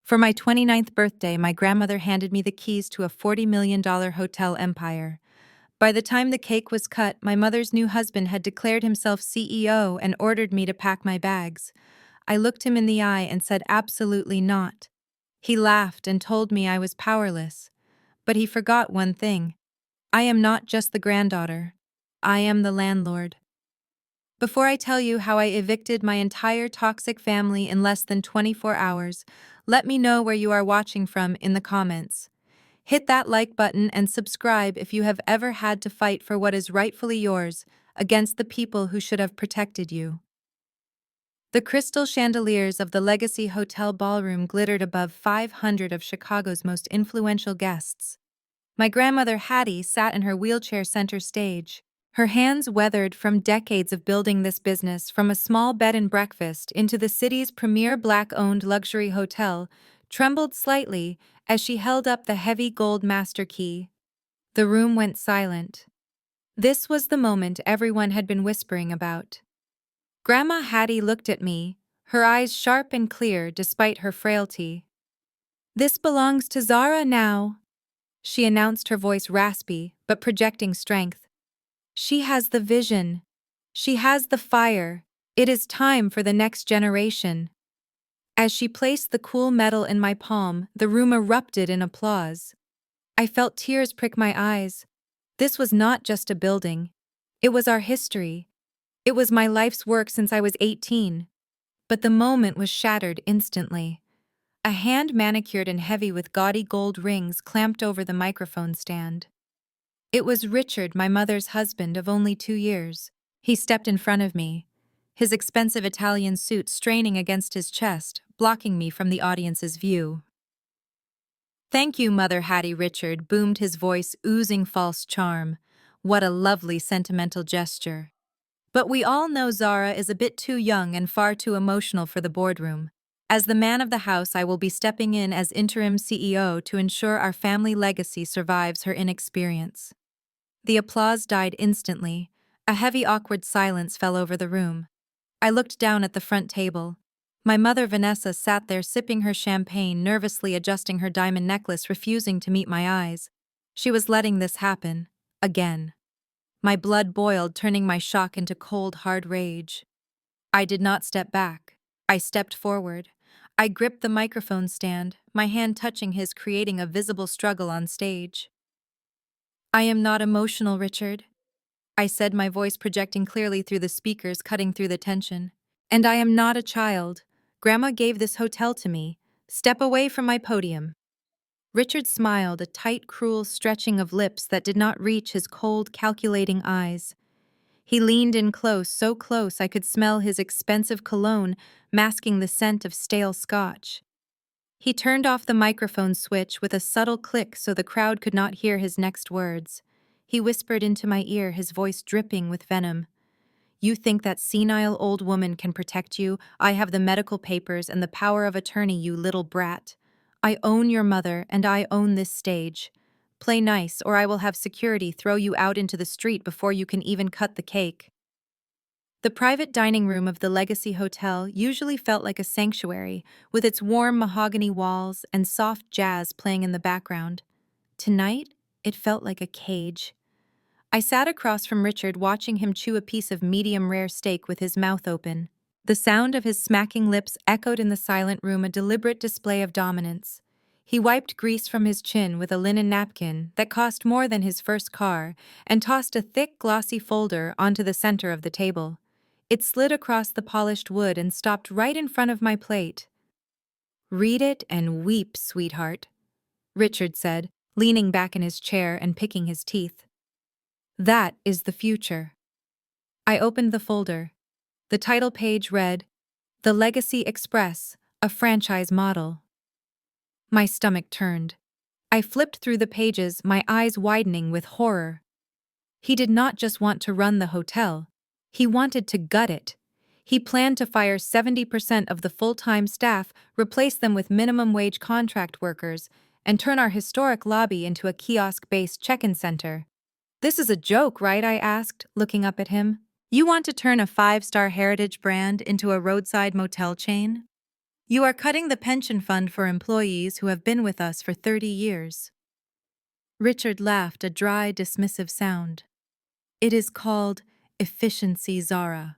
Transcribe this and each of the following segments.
For my 29th birthday, my grandmother handed me the keys to a $40 million hotel empire. By the time the cake was cut, my mother's new husband had declared himself CEO and ordered me to pack my bags. I looked him in the eye and said absolutely not. He laughed and told me I was powerless. But he forgot one thing. I am not just the granddaughter. I am the landlord. Before I tell you how I evicted my entire toxic family in less than 24 hours, let me know where you are watching from in the comments. Hit that like button and subscribe if you have ever had to fight for what is rightfully yours against the people who should have protected you. The crystal chandeliers of the Legacy Hotel ballroom glittered above 500 of Chicago's most influential guests. My grandmother Hattie sat in her wheelchair center stage. Her hands, weathered from decades of building this business from a small bed and breakfast into the city's premier Black-owned luxury hotel, trembled slightly as she held up the heavy gold master key. The room went silent. This was the moment everyone had been whispering about. Grandma Hattie looked at me, her eyes sharp and clear despite her frailty. "This belongs to Zara now," she announced, her voice raspy but projecting strength. "She has the vision. She has the fire. It is time for the next generation." As she placed the cool metal in my palm, the room erupted in applause. I felt tears prick my eyes. This was not just a building. It was our history. It was my life's work since I was 18. But the moment was shattered instantly. A hand manicured and heavy with gaudy gold rings clamped over the microphone stand. It was Richard, my mother's husband of only 2 years. He stepped in front of me, his expensive Italian suit straining against his chest, blocking me from the audience's view. "Thank you, Mother Hattie," Richard boomed, his voice oozing false charm. What a lovely sentimental gesture. But we all know Zara is a bit too young and far too emotional for the boardroom. As the man of the house, I will be stepping in as interim CEO to ensure our family legacy survives her inexperience. The applause died instantly. A heavy, awkward silence fell over the room. I looked down at the front table. My mother Vanessa sat there sipping her champagne, nervously adjusting her diamond necklace, refusing to meet my eyes. She was letting this happen. Again. My blood boiled, turning my shock into cold, hard rage. I did not step back. I stepped forward. I gripped the microphone stand, my hand touching his, creating a visible struggle on stage. "I am not emotional, Richard," I said, my voice projecting clearly through the speakers, cutting through the tension. "And I am not a child. Grandma gave this hotel to me. Step away from my podium." Richard smiled, a tight, cruel stretching of lips that did not reach his cold, calculating eyes. He leaned in close, so close I could smell his expensive cologne masking the scent of stale scotch. He turned off the microphone switch with a subtle click so the crowd could not hear his next words. He whispered into my ear, his voice dripping with venom. "You think that senile old woman can protect you? I have the medical papers and the power of attorney, you little brat. I own your mother, and I own this stage. Play nice, or I will have security throw you out into the street before you can even cut the cake." The private dining room of the Legacy Hotel usually felt like a sanctuary, with its warm mahogany walls and soft jazz playing in the background. Tonight, it felt like a cage. I sat across from Richard, watching him chew a piece of medium-rare steak with his mouth open. The sound of his smacking lips echoed in the silent room, a deliberate display of dominance. He wiped grease from his chin with a linen napkin that cost more than his first car and tossed a thick, glossy folder onto the center of the table. It slid across the polished wood and stopped right in front of my plate. "Read it and weep, sweetheart," Richard said, leaning back in his chair and picking his teeth. "That is the future." I opened the folder. The title page read, "The Legacy Express, a franchise model." My stomach turned. I flipped through the pages, my eyes widening with horror. He did not just want to run the hotel. He wanted to gut it. He planned to fire 70% of the full-time staff, replace them with minimum-wage contract workers, and turn our historic lobby into a kiosk-based check-in center. "This is a joke, right?" I asked, looking up at him. "You want to turn a 5-star heritage brand into a roadside motel chain?" You are cutting the pension fund for employees who have been with us for 30 years. Richard laughed, a dry, dismissive sound. It is called efficiency, Zara.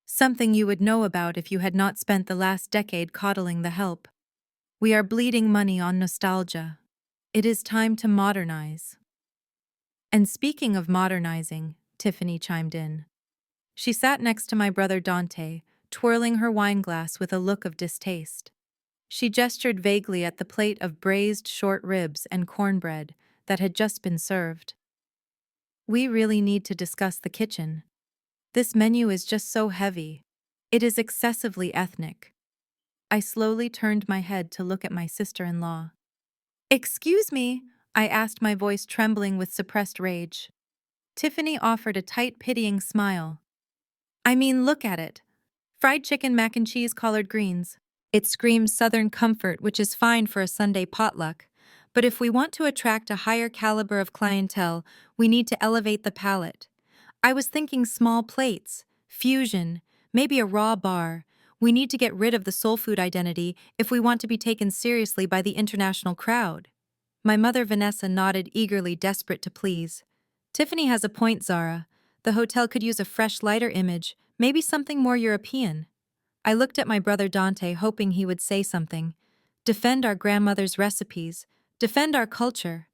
Something you would know about if you had not spent the last decade coddling the help. We are bleeding money on nostalgia. It is time to modernize. And speaking of modernizing, Tiffany chimed in. She sat next to my brother Dante, twirling her wineglass with a look of distaste. She gestured vaguely at the plate of braised short ribs and cornbread that had just been served. We really need to discuss the kitchen. This menu is just so heavy. It is excessively ethnic. I slowly turned my head to look at my sister-in-law. Excuse me, I asked, my voice trembling with suppressed rage. Tiffany offered a tight, pitying smile. I mean, look at it. Fried chicken, mac and cheese, collard greens. It screams Southern comfort, which is fine for a Sunday potluck. But if we want to attract a higher caliber of clientele, we need to elevate the palate. I was thinking small plates, fusion, maybe a raw bar. We need to get rid of the soul food identity if we want to be taken seriously by the international crowd. My mother Vanessa nodded eagerly, desperate to please. Tiffany has a point, Zara. The hotel could use a fresh, lighter image, maybe something more European. I looked at my brother Dante, hoping he would say something. Defend our grandmother's recipes, defend our culture.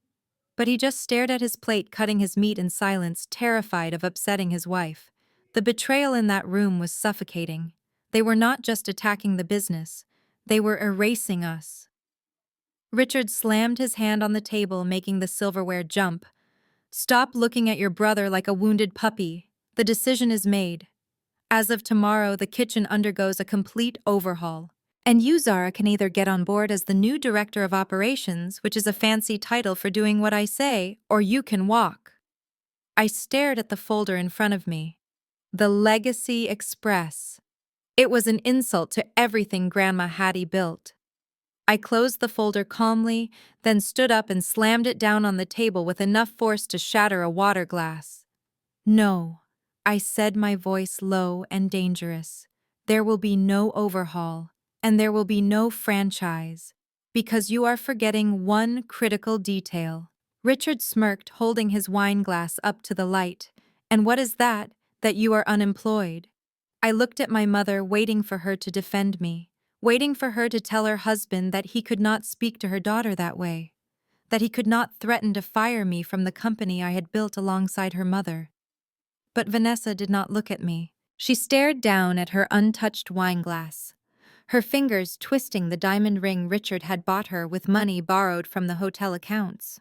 But he just stared at his plate, cutting his meat in silence, terrified of upsetting his wife. The betrayal in that room was suffocating. They were not just attacking the business, they were erasing us. Richard slammed his hand on the table, making the silverware jump. Stop looking at your brother like a wounded puppy. The decision is made. As of tomorrow, the kitchen undergoes a complete overhaul. And you, Zara, can either get on board as the new director of operations, which is a fancy title for doing what I say, or you can walk. I stared at the folder in front of me. The Legacy Express. It was an insult to everything Grandma Hattie built. I closed the folder calmly, then stood up and slammed it down on the table with enough force to shatter a water glass. No, I said, my voice low and dangerous. There will be no overhaul, and there will be no franchise, because you are forgetting one critical detail. Richard smirked, holding his wine glass up to the light. And what is that? That you are unemployed. I looked at my mother, waiting for her to defend me, waiting for her to tell her husband that he could not speak to her daughter that way, that he could not threaten to fire me from the company I had built alongside her mother. But Vanessa did not look at me. She stared down at her untouched wineglass, her fingers twisting the diamond ring Richard had bought her with money borrowed from the hotel accounts.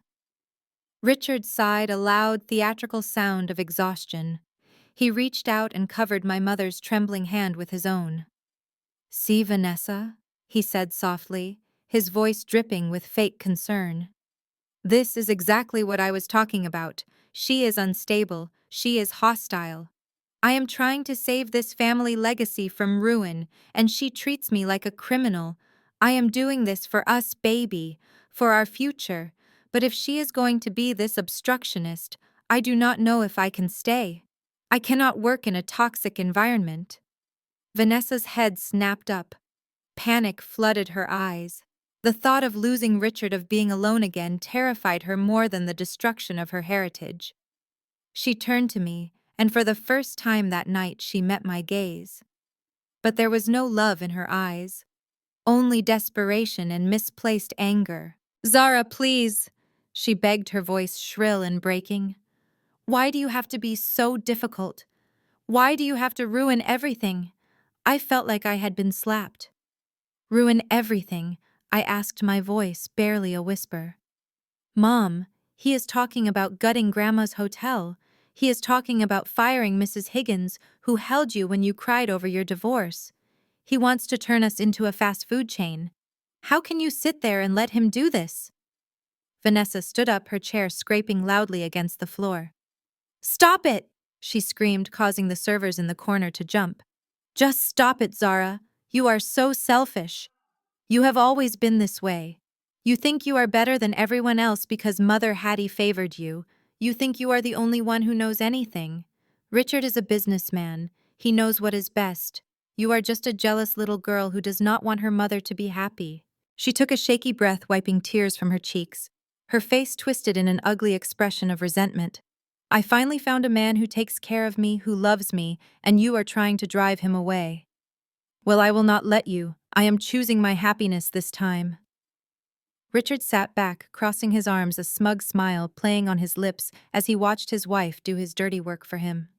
Richard sighed, a loud, theatrical sound of exhaustion. He reached out and covered my mother's trembling hand with his own. See, Vanessa, he said softly, his voice dripping with fake concern. This is exactly what I was talking about. She is unstable. She is hostile. I am trying to save this family legacy from ruin, and she treats me like a criminal. I am doing this for us, baby, for our future. But if she is going to be this obstructionist, I do not know if I can stay. I cannot work in a toxic environment. Vanessa's head snapped up. Panic flooded her eyes. The thought of losing Richard, of being alone again, terrified her more than the destruction of her heritage. She turned to me, and for the first time that night she met my gaze. But there was no love in her eyes, only desperation and misplaced anger. Zara, please, she begged, her voice shrill and breaking. Why do you have to be so difficult? Why do you have to ruin everything? I felt like I had been slapped. Ruin everything, I asked, my voice barely a whisper. Mom, he is talking about gutting Grandma's hotel. He is talking about firing Mrs. Higgins, who held you when you cried over your divorce. He wants to turn us into a fast food chain. How can you sit there and let him do this? Vanessa stood up, her chair scraping loudly against the floor. Stop it! She screamed, causing the servers in the corner to jump. Just stop it, Zara. You are so selfish. You have always been this way. You think you are better than everyone else because Mother Hattie favored you. You think you are the only one who knows anything. Richard is a businessman. He knows what is best. You are just a jealous little girl who does not want her mother to be happy. She took a shaky breath, wiping tears from her cheeks. Her face twisted in an ugly expression of resentment. I finally found a man who takes care of me, who loves me, and you are trying to drive him away. Well, I will not let you. I am choosing my happiness this time. Richard sat back, crossing his arms, a smug smile playing on his lips as he watched his wife do his dirty work for him.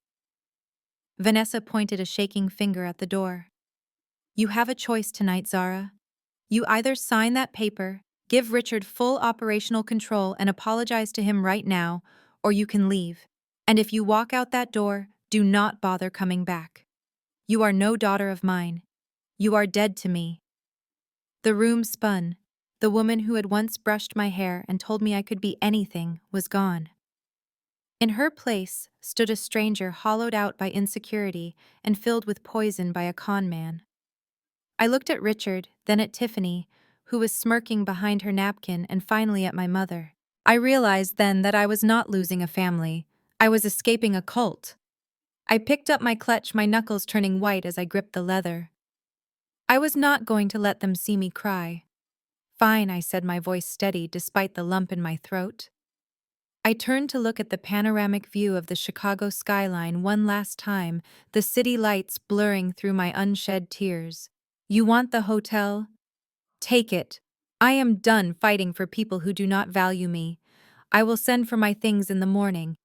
Vanessa pointed a shaking finger at the door. You have a choice tonight, Zara. You either sign that paper, give Richard full operational control and apologize to him right now, or you can leave. And if you walk out that door, do not bother coming back. You are no daughter of mine. You are dead to me. The room spun. The woman who had once brushed my hair and told me I could be anything was gone. In her place stood a stranger hollowed out by insecurity and filled with poison by a con man. I looked at Richard, then at Tiffany, who was smirking behind her napkin, and finally at my mother. I realized then that I was not losing a family. I was escaping a cult. I picked up my clutch, my knuckles turning white as I gripped the leather. I was not going to let them see me cry. Fine, I said, my voice steady despite the lump in my throat. I turned to look at the panoramic view of the Chicago skyline one last time, the city lights blurring through my unshed tears. You want the hotel? Take it. I am done fighting for people who do not value me. I will send for my things in the morning.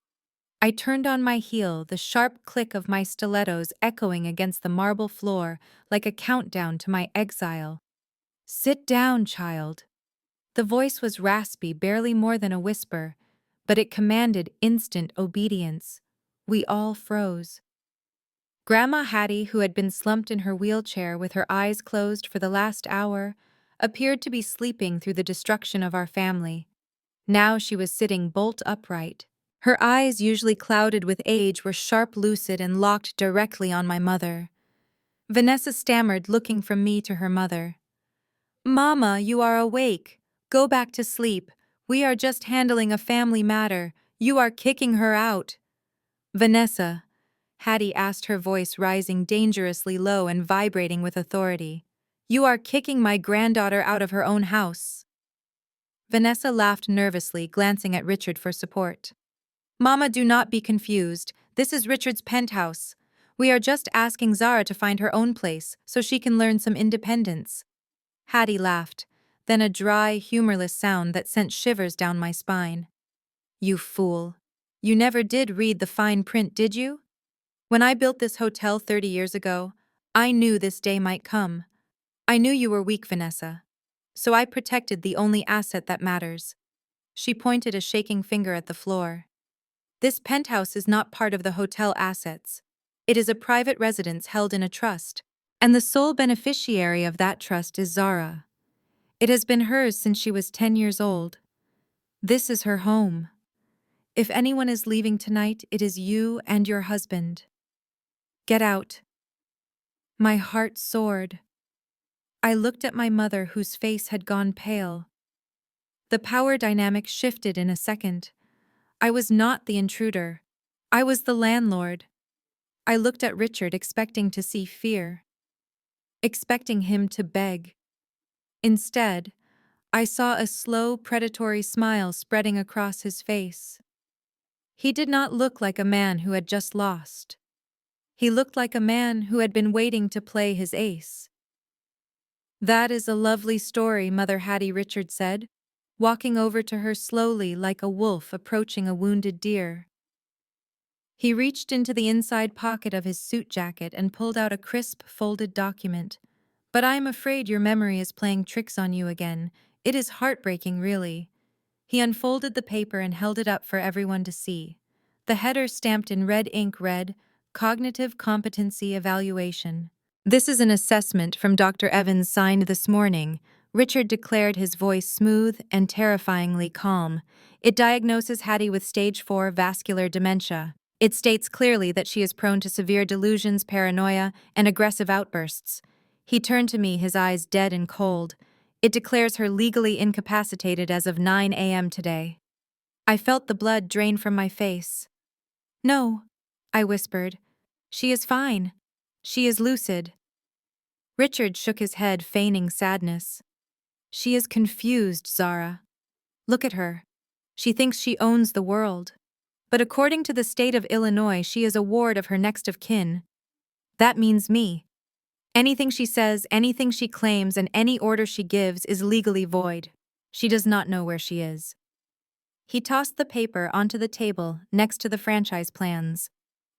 I turned on my heel, the sharp click of my stilettos echoing against the marble floor like a countdown to my exile. Sit down, child. The voice was raspy, barely more than a whisper, but it commanded instant obedience. We all froze. Grandma Hattie, who had been slumped in her wheelchair with her eyes closed for the last hour, appeared to be sleeping through the destruction of our family. Now she was sitting bolt upright. Her eyes, usually clouded with age, were sharp, lucid, and locked directly on my mother. Vanessa stammered, looking from me to her mother. Mama, you are awake. Go back to sleep. We are just handling a family matter. You are kicking her out. Vanessa, Hattie asked, her voice rising dangerously low and vibrating with authority. You are kicking my granddaughter out of her own house. Vanessa laughed nervously, glancing at Richard for support. Mama, do not be confused. This is Richard's penthouse. We are just asking Zara to find her own place so she can learn some independence. Hattie laughed, then a dry, humorless sound that sent shivers down my spine. You fool. You never did read the fine print, did you? When I built this hotel 30 years ago, I knew this day might come. I knew you were weak, Vanessa. So I protected the only asset that matters. She pointed a shaking finger at the floor. This penthouse is not part of the hotel assets. It is a private residence held in a trust, and the sole beneficiary of that trust is Zara. It has been hers since she was 10 years old. This is her home. If anyone is leaving tonight, it is you and your husband. Get out. My heart soared. I looked at my mother, whose face had gone pale. The power dynamic shifted in a second. I was not the intruder. I was the landlord. I looked at Richard, expecting to see fear, expecting him to beg. Instead, I saw a slow, predatory smile spreading across his face. He did not look like a man who had just lost. He looked like a man who had been waiting to play his ace. That is a lovely story, Mother Hattie, Richard said, walking over to her slowly like a wolf approaching a wounded deer. He reached into the inside pocket of his suit jacket and pulled out a crisp, folded document. But I am afraid your memory is playing tricks on you again. It is heartbreaking, really. He unfolded the paper and held it up for everyone to see. The header stamped in red ink read, Cognitive Competency Evaluation. This is an assessment from Dr. Evans signed this morning. Richard declared, his voice smooth and terrifyingly calm. It diagnoses Hattie with stage 4 vascular dementia. It states clearly that she is prone to severe delusions, paranoia, and aggressive outbursts. He turned to me, his eyes dead and cold. It declares her legally incapacitated as of 9 a.m. today. I felt the blood drain from my face. No, I whispered. She is fine. She is lucid. Richard shook his head, feigning sadness. She is confused, Zara. Look at her. She thinks she owns the world. But according to the state of Illinois, she is a ward of her next of kin. That means me. Anything she says, anything she claims, and any order she gives is legally void. She does not know where she is. He tossed the paper onto the table next to the franchise plans.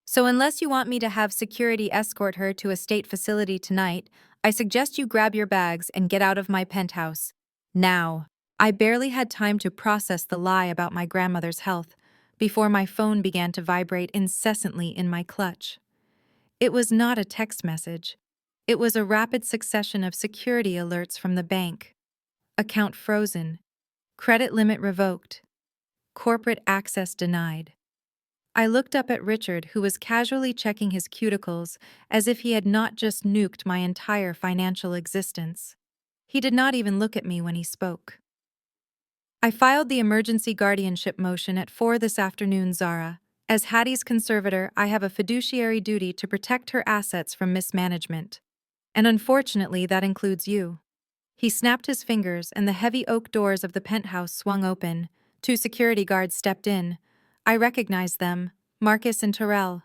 So unless you want me to have security escort her to a state facility tonight, I suggest you grab your bags and get out of my penthouse. Now. I barely had time to process the lie about my grandmother's health before my phone began to vibrate incessantly in my clutch. It was not a text message. It was a rapid succession of security alerts from the bank. Account frozen. Credit limit revoked. Corporate access denied. I looked up at Richard, who was casually checking his cuticles as if he had not just nuked my entire financial existence. He did not even look at me when he spoke. I filed the emergency guardianship motion at 4 this afternoon, Zara. As Hattie's conservator, I have a fiduciary duty to protect her assets from mismanagement. And unfortunately, that includes you. He snapped his fingers, and the heavy oak doors of the penthouse swung open. 2 security guards stepped in. I recognized them, Marcus and Terrell.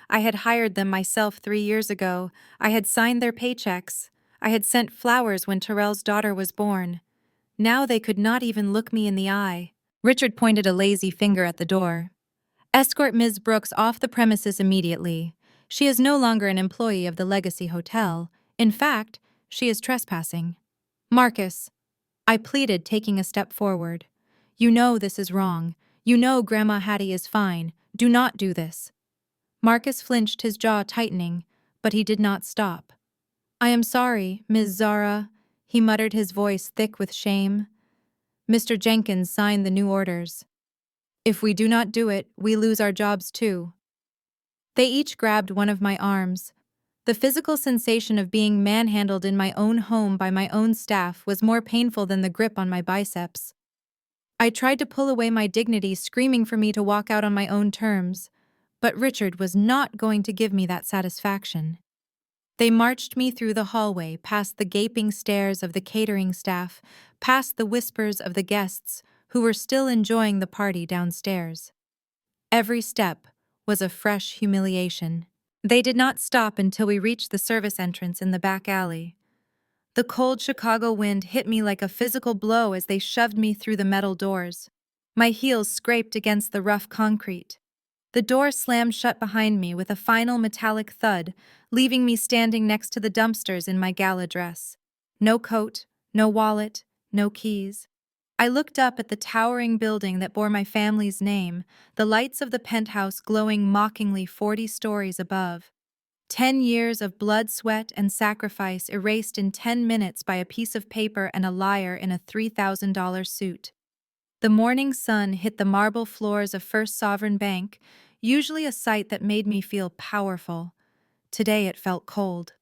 I had hired them myself 3 years ago. I had signed their paychecks. I had sent flowers when Terrell's daughter was born. Now they could not even look me in the eye. Richard pointed a lazy finger at the door. Escort Ms. Brooks off the premises immediately. She is no longer an employee of the Legacy Hotel. In fact, she is trespassing. Marcus, I pleaded, taking a step forward. You know this is wrong. You know Grandma Hattie is fine. Do not do this. Marcus flinched, his jaw tightening, but he did not stop. I am sorry, Ms. Zara, he muttered, his voice thick with shame. Mr. Jenkins signed the new orders. If we do not do it, we lose our jobs too. They each grabbed one of my arms. The physical sensation of being manhandled in my own home by my own staff was more painful than the grip on my biceps. I tried to pull away my dignity, screaming for me to walk out on my own terms, but Richard was not going to give me that satisfaction. They marched me through the hallway, past the gaping stares of the catering staff, past the whispers of the guests who were still enjoying the party downstairs. Every step was a fresh humiliation. They did not stop until we reached the service entrance in the back alley. The cold Chicago wind hit me like a physical blow as they shoved me through the metal doors. My heels scraped against the rough concrete. The door slammed shut behind me with a final metallic thud, leaving me standing next to the dumpsters in my gala dress. No coat, no wallet, no keys. I looked up at the towering building that bore my family's name, the lights of the penthouse glowing mockingly 40 stories above. 10 years of blood, sweat, and sacrifice erased in 10 minutes by a piece of paper and a liar in a $3,000 suit. The morning sun hit the marble floors of First Sovereign Bank, usually a sight that made me feel powerful. Today it felt cold.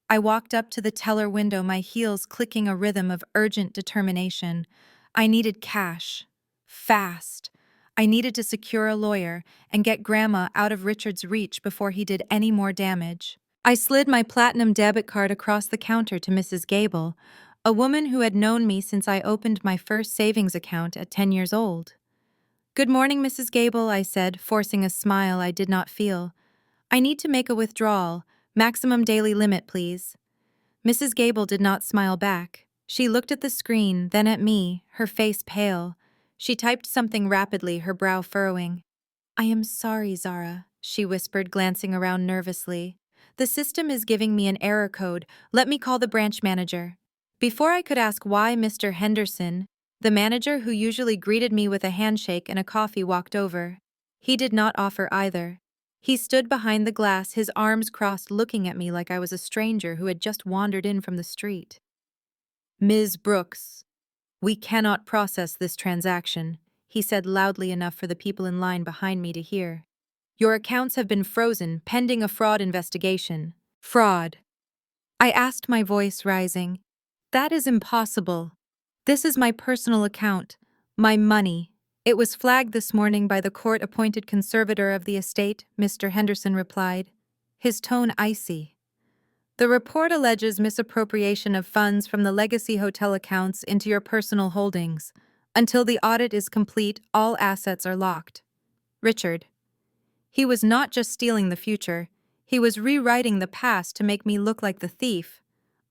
I walked up to the teller window, my heels clicking a rhythm of urgent determination. I needed cash. Fast. I needed to secure a lawyer and get Grandma out of Richard's reach before he did any more damage. I slid my platinum debit card across the counter to Mrs. Gable, a woman who had known me since I opened my first savings account at 10 years old. Good morning, Mrs. Gable, I said, forcing a smile I did not feel. I need to make a withdrawal. Maximum daily limit, please. Mrs. Gable did not smile back. She looked at the screen, then at me, her face pale. She typed something rapidly, her brow furrowing. I am sorry, Zara, she whispered, glancing around nervously. The system is giving me an error code. Let me call the branch manager. Before I could ask why, Mr. Henderson, the manager who usually greeted me with a handshake and a coffee, walked over. He did not offer either. He stood behind the glass, his arms crossed, looking at me like I was a stranger who had just wandered in from the street. Ms. Brooks, we cannot process this transaction, he said loudly enough for the people in line behind me to hear. Your accounts have been frozen, pending a fraud investigation. Fraud. I asked, my voice rising. That is impossible. This is my personal account, my money. It was flagged this morning by the court-appointed conservator of the estate, Mr. Henderson replied, his tone icy. The report alleges misappropriation of funds from the legacy hotel accounts into your personal holdings. Until the audit is complete, all assets are locked. Richard. He was not just stealing the future, he was rewriting the past to make me look like the thief.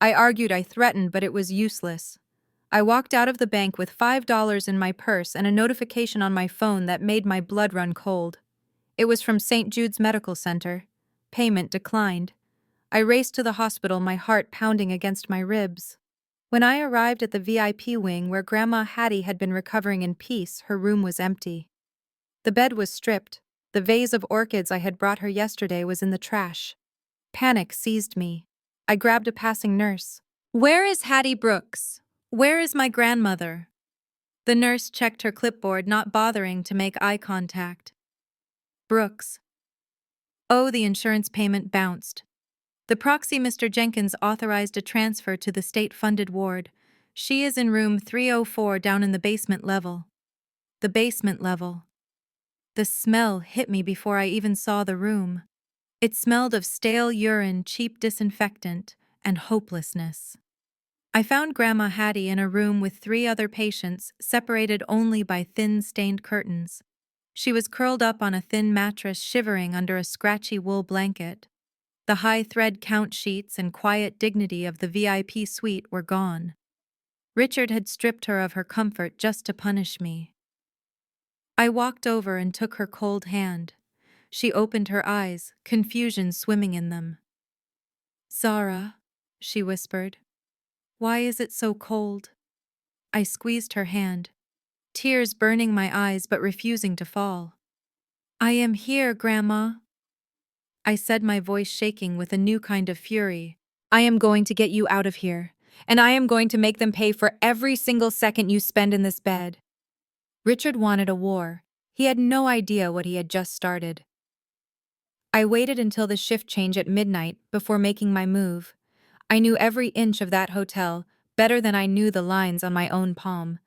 I argued, I threatened, but it was useless. I walked out of the bank with $5 in my purse and a notification on my phone that made my blood run cold. It was from St. Jude's Medical Center. Payment declined. I raced to the hospital, my heart pounding against my ribs. When I arrived at the VIP wing where Grandma Hattie had been recovering in peace, her room was empty. The bed was stripped. The vase of orchids I had brought her yesterday was in the trash. Panic seized me. I grabbed a passing nurse. "Where is Hattie Brooks? Where is my grandmother?" The nurse checked her clipboard, not bothering to make eye contact. Brooks. Oh, the insurance payment bounced. The proxy Mr. Jenkins authorized a transfer to the state-funded ward. She is in room 304 down in the basement level. The basement level. The smell hit me before I even saw the room. It smelled of stale urine, cheap disinfectant, and hopelessness. I found Grandma Hattie in a room with 3 other patients, separated only by thin, stained curtains. She was curled up on a thin mattress, shivering under a scratchy wool blanket. The high thread count sheets and quiet dignity of the VIP suite were gone. Richard had stripped her of her comfort just to punish me. I walked over and took her cold hand. She opened her eyes, confusion swimming in them. "Zara," she whispered, "why is it so cold?" I squeezed her hand, tears burning my eyes but refusing to fall. "I am here, Grandma," I said, my voice shaking with a new kind of fury. "I am going to get you out of here, and I am going to make them pay for every single second you spend in this bed." Richard wanted a war. He had no idea what he had just started. I waited until the shift change at midnight before making my move. I knew every inch of that hotel better than I knew the lines on my own palm.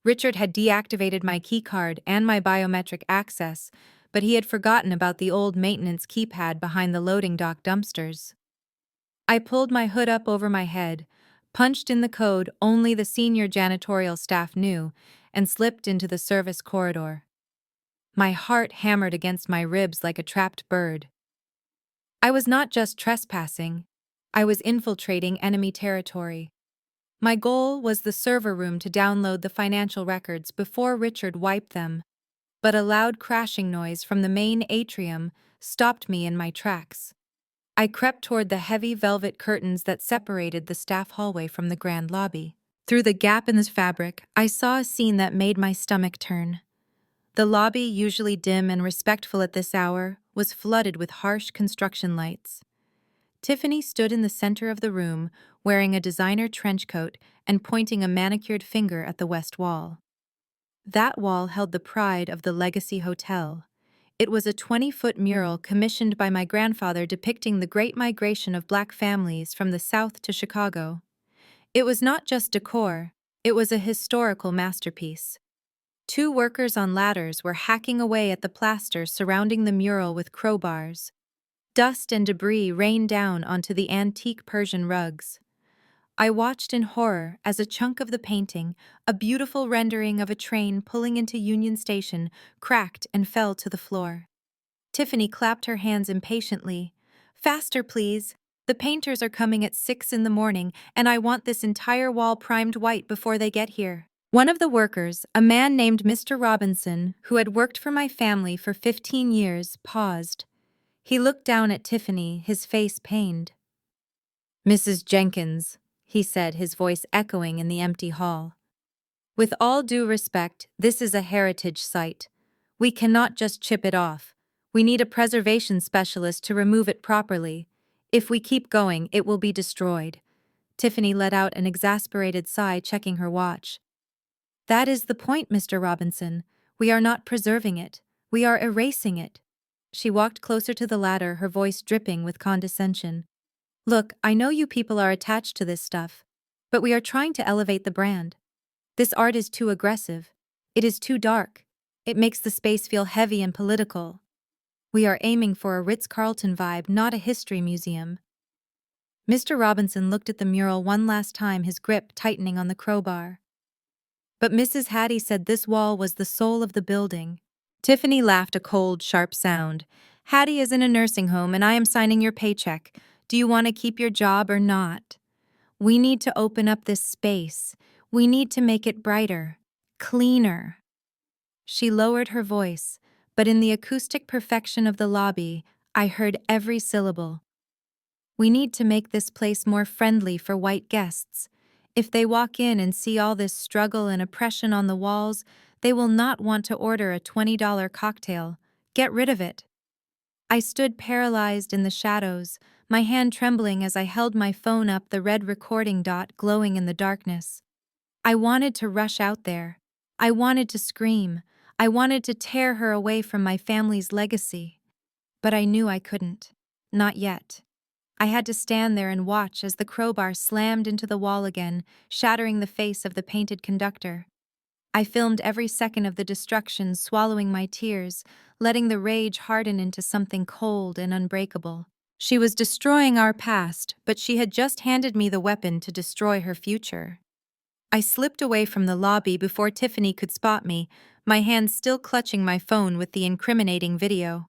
Richard had deactivated my keycard and my biometric access, but he had forgotten about the old maintenance keypad behind the loading dock dumpsters. I pulled my hood up over my head, punched in the code only the senior janitorial staff knew, and slipped into the service corridor. My heart hammered against my ribs like a trapped bird. I was not just trespassing, I was infiltrating enemy territory. My goal was the server room to download the financial records before Richard wiped them, but a loud crashing noise from the main atrium stopped me in my tracks. I crept toward the heavy velvet curtains that separated the staff hallway from the grand lobby. Through the gap in the fabric, I saw a scene that made my stomach turn. The lobby, usually dim and respectful at this hour, was flooded with harsh construction lights. Tiffany stood in the center of the room, wearing a designer trench coat and pointing a manicured finger at the west wall. That wall held the pride of the Legacy Hotel. It was a 20-foot mural commissioned by my grandfather depicting the Great Migration of Black families from the South to Chicago. It was not just decor, it was a historical masterpiece. 2 workers on ladders were hacking away at the plaster surrounding the mural with crowbars. Dust and debris rained down onto the antique Persian rugs. I watched in horror as a chunk of the painting, a beautiful rendering of a train pulling into Union Station, cracked and fell to the floor. Tiffany clapped her hands impatiently. "Faster, please. The painters are coming at 6 in the morning, and I want this entire wall primed white before they get here." One of the workers, a man named Mr. Robinson, who had worked for my family for 15 years, paused. He looked down at Tiffany, his face pained. "Mrs. Jenkins," he said, his voice echoing in the empty hall. "With all due respect, this is a heritage site. We cannot just chip it off. We need a preservation specialist to remove it properly. If we keep going, it will be destroyed." Tiffany let out an exasperated sigh, checking her watch. "That is the point, Mr. Robinson. We are not preserving it. We are erasing it." She walked closer to the ladder, her voice dripping with condescension. "Look, I know you people are attached to this stuff, but we are trying to elevate the brand. This art is too aggressive. It is too dark. It makes the space feel heavy and political. We are aiming for a Ritz-Carlton vibe, not a history museum." Mr. Robinson looked at the mural one last time, his grip tightening on the crowbar. But Mrs. Hattie said this wall was the soul of the building. Tiffany laughed a cold, sharp sound. Hattie is in a nursing home and I am signing your paycheck. Do you want to keep your job or not? We need to open up this space. We need to make it brighter, cleaner. She lowered her voice, but in the acoustic perfection of the lobby, I heard every syllable. We need to make this place more friendly for white guests. If they walk in and see all this struggle and oppression on the walls, they will not want to order a $20 cocktail. Get rid of it. I stood paralyzed in the shadows, my hand trembling as I held my phone up, the red recording dot glowing in the darkness. I wanted to rush out there. I wanted to scream. I wanted to tear her away from my family's legacy. But I knew I couldn't. Not yet. I had to stand there and watch as the crowbar slammed into the wall again, shattering the face of the painted conductor. I filmed every second of the destruction, swallowing my tears, letting the rage harden into something cold and unbreakable. She was destroying our past, but she had just handed me the weapon to destroy her future. I slipped away from the lobby before Tiffany could spot me, my hand still clutching my phone with the incriminating video.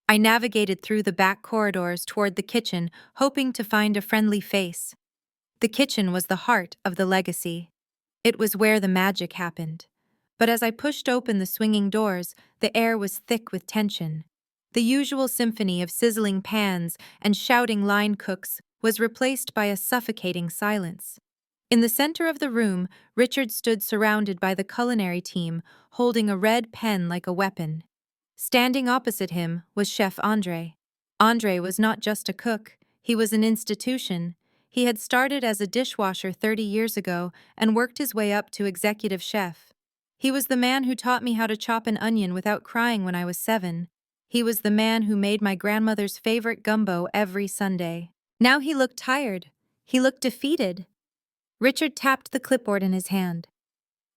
I navigated through the back corridors toward the kitchen, hoping to find a friendly face. The kitchen was the heart of the legacy. It was where the magic happened. But as I pushed open the swinging doors, the air was thick with tension. The usual symphony of sizzling pans and shouting line cooks was replaced by a suffocating silence. In the center of the room, Richard stood surrounded by the culinary team, holding a red pen like a weapon. Standing opposite him was Chef Andre. Andre was not just a cook, he was an institution. He had started as a dishwasher 30 years ago and worked his way up to executive chef. He was the man who taught me how to chop an onion without crying when I was 7. He was the man who made my grandmother's favorite gumbo every Sunday. Now he looked tired. He looked defeated. Richard tapped the clipboard in his hand.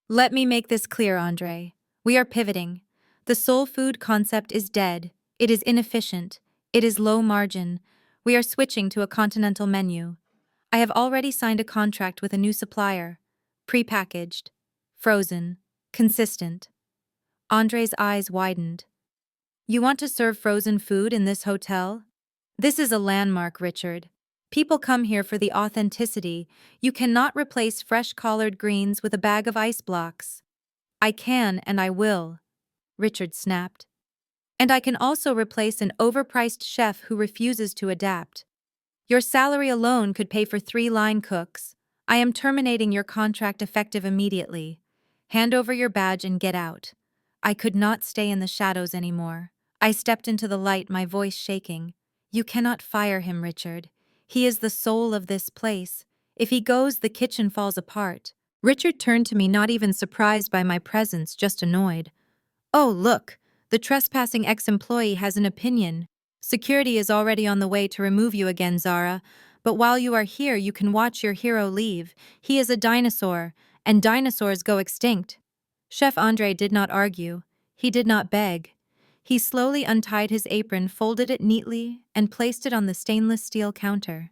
Let me make this clear, Andre. We are pivoting. The soul food concept is dead. It is inefficient. It is low margin. We are switching to a continental menu. I have already signed a contract with a new supplier. Prepackaged. Frozen. Consistent. Andre's eyes widened. You want to serve frozen food in this hotel? This is a landmark, Richard. People come here for the authenticity. You cannot replace fresh collard greens with a bag of ice blocks. I can and I will, Richard snapped. And I can also replace an overpriced chef who refuses to adapt. Your salary alone could pay for 3 line cooks. I am terminating your contract effective immediately. Hand over your badge and get out. I could not stay in the shadows anymore. I stepped into the light, my voice shaking. You cannot fire him, Richard. He is the soul of this place. If he goes, the kitchen falls apart. Richard turned to me, not even surprised by my presence, just annoyed. Oh, look, the trespassing ex-employee has an opinion. Security is already on the way to remove you again, Zara. But while you are here, you can watch your hero leave. He is a dinosaur, and dinosaurs go extinct. Chef Andre did not argue. He did not beg. He slowly untied his apron, folded it neatly, and placed it on the stainless steel counter.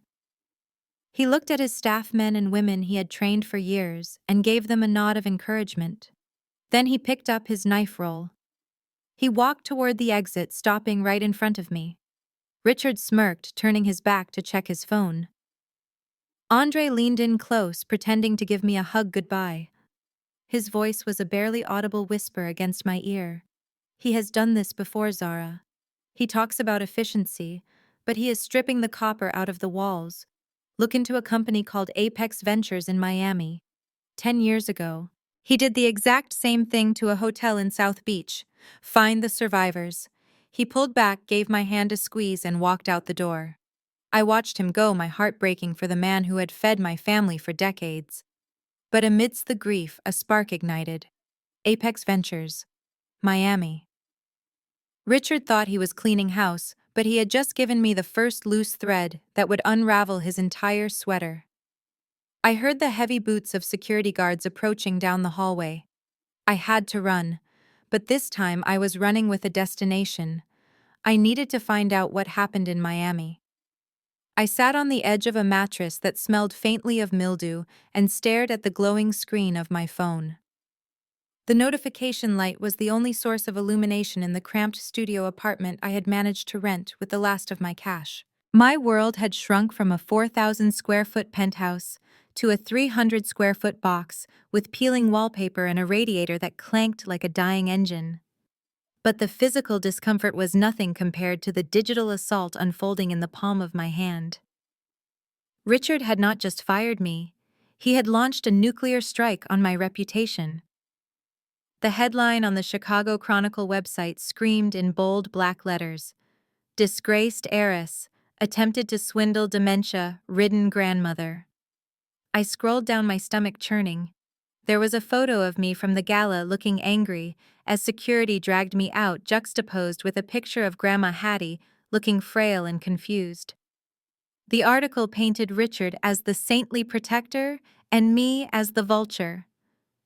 He looked at his staff men and women he had trained for years and gave them a nod of encouragement. Then he picked up his knife roll. He walked toward the exit, stopping right in front of me. Richard smirked, turning his back to check his phone. Andre leaned in close, pretending to give me a hug goodbye. His voice was a barely audible whisper against my ear. He has done this before, Zara. He talks about efficiency, but he is stripping the copper out of the walls. Look into a company called Apex Ventures in Miami. 10 years ago, he did the exact same thing to a hotel in South Beach. Find the survivors. He pulled back, gave my hand a squeeze, and walked out the door. I watched him go, my heart breaking for the man who had fed my family for decades. But amidst the grief, a spark ignited. Apex Ventures. Miami. Richard thought he was cleaning house, but he had just given me the first loose thread that would unravel his entire sweater. I heard the heavy boots of security guards approaching down the hallway. I had to run, but this time I was running with a destination. I needed to find out what happened in Miami. I sat on the edge of a mattress that smelled faintly of mildew and stared at the glowing screen of my phone. The notification light was the only source of illumination in the cramped studio apartment I had managed to rent with the last of my cash. My world had shrunk from a 4,000 square foot penthouse to a 300 square foot box with peeling wallpaper and a radiator that clanked like a dying engine. But the physical discomfort was nothing compared to the digital assault unfolding in the palm of my hand. Richard had not just fired me, he had launched a nuclear strike on my reputation. The headline on the Chicago Chronicle website screamed in bold black letters, "Disgraced heiress, attempted to swindle dementia-ridden grandmother." I scrolled down, my stomach churning. There was a photo of me from the gala looking angry as security dragged me out, juxtaposed with a picture of Grandma Hattie looking frail and confused. The article painted Richard as the saintly protector and me as the vulture.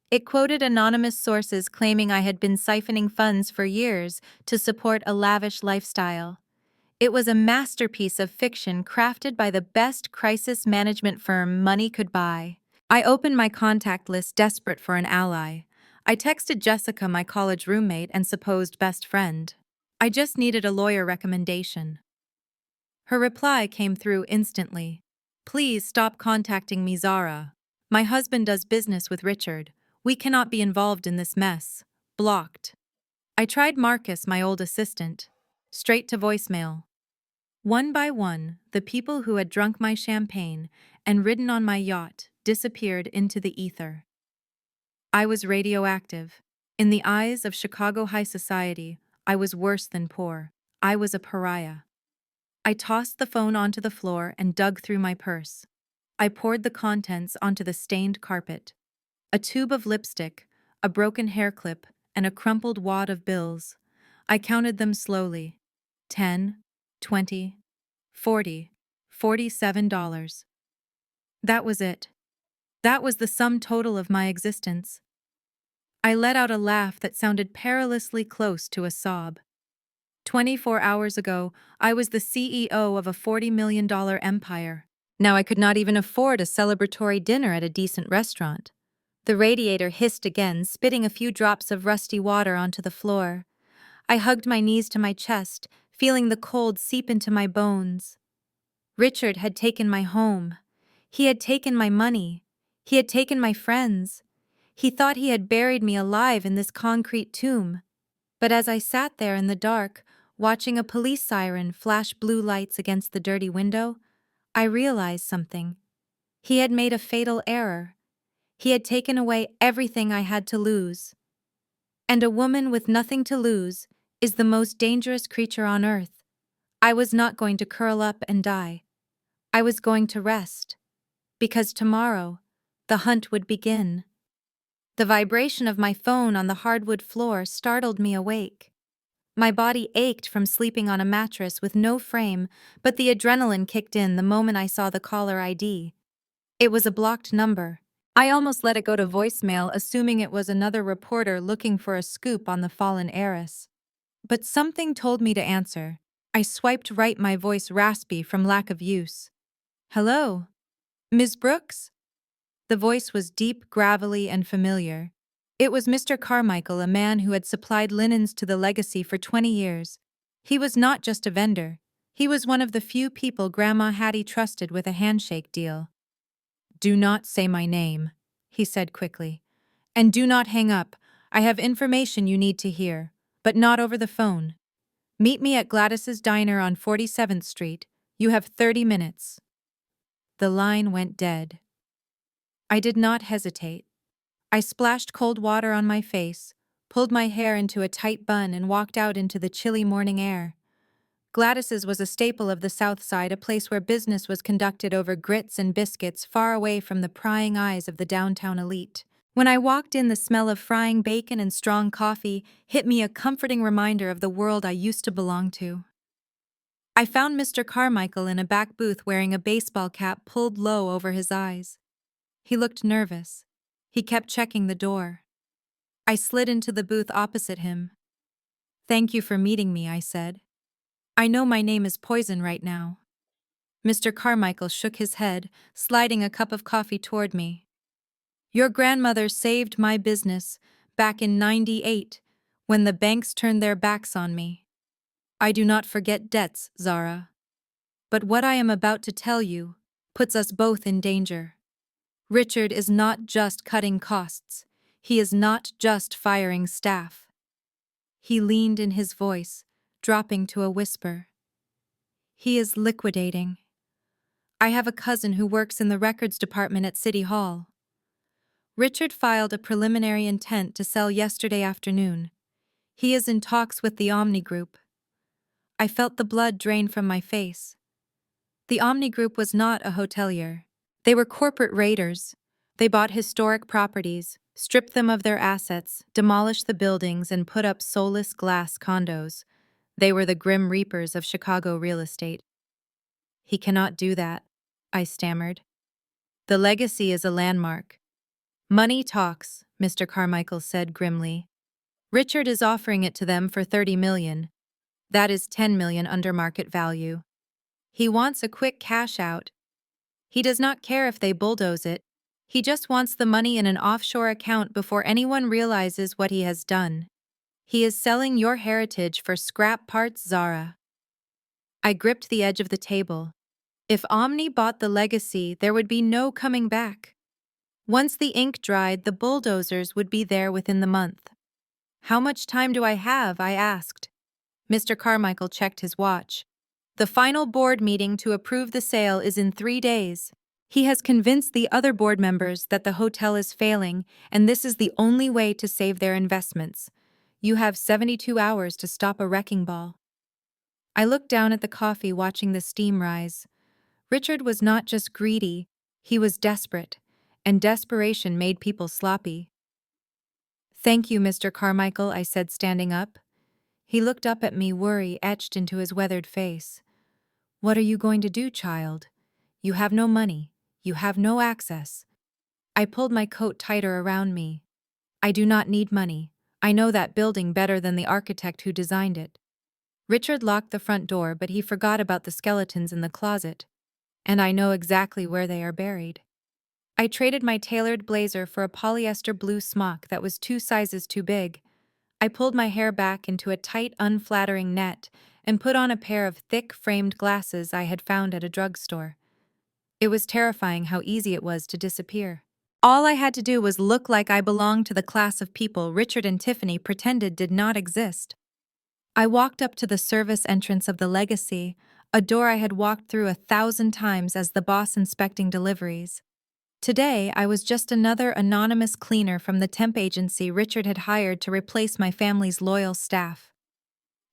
It quoted anonymous sources claiming I had been siphoning funds for years to support a lavish lifestyle. It was a masterpiece of fiction crafted by the best crisis management firm money could buy. I opened my contact list, desperate for an ally. I texted Jessica, my college roommate and supposed best friend. I just needed a lawyer recommendation. Her reply came through instantly. "Please stop contacting me, Zara. My husband does business with Richard. We cannot be involved in this mess. Blocked." I tried Marcus, my old assistant. Straight to voicemail. One by one, the people who had drunk my champagne and ridden on my yacht disappeared into the ether. I was radioactive. In the eyes of Chicago high society, I was worse than poor. I was a pariah. I tossed the phone onto the floor and dug through my purse. I poured the contents onto the stained carpet. A tube of lipstick, a broken hair clip, and a crumpled wad of bills. I counted them slowly. 10, 20, 40, $47. That was it. That was the sum total of my existence. I let out a laugh that sounded perilously close to a sob. 24 hours ago, I was the CEO of a $40 million empire. Now I could not even afford a celebratory dinner at a decent restaurant. The radiator hissed again, spitting a few drops of rusty water onto the floor. I hugged my knees to my chest, feeling the cold seep into my bones. Richard had taken my home. He had taken my money. He had taken my friends. He thought he had buried me alive in this concrete tomb. But as I sat there in the dark, watching a police siren flash blue lights against the dirty window, I realized something. He had made a fatal error. He had taken away everything I had to lose. And a woman with nothing to lose is the most dangerous creature on earth. I was not going to curl up and die. I was going to rest. Because tomorrow, the hunt would begin. The vibration of my phone on the hardwood floor startled me awake. My body ached from sleeping on a mattress with no frame, but the adrenaline kicked in the moment I saw the caller ID. It was a blocked number. I almost let it go to voicemail, assuming it was another reporter looking for a scoop on the fallen heiress. But something told me to answer. I swiped right, my voice raspy from lack of use. "Hello? Ms. Brooks?" The voice was deep, gravelly, and familiar. It was Mr. Carmichael, a man who had supplied linens to the legacy for 20 years. He was not just a vendor. He was one of the few people Grandma Hattie trusted with a handshake deal. "Do not say my name," he said quickly. "And do not hang up. I have information you need to hear, but not over the phone. Meet me at Gladys's Diner on 47th Street. You have 30 minutes." The line went dead. I did not hesitate. I splashed cold water on my face, pulled my hair into a tight bun, and walked out into the chilly morning air. Gladys's was a staple of the South Side, a place where business was conducted over grits and biscuits, far away from the prying eyes of the downtown elite. When I walked in, the smell of frying bacon and strong coffee hit me, a comforting reminder of the world I used to belong to. I found Mr. Carmichael in a back booth wearing a baseball cap pulled low over his eyes. He looked nervous. He kept checking the door. I slid into the booth opposite him. "Thank you for meeting me," I said. "I know my name is poison right now." Mr. Carmichael shook his head, sliding a cup of coffee toward me. Your grandmother saved my business back in '98, when the banks turned their backs on me. I do not forget debts, Zara. But what I am about to tell you puts us both in danger. Richard is not just cutting costs. He is not just firing staff. He leaned in his voice, dropping to a whisper. He is liquidating. I have a cousin who works in the records department at City Hall. Richard filed a preliminary intent to sell yesterday afternoon. He is in talks with the Omni Group. I felt the blood drain from my face. The Omni Group was not a hotelier. They were corporate raiders. They bought historic properties, stripped them of their assets, demolished the buildings, and put up soulless glass condos. They were the grim reapers of Chicago real estate. He cannot do that, I stammered. The legacy is a landmark. Money talks, Mr. Carmichael said grimly. Richard is offering it to them for $30 million. That is $10 million under market value. He wants a quick cash out. He does not care if they bulldoze it. He just wants the money in an offshore account before anyone realizes what he has done. He is selling your heritage for scrap parts, Zara. I gripped the edge of the table. If Omni bought the legacy, there would be no coming back. Once the ink dried, the bulldozers would be there within the month. How much time do I have? I asked. Mr. Carmichael checked his watch. The final board meeting to approve the sale is in 3 days. He has convinced the other board members that the hotel is failing, and this is the only way to save their investments. You have 72 hours to stop a wrecking ball. I looked down at the coffee, watching the steam rise. Richard was not just greedy, he was desperate, and desperation made people sloppy. Thank you, Mr. Carmichael, I said, standing up. He looked up at me, worry etched into his weathered face. What are you going to do, child? You have no money. You have no access. I pulled my coat tighter around me. I do not need money. I know that building better than the architect who designed it. Richard locked the front door, but he forgot about the skeletons in the closet. And I know exactly where they are buried. I traded my tailored blazer for a polyester blue smock that was 2 sizes too big. I pulled my hair back into a tight, unflattering net and put on a pair of thick, framed glasses I had found at a drugstore. It was terrifying how easy it was to disappear. All I had to do was look like I belonged to the class of people Richard and Tiffany pretended did not exist. I walked up to the service entrance of the Legacy, a door I had walked through 1,000 times as the boss inspecting deliveries. Today, I was just another anonymous cleaner from the temp agency Richard had hired to replace my family's loyal staff.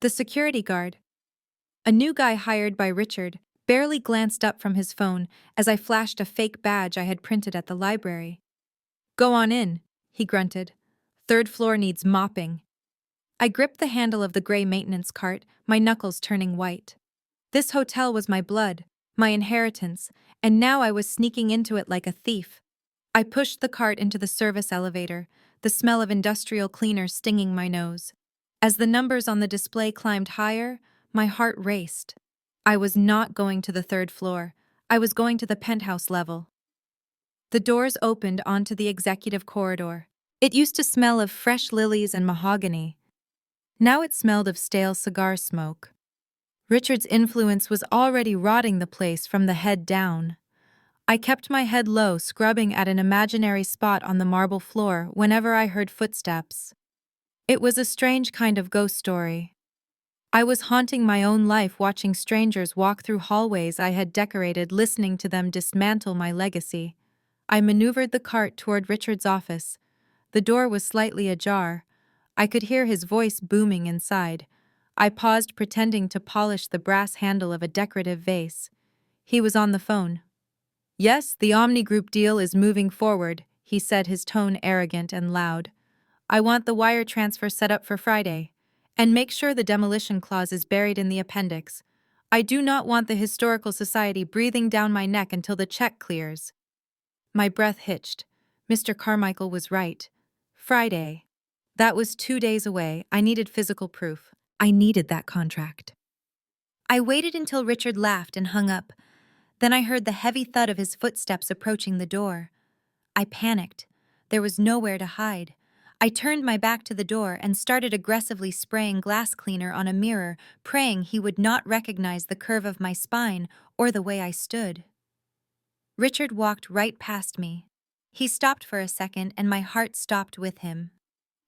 The security guard, a new guy hired by Richard, barely glanced up from his phone as I flashed a fake badge I had printed at the library. Go on in, he grunted. 3rd floor needs mopping. I gripped the handle of the gray maintenance cart, my knuckles turning white. This hotel was my blood, my inheritance, and now I was sneaking into it like a thief. I pushed the cart into the service elevator, the smell of industrial cleaner stinging my nose. As the numbers on the display climbed higher, my heart raced. I was not going to the 3rd floor. I was going to the penthouse level. The doors opened onto the executive corridor. It used to smell of fresh lilies and mahogany. Now it smelled of stale cigar smoke. Richard's influence was already rotting the place from the head down. I kept my head low, scrubbing at an imaginary spot on the marble floor whenever I heard footsteps. It was a strange kind of ghost story. I was haunting my own life, watching strangers walk through hallways I had decorated, listening to them dismantle my legacy. I maneuvered the cart toward Richard's office. The door was slightly ajar. I could hear his voice booming inside. I paused, pretending to polish the brass handle of a decorative vase. He was on the phone. Yes, the Omni Group deal is moving forward, he said, his tone arrogant and loud. I want the wire transfer set up for Friday. And make sure the demolition clause is buried in the appendix. I do not want the Historical Society breathing down my neck until the check clears. My breath hitched. Mr. Carmichael was right. Friday. That was 2 days away. I needed physical proof. I needed that contract. I waited until Richard laughed and hung up. Then I heard the heavy thud of his footsteps approaching the door. I panicked. There was nowhere to hide. I turned my back to the door and started aggressively spraying glass cleaner on a mirror, praying he would not recognize the curve of my spine or the way I stood. Richard walked right past me. He stopped for a second and my heart stopped with him.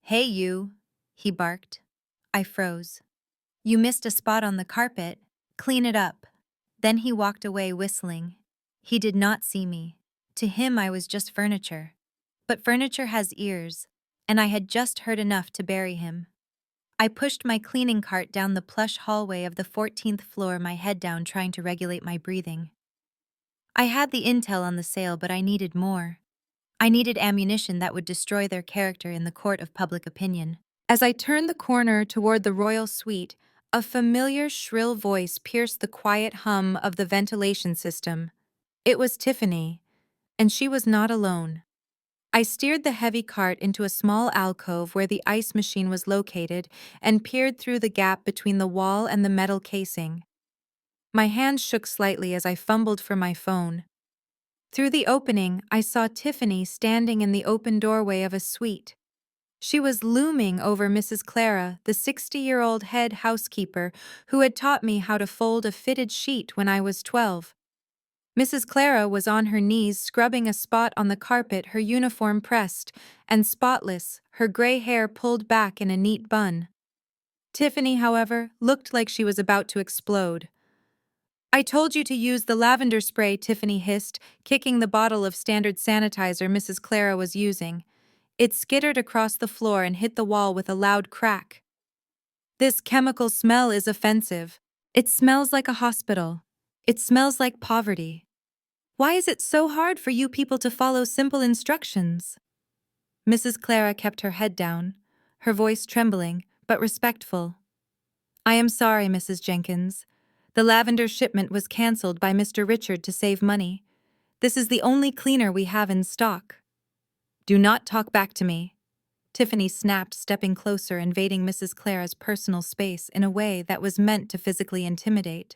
"Hey you," he barked. I froze. "You missed a spot on the carpet. Clean it up." Then he walked away whistling. He did not see me. To him I was just furniture. But furniture has ears, and I had just heard enough to bury him. I pushed my cleaning cart down the plush hallway of the 14th floor, my head down, trying to regulate my breathing. I had the intel on the sale, but I needed more. I needed ammunition that would destroy their character in the court of public opinion. As I turned the corner toward the royal suite, a familiar shrill voice pierced the quiet hum of the ventilation system. It was Tiffany, and she was not alone. I steered the heavy cart into a small alcove where the ice machine was located and peered through the gap between the wall and the metal casing. My hands shook slightly as I fumbled for my phone. Through the opening, I saw Tiffany standing in the open doorway of a suite. She was looming over Mrs. Clara, the 60-year-old head housekeeper who had taught me how to fold a fitted sheet when I was 12. Mrs. Clara was on her knees scrubbing a spot on the carpet, her uniform pressed and spotless, her gray hair pulled back in a neat bun. Tiffany, however, looked like she was about to explode. "I told you to use the lavender spray," Tiffany hissed, kicking the bottle of standard sanitizer Mrs. Clara was using. It skittered across the floor and hit the wall with a loud crack. "This chemical smell is offensive. It smells like a hospital. It smells like poverty. Why is it so hard for you people to follow simple instructions?" Mrs. Clara kept her head down, her voice trembling, but respectful. "I am sorry, Mrs. Jenkins. The lavender shipment was cancelled by Mr. Richard to save money. This is the only cleaner we have in stock." "Do not talk back to me," Tiffany snapped, stepping closer, invading Mrs. Clara's personal space in a way that was meant to physically intimidate.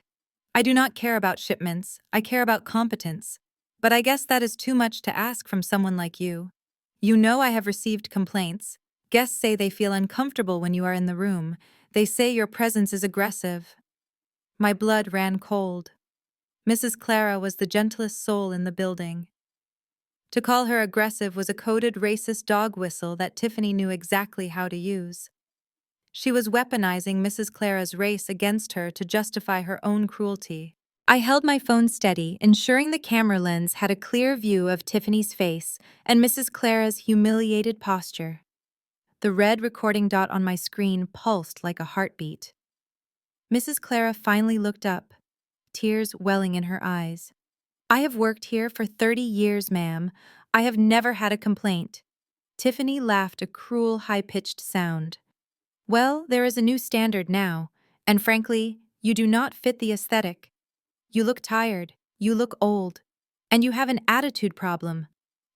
"I do not care about shipments, I care about competence. But I guess that is too much to ask from someone like you. You know I have received complaints. Guests say they feel uncomfortable when you are in the room. They say your presence is aggressive." My blood ran cold. Mrs. Clara was the gentlest soul in the building. To call her aggressive was a coded racist dog whistle that Tiffany knew exactly how to use. She was weaponizing Mrs. Clara's race against her to justify her own cruelty. I held my phone steady, ensuring the camera lens had a clear view of Tiffany's face and Mrs. Clara's humiliated posture. The red recording dot on my screen pulsed like a heartbeat. Mrs. Clara finally looked up, tears welling in her eyes. "I have worked here for 30 years, ma'am. I have never had a complaint." Tiffany laughed a cruel, high-pitched sound. "Well, there is a new standard now, and frankly, you do not fit the aesthetic. You look tired, you look old, and you have an attitude problem.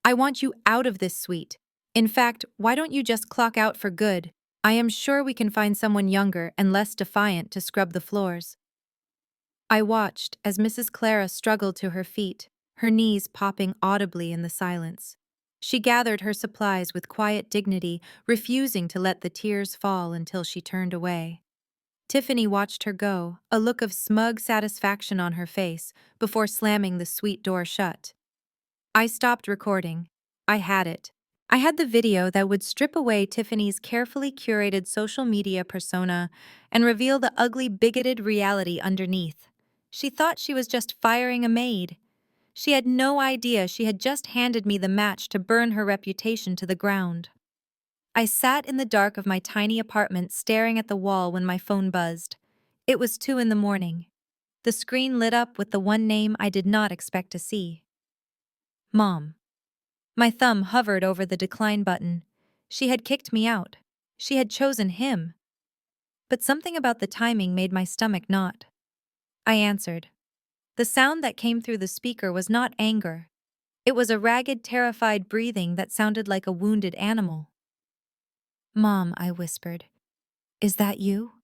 I want you out of this suite. In fact, why don't you just clock out for good? I am sure we can find someone younger and less defiant to scrub the floors." I watched as Mrs. Clara struggled to her feet, her knees popping audibly in the silence. She gathered her supplies with quiet dignity, refusing to let the tears fall until she turned away. Tiffany watched her go, a look of smug satisfaction on her face, before slamming the suite door shut. I stopped recording. I had it. I had the video that would strip away Tiffany's carefully curated social media persona and reveal the ugly, bigoted reality underneath. She thought she was just firing a maid. She had no idea she had just handed me the match to burn her reputation to the ground. I sat in the dark of my tiny apartment staring at the wall when my phone buzzed. It was 2 in the morning. The screen lit up with the one name I did not expect to see. Mom. My thumb hovered over the decline button. She had kicked me out. She had chosen him. But something about the timing made my stomach knot. I answered. The sound that came through the speaker was not anger. It was a ragged, terrified breathing that sounded like a wounded animal. "Mom," I whispered. "Is that you?"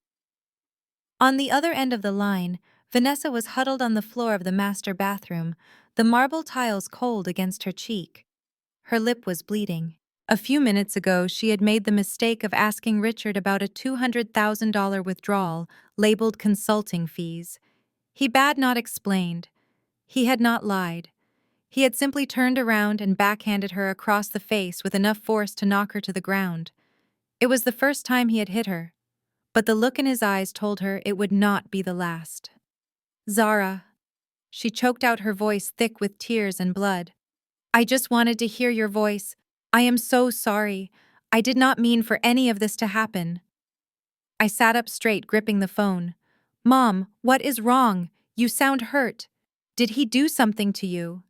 On the other end of the line, Vanessa was huddled on the floor of the master bathroom, the marble tiles cold against her cheek. Her lip was bleeding. A few minutes ago, she had made the mistake of asking Richard about a $200,000 withdrawal, labeled consulting fees. He bad not explained. He had not lied. He had simply turned around and backhanded her across the face with enough force to knock her to the ground. It was the first time he had hit her, but the look in his eyes told her it would not be the last. Zara. She choked out, her voice thick with tears and blood. I just wanted to hear your voice. I am so sorry. I did not mean for any of this to happen. I sat up straight, gripping the phone. Mom, what is wrong? You sound hurt. Did he do something to you?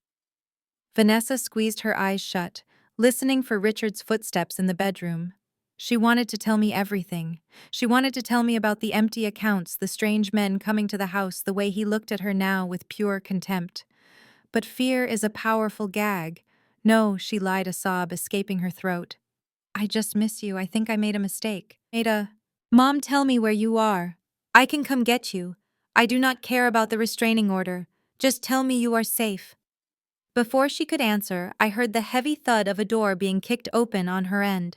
Vanessa squeezed her eyes shut, listening for Richard's footsteps in the bedroom. She wanted to tell me everything. She wanted to tell me about the empty accounts, the strange men coming to the house, the way he looked at her now with pure contempt. But fear is a powerful gag. No, she lied, a sob escaping her throat. I just miss you. I think I made a mistake. Mom, tell me where you are. I can come get you. I do not care about the restraining order. Just tell me you are safe. Before she could answer, I heard the heavy thud of a door being kicked open on her end.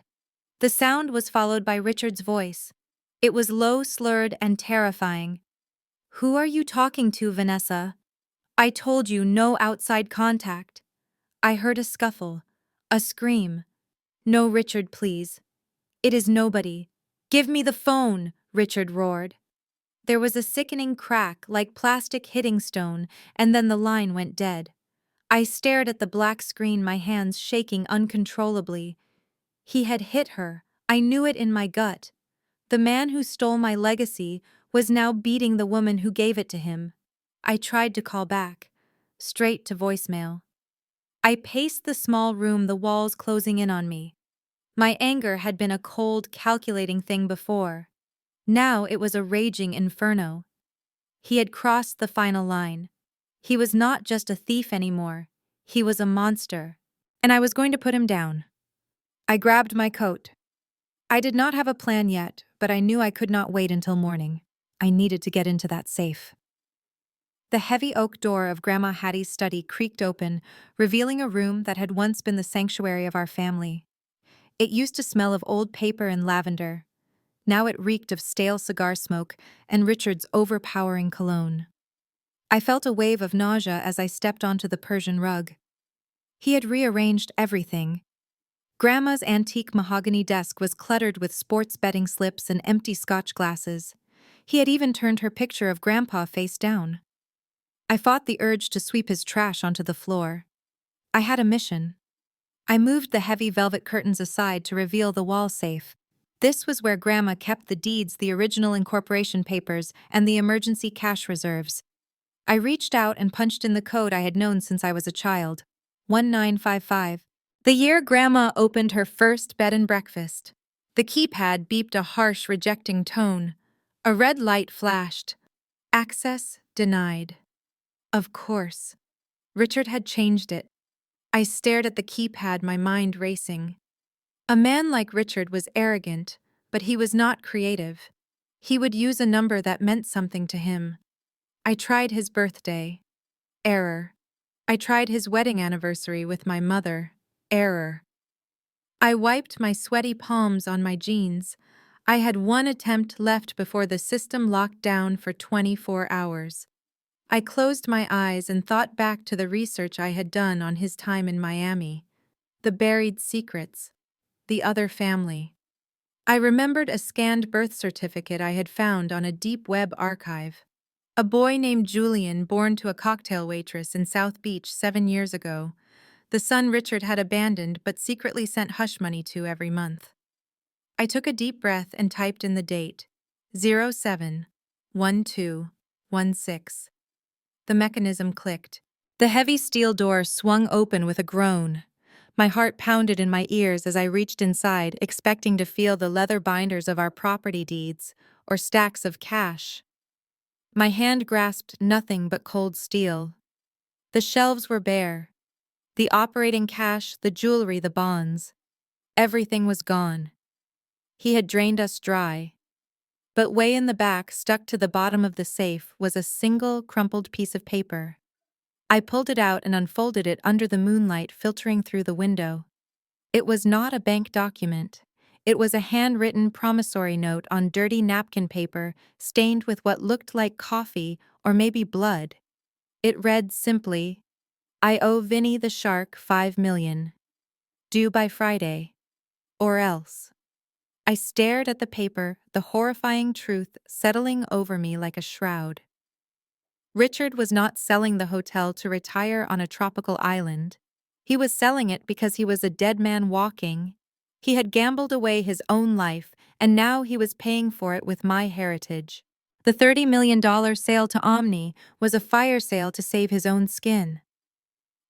The sound was followed by Richard's voice. It was low, slurred, and terrifying. Who are you talking to, Vanessa? I told you no outside contact. I heard a scuffle, a scream. No, Richard, please. It is nobody. Give me the phone, Richard roared. There was a sickening crack like plastic hitting stone, and then the line went dead. I stared at the black screen, my hands shaking uncontrollably. He had hit her. I knew it in my gut. The man who stole my legacy was now beating the woman who gave it to him. I tried to call back, straight to voicemail. I paced the small room, the walls closing in on me. My anger had been a cold, calculating thing before. Now it was a raging inferno. He had crossed the final line. He was not just a thief anymore. He was a monster. And I was going to put him down. I grabbed my coat. I did not have a plan yet, but I knew I could not wait until morning. I needed to get into that safe. The heavy oak door of Grandma Hattie's study creaked open, revealing a room that had once been the sanctuary of our family. It used to smell of old paper and lavender. Now it reeked of stale cigar smoke and Richard's overpowering cologne. I felt a wave of nausea as I stepped onto the Persian rug. He had rearranged everything. Grandma's antique mahogany desk was cluttered with sports betting slips and empty scotch glasses. He had even turned her picture of Grandpa face down. I fought the urge to sweep his trash onto the floor. I had a mission. I moved the heavy velvet curtains aside to reveal the wall safe. This was where Grandma kept the deeds, the original incorporation papers, and the emergency cash reserves. I reached out and punched in the code I had known since I was a child. 1955. The year Grandma opened her first bed and breakfast. The keypad beeped a harsh, rejecting tone. A red light flashed. Access denied. Of course. Richard had changed it. I stared at the keypad, my mind racing. A man like Richard was arrogant, but he was not creative. He would use a number that meant something to him. I tried his birthday. Error. I tried his wedding anniversary with my mother. Error. I wiped my sweaty palms on my jeans. I had one attempt left before the system locked down for 24 hours. I closed my eyes and thought back to the research I had done on his time in Miami. The buried secrets. The other family. I remembered a scanned birth certificate I had found on a deep web archive. A boy named Julian, born to a cocktail waitress in South Beach 7 years ago. The son Richard had abandoned but secretly sent hush money to every month. I took a deep breath and typed in the date. 07-12-16. The mechanism clicked. The heavy steel door swung open with a groan. My heart pounded in my ears as I reached inside, expecting to feel the leather binders of our property deeds or stacks of cash. My hand grasped nothing but cold steel. The shelves were bare. The operating cash, the jewelry, the bonds. Everything was gone. He had drained us dry. But way in the back, stuck to the bottom of the safe, was a single, crumpled piece of paper. I pulled it out and unfolded it under the moonlight filtering through the window. It was not a bank document. It was a handwritten promissory note on dirty napkin paper, stained with what looked like coffee or maybe blood. It read simply, "I owe Vinny the shark 5 million. Due by Friday. Or else." I stared at the paper, the horrifying truth settling over me like a shroud. Richard was not selling the hotel to retire on a tropical island. He was selling it because he was a dead man walking. He had gambled away his own life, and now he was paying for it with my heritage. The $30 million sale to Omni was a fire sale to save his own skin.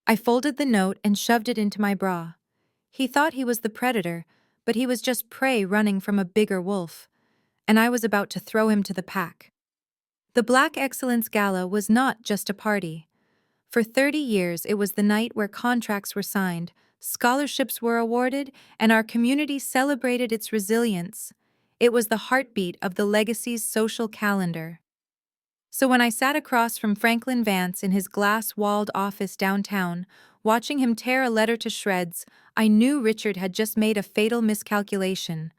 I folded the note and shoved it into my bra. He thought he was the predator, but he was just prey running from a bigger wolf, and I was about to throw him to the pack. The Black Excellence Gala was not just a party. For 30 years, it was the night where contracts were signed, scholarships were awarded, and our community celebrated its resilience. It was the heartbeat of the legacy's social calendar. So when I sat across from Franklin Vance in his glass-walled office downtown, watching him tear a letter to shreds, I knew Richard had just made a fatal miscalculation.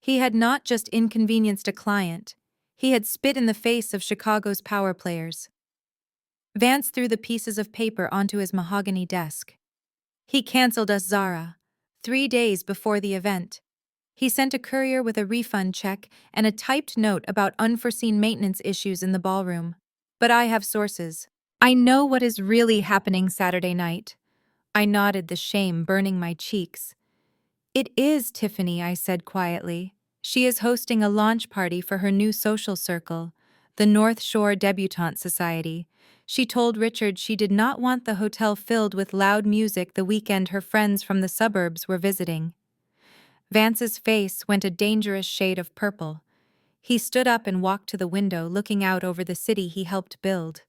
He had not just inconvenienced a client, he had spit in the face of Chicago's power players. Vance threw the pieces of paper onto his mahogany desk. He canceled us, Zara, 3 days before the event. He sent a courier with a refund check and a typed note about unforeseen maintenance issues in the ballroom. But I have sources. I know what is really happening Saturday night. I nodded, the shame burning my cheeks. It is Tiffany, I said quietly. She is hosting a launch party for her new social circle, the North Shore Debutante Society. She told Richard she did not want the hotel filled with loud music the weekend her friends from the suburbs were visiting. Vance's face went a dangerous shade of purple. He stood up and walked to the window, looking out over the city he helped build.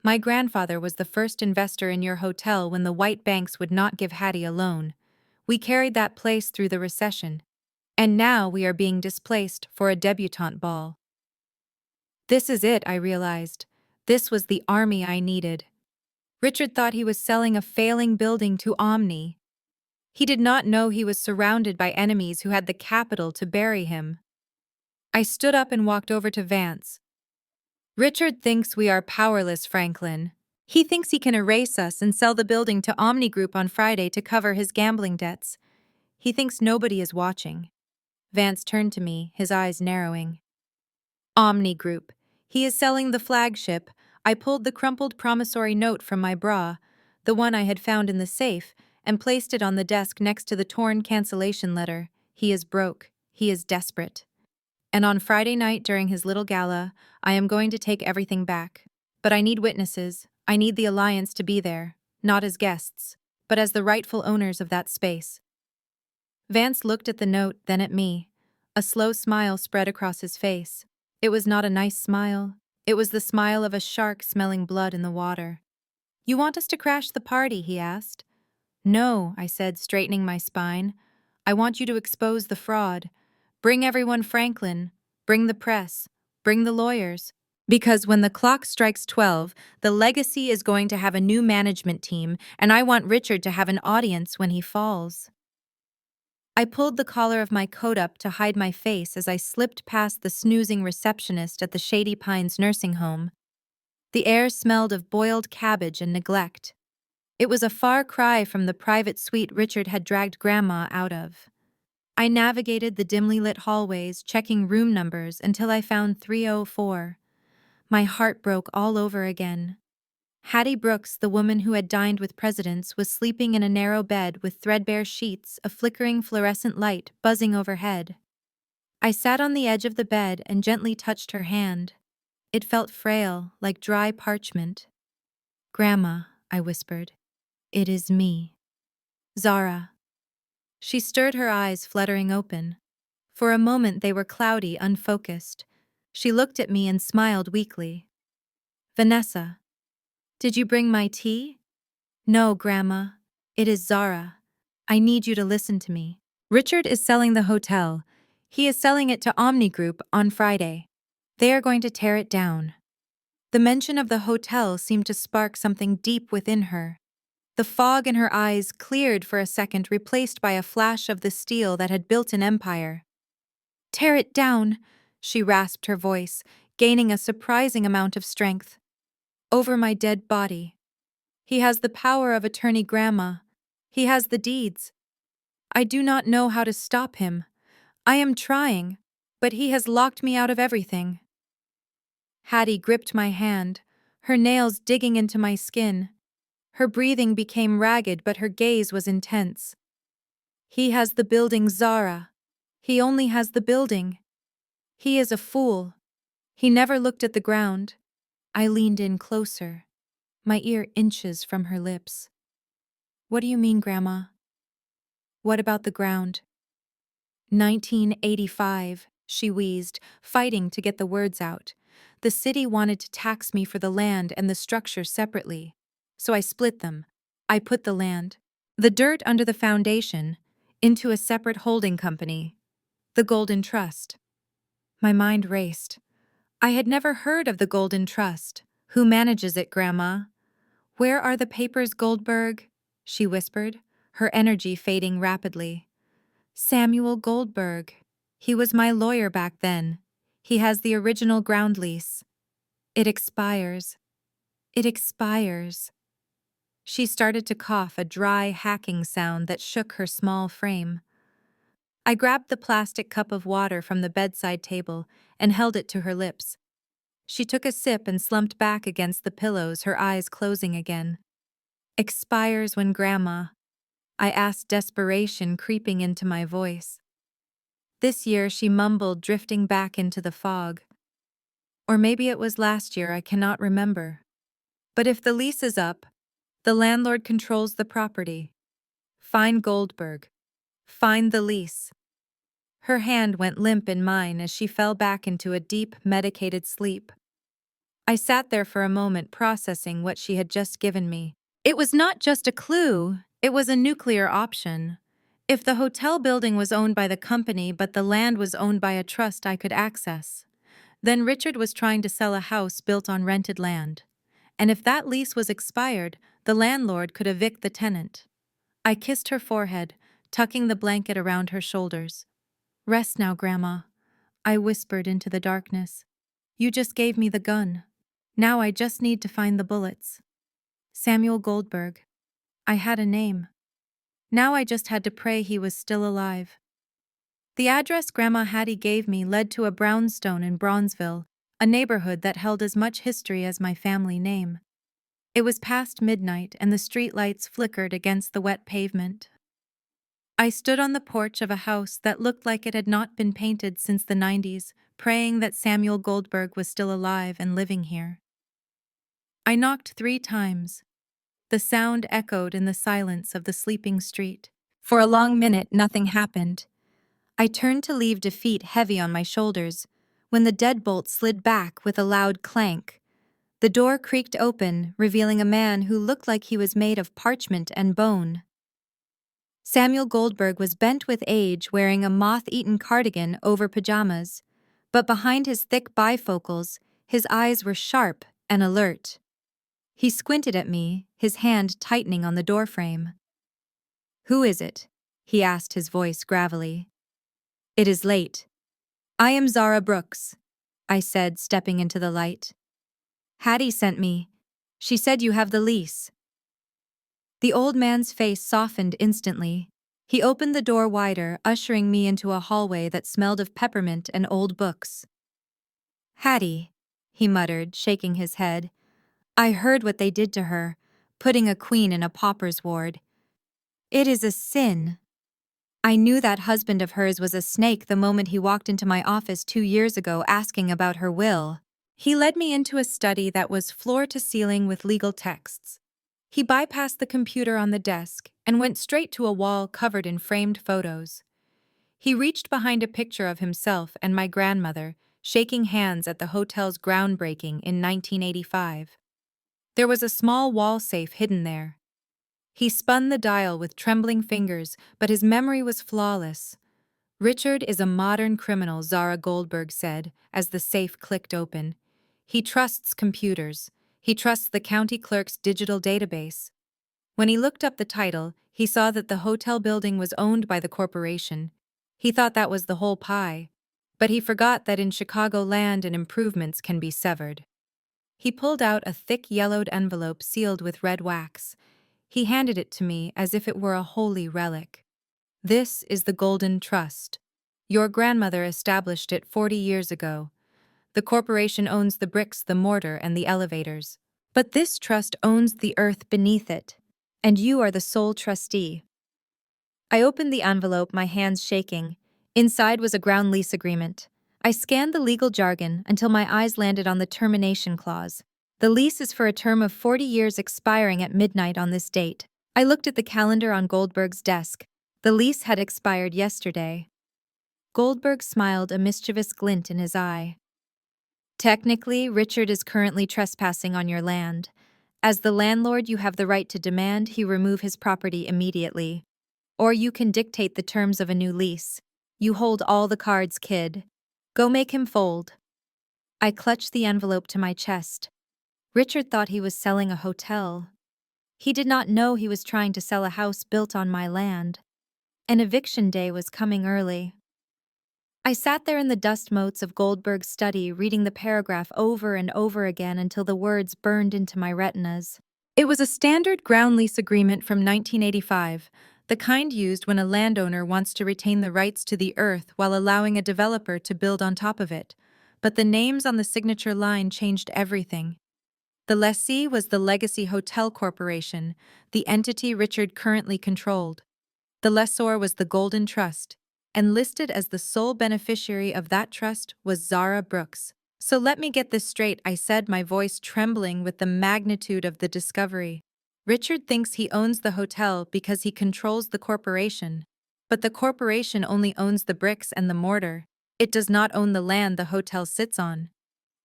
My grandfather was the first investor in your hotel when the white banks would not give Hattie a loan. We carried that place through the recession. And now we are being displaced for a debutante ball. This is it, I realized. This was the army I needed. Richard thought he was selling a failing building to Omni. He did not know he was surrounded by enemies who had the capital to bury him. I stood up and walked over to Vance. Richard thinks we are powerless, Franklin. He thinks he can erase us and sell the building to Omni Group on Friday to cover his gambling debts. He thinks nobody is watching. Vance turned to me, his eyes narrowing. Omni Group. He is selling the flagship. I pulled the crumpled promissory note from my bra, the one I had found in the safe, and placed it on the desk next to the torn cancellation letter. He is broke. He is desperate. And on Friday night during his little gala, I am going to take everything back. But I need witnesses. I need the Alliance to be there, not as guests, but as the rightful owners of that space. Vance looked at the note, then at me. A slow smile spread across his face. It was not a nice smile. It was the smile of a shark smelling blood in the water. You want us to crash the party, he asked. No, I said, straightening my spine. I want you to expose the fraud. Bring everyone, Franklin. Bring the press. Bring the lawyers. Because when the clock strikes 12, the legacy is going to have a new management team, and I want Richard to have an audience when he falls. I pulled the collar of my coat up to hide my face as I slipped past the snoozing receptionist at the Shady Pines nursing home. The air smelled of boiled cabbage and neglect. It was a far cry from the private suite Richard had dragged Grandma out of. I navigated the dimly lit hallways, checking room numbers until I found 304. My heart broke all over again. Hattie Brooks, the woman who had dined with presidents, was sleeping in a narrow bed with threadbare sheets, a flickering fluorescent light buzzing overhead. I sat on the edge of the bed and gently touched her hand. It felt frail, like dry parchment. Grandma, I whispered. It is me. Zara. She stirred, her eyes fluttering open. For a moment they were cloudy, unfocused. She looked at me and smiled weakly. Vanessa. Did you bring my tea? No, Grandma. It is Zara. I need you to listen to me. Richard is selling the hotel. He is selling it to Omni Group on Friday. They are going to tear it down. The mention of the hotel seemed to spark something deep within her. The fog in her eyes cleared for a second, replaced by a flash of the steel that had built an empire. "Tear it down," she rasped her voice, gaining a surprising amount of strength. "Over my dead body. He has the power of attorney, Grandma. He has the deeds. I do not know how to stop him. I am trying, but he has locked me out of everything." Hattie gripped my hand, her nails digging into my skin. Her breathing became ragged, but her gaze was intense. "He has the building, Zara. He only has the building. He is a fool." He never looked at the ground. I leaned in closer, my ear inches from her lips. "What do you mean, Grandma?" "What about the ground?" 1985, she wheezed, fighting to get the words out. "The city wanted to tax me for the land and the structure separately. So I split them. I put the land, the dirt under the foundation, into a separate holding company, the Golden Trust." My mind raced. I had never heard of the Golden Trust. "Who manages it, Grandma?" "Where are the papers, Goldberg?" she whispered, her energy fading rapidly. "Samuel Goldberg. He was my lawyer back then. He has the original ground lease. It expires. It expires." She started to cough, a dry, hacking sound that shook her small frame. I grabbed the plastic cup of water from the bedside table and held it to her lips. She took a sip and slumped back against the pillows, her eyes closing again. "Expires when, Grandma?" I asked, desperation creeping into my voice. "This year," she mumbled, drifting back into the fog. "Or maybe it was last year, I cannot remember. But if the lease is up, the landlord controls the property. Find Goldberg. Find the lease." Her hand went limp in mine as she fell back into a deep, medicated sleep. I sat there for a moment, processing what she had just given me. It was not just a clue, it was a nuclear option. If the hotel building was owned by the company but the land was owned by a trust I could access, then Richard was trying to sell a house built on rented land. And if that lease was expired, the landlord could evict the tenant. I kissed her forehead, tucking the blanket around her shoulders. "Rest now, Grandma," I whispered into the darkness. "You just gave me the gun. Now I just need to find the bullets." Samuel Goldberg. I had a name. Now I just had to pray he was still alive. The address Grandma Hattie gave me led to a brownstone in Bronzeville, a neighborhood that held as much history as my family name. It was past midnight and the streetlights flickered against the wet pavement. I stood on the porch of a house that looked like it had not been painted since the 90s, praying that Samuel Goldberg was still alive and living here. I knocked 3 times. The sound echoed in the silence of the sleeping street. For a long minute, nothing happened. I turned to leave, defeat heavy on my shoulders, when the deadbolt slid back with a loud clank. The door creaked open, revealing a man who looked like he was made of parchment and bone. Samuel Goldberg was bent with age, wearing a moth-eaten cardigan over pajamas, but behind his thick bifocals, his eyes were sharp and alert. He squinted at me, his hand tightening on the doorframe. "Who is it?" he asked, his voice gravelly. "It is late." "I am Zara Brooks," I said, stepping into the light. "Hattie sent me. She said you have the lease." The old man's face softened instantly. He opened the door wider, ushering me into a hallway that smelled of peppermint and old books. "Hattie," he muttered, shaking his head. "I heard what they did to her, putting a queen in a pauper's ward. It is a sin. I knew that husband of hers was a snake the moment he walked into my office 2 years ago asking about her will." He led me into a study that was floor to ceiling with legal texts. He bypassed the computer on the desk and went straight to a wall covered in framed photos. He reached behind a picture of himself and my grandmother, shaking hands at the hotel's groundbreaking in 1985. There was a small wall safe hidden there. He spun the dial with trembling fingers, but his memory was flawless. Richard is a modern criminal, Zara Goldberg said, as the safe clicked open. He trusts computers. He trusts the county clerk's digital database. When he looked up the title, he saw that the hotel building was owned by the corporation. He thought that was the whole pie. But he forgot that in Chicago land and improvements can be severed. He pulled out a thick yellowed envelope sealed with red wax. He handed it to me as if it were a holy relic. This is the Golden Trust. Your grandmother established it 40 years ago. The corporation owns the bricks, the mortar, and the elevators. But this trust owns the earth beneath it. And you are the sole trustee. I opened the envelope, my hands shaking. Inside was a ground lease agreement. I scanned the legal jargon until my eyes landed on the termination clause. The lease is for a term of 40 years expiring at midnight on this date. I looked at the calendar on Goldberg's desk. The lease had expired yesterday. Goldberg smiled, a mischievous glint in his eye. Technically, Richard is currently trespassing on your land. As the landlord, you have the right to demand he remove his property immediately. Or you can dictate the terms of a new lease. You hold all the cards, kid. Go make him fold. I clutched the envelope to my chest. Richard thought he was selling a hotel. He did not know he was trying to sell a house built on my land. An eviction day was coming early. I sat there in the dust motes of Goldberg's study, reading the paragraph over and over again until the words burned into my retinas. It was a standard ground lease agreement from 1985, the kind used when a landowner wants to retain the rights to the earth while allowing a developer to build on top of it. But the names on the signature line changed everything. The lessee was the Legacy Hotel Corporation, the entity Richard currently controlled. The lessor was the Golden Trust, and listed as the sole beneficiary of that trust was Zara Brooks. So let me get this straight, I said, my voice trembling with the magnitude of the discovery. Richard thinks he owns the hotel because he controls the corporation. But the corporation only owns the bricks and the mortar. It does not own the land the hotel sits on.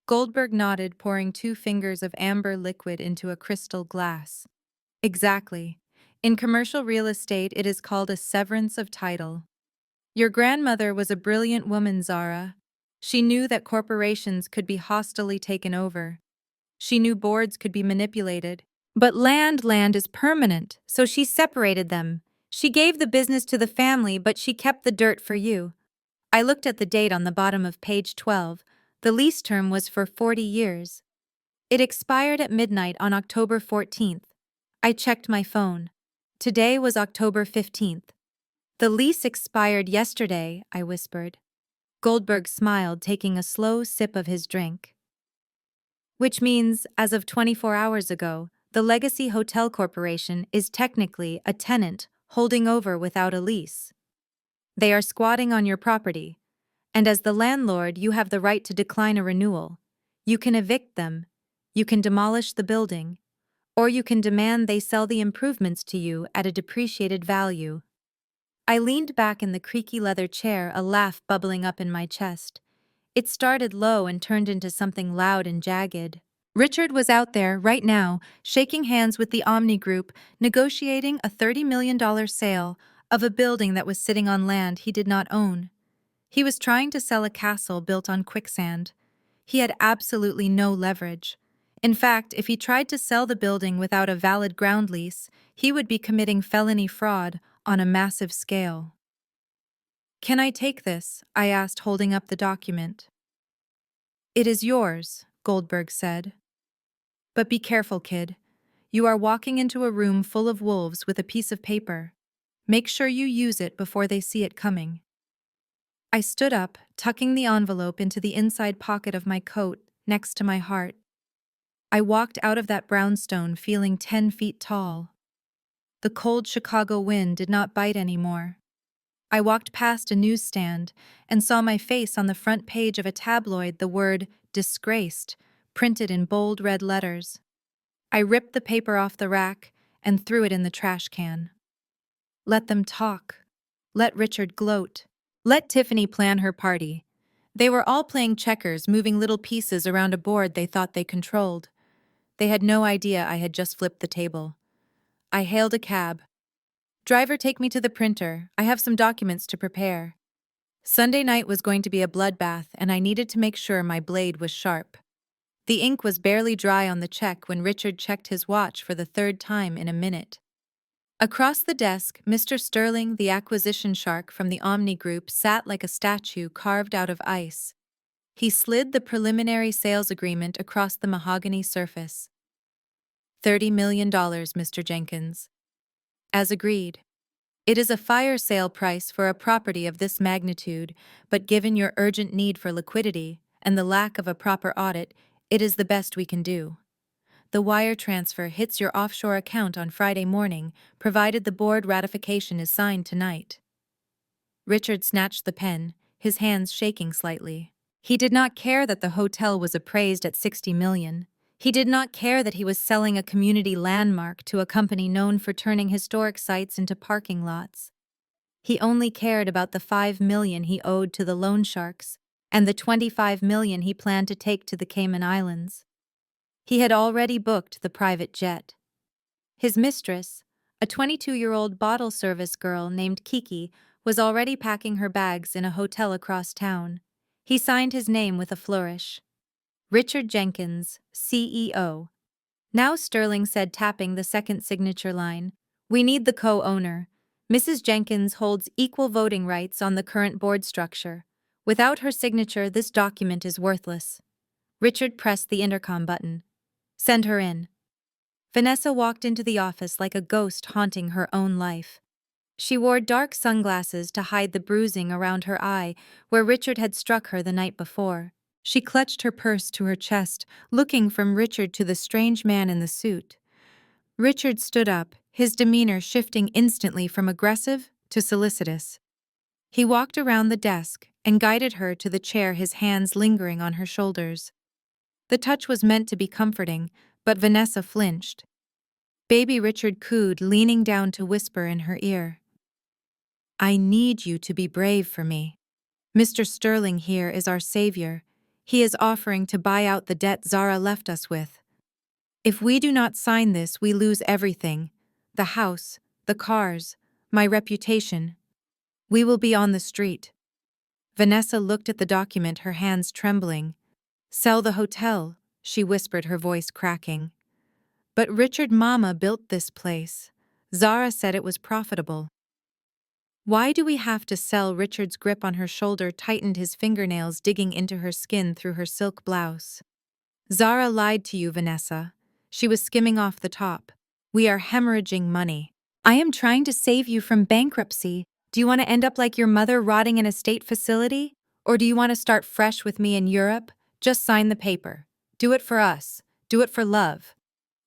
Goldberg nodded, pouring 2 fingers of amber liquid into a crystal glass. Exactly. In commercial real estate, it is called a severance of title. Your grandmother was a brilliant woman, Zara. She knew that corporations could be hostilely taken over. She knew boards could be manipulated. But land is permanent, so she separated them. She gave the business to the family, but she kept the dirt for you. I looked at the date on the bottom of page 12. The lease term was for 40 years. It expired at midnight on October 14th. I checked my phone. Today was October 15th. The lease expired yesterday, I whispered. Goldberg smiled, taking a slow sip of his drink. Which means, as of 24 hours ago, the Legacy Hotel Corporation is technically a tenant holding over without a lease. They are squatting on your property, and as the landlord, you have the right to decline a renewal. You can evict them, you can demolish the building, or you can demand they sell the improvements to you at a depreciated value. I leaned back in the creaky leather chair, a laugh bubbling up in my chest. It started low and turned into something loud and jagged. Richard was out there, right now, shaking hands with the Omni Group, negotiating a $30 million sale of a building that was sitting on land he did not own. He was trying to sell a castle built on quicksand. He had absolutely no leverage. In fact, if he tried to sell the building without a valid ground lease, he would be committing felony fraud on a massive scale. Can I take this? I asked, holding up the document. It is yours, Goldberg said. But be careful, kid. You are walking into a room full of wolves with a piece of paper. Make sure you use it before they see it coming. I stood up, tucking the envelope into the inside pocket of my coat, next to my heart. I walked out of that brownstone feeling 10 feet tall. The cold Chicago wind did not bite anymore. I walked past a newsstand and saw my face on the front page of a tabloid, the word "disgraced" printed in bold red letters. I ripped the paper off the rack and threw it in the trash can. Let them talk. Let Richard gloat. Let Tiffany plan her party. They were all playing checkers, moving little pieces around a board they thought they controlled. They had no idea I had just flipped the table. I hailed a cab. Driver, take me to the printer. I have some documents to prepare. Sunday night was going to be a bloodbath, and I needed to make sure my blade was sharp. The ink was barely dry on the check when Richard checked his watch for the third time in a minute. Across the desk, Mr. Sterling, the acquisition shark from the Omni Group, sat like a statue carved out of ice. He slid the preliminary sales agreement across the mahogany surface. $30 million, Mr. Jenkins. As agreed. It is a fire sale price for a property of this magnitude, but given your urgent need for liquidity and the lack of a proper audit, it is the best we can do. The wire transfer hits your offshore account on Friday morning, provided the board ratification is signed tonight. Richard snatched the pen, his hands shaking slightly. He did not care that the hotel was appraised at $60 million. He did not care that he was selling a community landmark to a company known for turning historic sites into parking lots. He only cared about the $5 million he owed to the loan sharks and the $25 million he planned to take to the Cayman Islands. He had already booked the private jet. His mistress, a 22-year-old bottle service girl named Kiki, was already packing her bags in a hotel across town. He signed his name with a flourish. Richard Jenkins, CEO. Now Sterling said, tapping the second signature line. We need the co-owner. Mrs. Jenkins holds equal voting rights on the current board structure. Without her signature, this document is worthless. Richard pressed the intercom button. Send her in. Vanessa walked into the office like a ghost haunting her own life. She wore dark sunglasses to hide the bruising around her eye where Richard had struck her the night before. She clutched her purse to her chest, looking from Richard to the strange man in the suit. Richard stood up, his demeanor shifting instantly from aggressive to solicitous. He walked around the desk and guided her to the chair, his hands lingering on her shoulders. The touch was meant to be comforting, but Vanessa flinched. Baby Richard cooed, leaning down to whisper in her ear. I need you to be brave for me. Mr. Sterling here is our savior. He is offering to buy out the debt Zara left us with. If we do not sign this, we lose everything. The house, the cars, my reputation. We will be on the street. Vanessa looked at the document, her hands trembling. Sell the hotel, she whispered, her voice cracking. But Richard, Mama built this place. Zara said it was profitable. Why do we have to sell? Richard's grip on her shoulder tightened, his fingernails digging into her skin through her silk blouse. Zara lied to you, Vanessa. She was skimming off the top. We are hemorrhaging money. I am trying to save you from bankruptcy. Do you want to end up like your mother, rotting in a state facility? Or do you want to start fresh with me in Europe? Just sign the paper. Do it for us. Do it for love.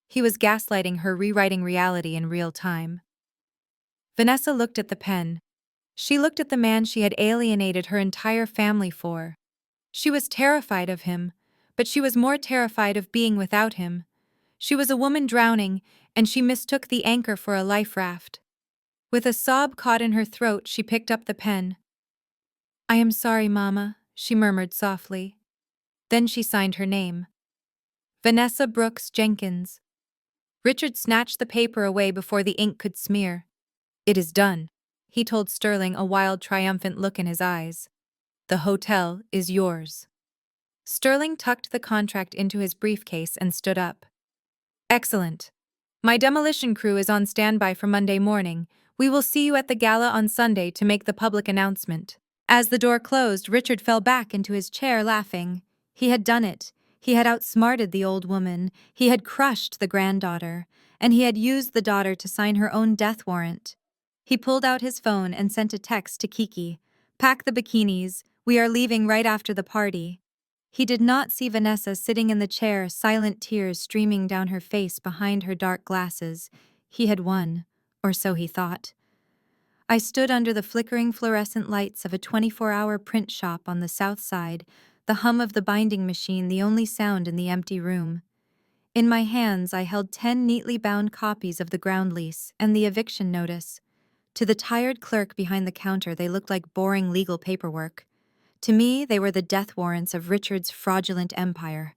He was gaslighting her, rewriting reality in real time. Vanessa looked at the pen. She looked at the man she had alienated her entire family for. She was terrified of him, but she was more terrified of being without him. She was a woman drowning, and she mistook the anchor for a life raft. With a sob caught in her throat, she picked up the pen. I am sorry, Mama, she murmured softly. Then she signed her name. Vanessa Brooks Jenkins. Richard snatched the paper away before the ink could smear. It is done, he told Sterling, a wild, triumphant look in his eyes. The hotel is yours. Sterling tucked the contract into his briefcase and stood up. Excellent. My demolition crew is on standby for Monday morning. We will see you at the gala on Sunday to make the public announcement. As the door closed, Richard fell back into his chair, laughing. He had done it. He had outsmarted the old woman. He had crushed the granddaughter. And he had used the daughter to sign her own death warrant. He pulled out his phone and sent a text to Kiki. Pack the bikinis. We are leaving right after the party. He did not see Vanessa sitting in the chair, silent tears streaming down her face behind her dark glasses. He had won, or so he thought. I stood under the flickering fluorescent lights of a 24-hour print shop on the south side, the hum of the binding machine the only sound in the empty room. In my hands, I held 10 neatly bound copies of the ground lease and the eviction notice. To the tired clerk behind the counter, they looked like boring legal paperwork. To me, they were the death warrants of Richard's fraudulent empire.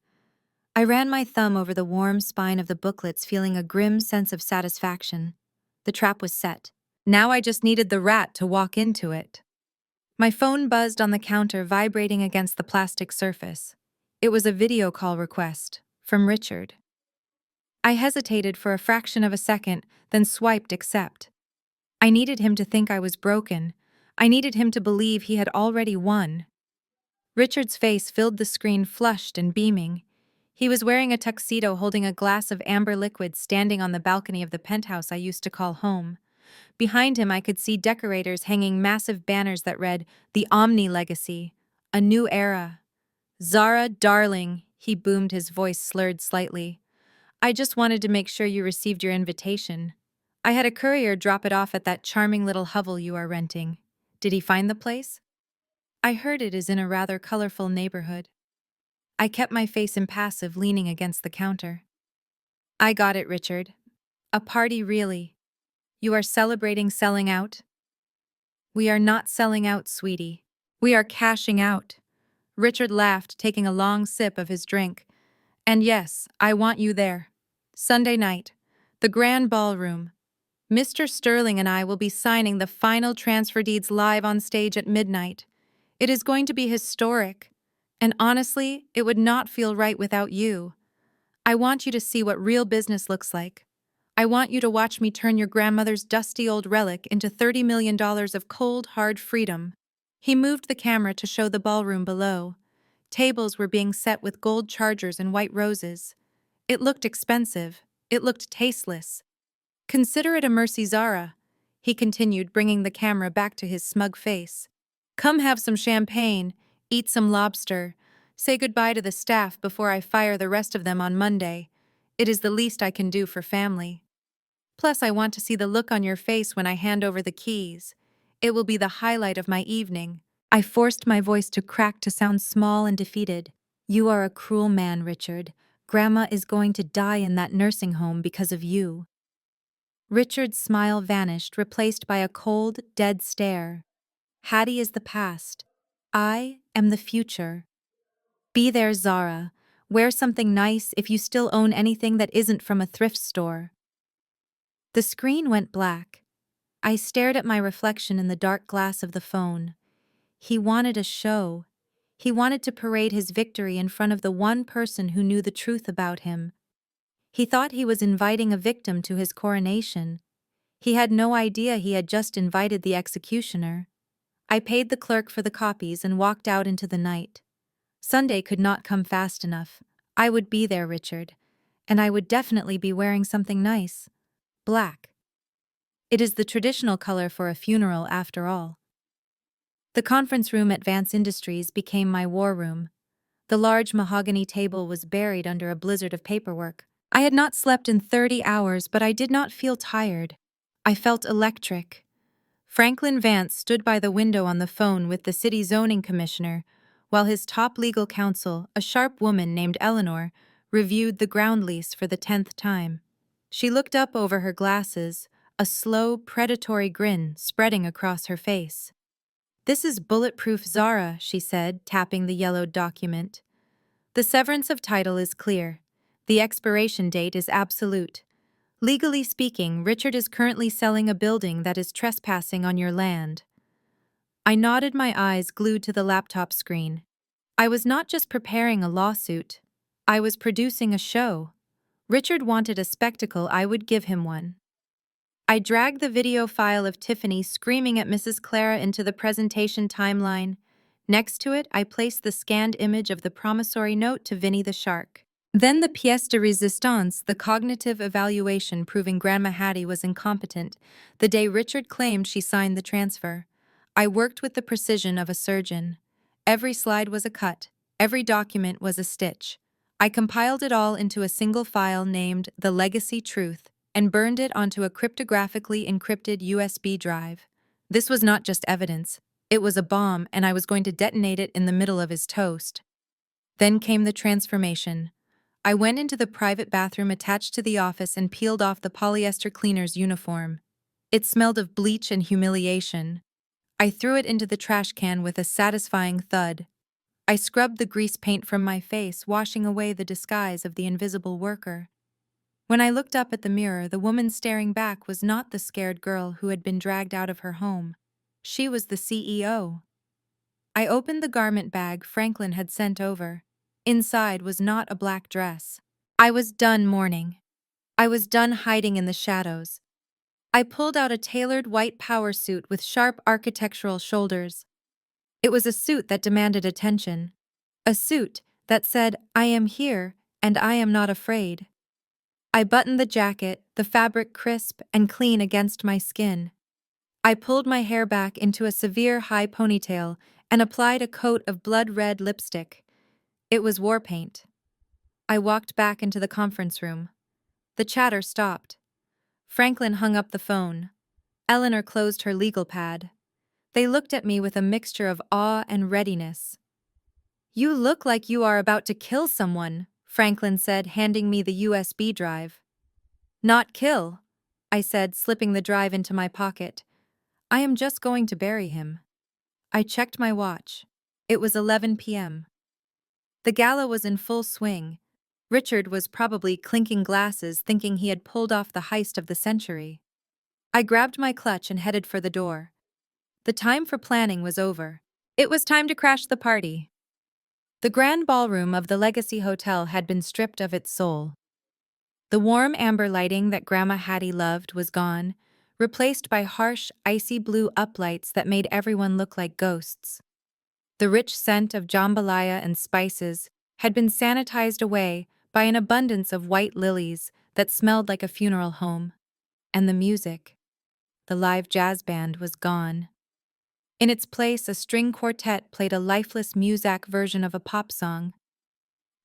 I ran my thumb over the warm spine of the booklets, feeling a grim sense of satisfaction. The trap was set. Now I just needed the rat to walk into it. My phone buzzed on the counter, vibrating against the plastic surface. It was a video call request from Richard. I hesitated for a fraction of a second, then swiped accept. I needed him to think I was broken. I needed him to believe he had already won. Richard's face filled the screen, flushed and beaming. He was wearing a tuxedo, holding a glass of amber liquid, standing on the balcony of the penthouse I used to call home. Behind him, I could see decorators hanging massive banners that read, "The Omni Legacy, a new era." "Zara, darling," he boomed, his voice slurred slightly. "I just wanted to make sure you received your invitation. I had a courier drop it off at that charming little hovel you are renting. Did he find the place?" "I heard it is in a rather colorful neighborhood." I kept my face impassive, leaning against the counter. "I got it, Richard. A party, really. You are celebrating selling out?" "We are not selling out, sweetie. We are cashing out." Richard laughed, taking a long sip of his drink. "And yes, I want you there. Sunday night. The grand ballroom. Mr. Sterling and I will be signing the final transfer deeds live on stage at midnight. It is going to be historic. And honestly, it would not feel right without you. I want you to see what real business looks like. I want you to watch me turn your grandmother's dusty old relic into $30 million of cold, hard freedom." He moved the camera to show the ballroom below. Tables were being set with gold chargers and white roses. It looked expensive. It looked tasteless. "Consider it a mercy, Zara," he continued, bringing the camera back to his smug face. "Come have some champagne, eat some lobster, say goodbye to the staff before I fire the rest of them on Monday. It is the least I can do for family. Plus, I want to see the look on your face when I hand over the keys. It will be the highlight of my evening." I forced my voice to crack to sound small and defeated. "You are a cruel man, Richard. Grandma is going to die in that nursing home because of you." Richard's smile vanished, replaced by a cold, dead stare. "Hattie is the past. I am the future. Be there, Zara. Wear something nice if you still own anything that isn't from a thrift store." The screen went black. I stared at my reflection in the dark glass of the phone. He wanted a show. He wanted to parade his victory in front of the one person who knew the truth about him. He thought he was inviting a victim to his coronation. He had no idea he had just invited the executioner. I paid the clerk for the copies and walked out into the night. Sunday could not come fast enough. I would be there, Richard. And I would definitely be wearing something nice. Black. It is the traditional color for a funeral, after all. The conference room at Vance Industries became my war room. The large mahogany table was buried under a blizzard of paperwork. I had not slept in 30 hours, but I did not feel tired. I felt electric. Franklin Vance stood by the window on the phone with the city zoning commissioner, while his top legal counsel, a sharp woman named Eleanor, reviewed the ground lease for the 10th time. She looked up over her glasses, a slow, predatory grin spreading across her face. "This is bulletproof, Zara," she said, tapping the yellowed document. "The severance of title is clear. The expiration date is absolute. Legally speaking, Richard is currently selling a building that is trespassing on your land." I nodded, my eyes glued to the laptop screen. I was not just preparing a lawsuit. I was producing a show. Richard wanted a spectacle, I would give him one. I dragged the video file of Tiffany screaming at Mrs. Clara into the presentation timeline. Next to it, I placed the scanned image of the promissory note to Vinny the shark. Then the pièce de résistance, the cognitive evaluation proving Grandma Hattie was incompetent, the day Richard claimed she signed the transfer. I worked with the precision of a surgeon. Every slide was a cut. Every document was a stitch. I compiled it all into a single file named The Legacy Truth and burned it onto a cryptographically encrypted USB drive. This was not just evidence. It was a bomb, and I was going to detonate it in the middle of his toast. Then came the transformation. I went into the private bathroom attached to the office and peeled off the polyester cleaner's uniform. It smelled of bleach and humiliation. I threw it into the trash can with a satisfying thud. I scrubbed the grease paint from my face, washing away the disguise of the invisible worker. When I looked up at the mirror, the woman staring back was not the scared girl who had been dragged out of her home. She was the CEO. I opened the garment bag Franklin had sent over. Inside was not a black dress. I was done mourning. I was done hiding in the shadows. I pulled out a tailored white power suit with sharp architectural shoulders. It was a suit that demanded attention. A suit that said, "I am here, and I am not afraid." I buttoned the jacket, the fabric crisp and clean against my skin. I pulled my hair back into a severe high ponytail and applied a coat of blood-red lipstick. It was war paint. I walked back into the conference room. The chatter stopped. Franklin hung up the phone. Eleanor closed her legal pad. They looked at me with a mixture of awe and readiness. "You look like you are about to kill someone," Franklin said, handing me the USB drive. "Not kill," I said, slipping the drive into my pocket. "I am just going to bury him." I checked my watch. It was 11 p.m. The gala was in full swing. Richard was probably clinking glasses, thinking he had pulled off the heist of the century. I grabbed my clutch and headed for the door. The time for planning was over. It was time to crash the party. The grand ballroom of the Legacy Hotel had been stripped of its soul. The warm amber lighting that Grandma Hattie loved was gone, replaced by harsh, icy blue uplights that made everyone look like ghosts. The rich scent of jambalaya and spices had been sanitized away by an abundance of white lilies that smelled like a funeral home. And the music, the live jazz band, was gone. In its place, a string quartet played a lifeless Muzak version of a pop song.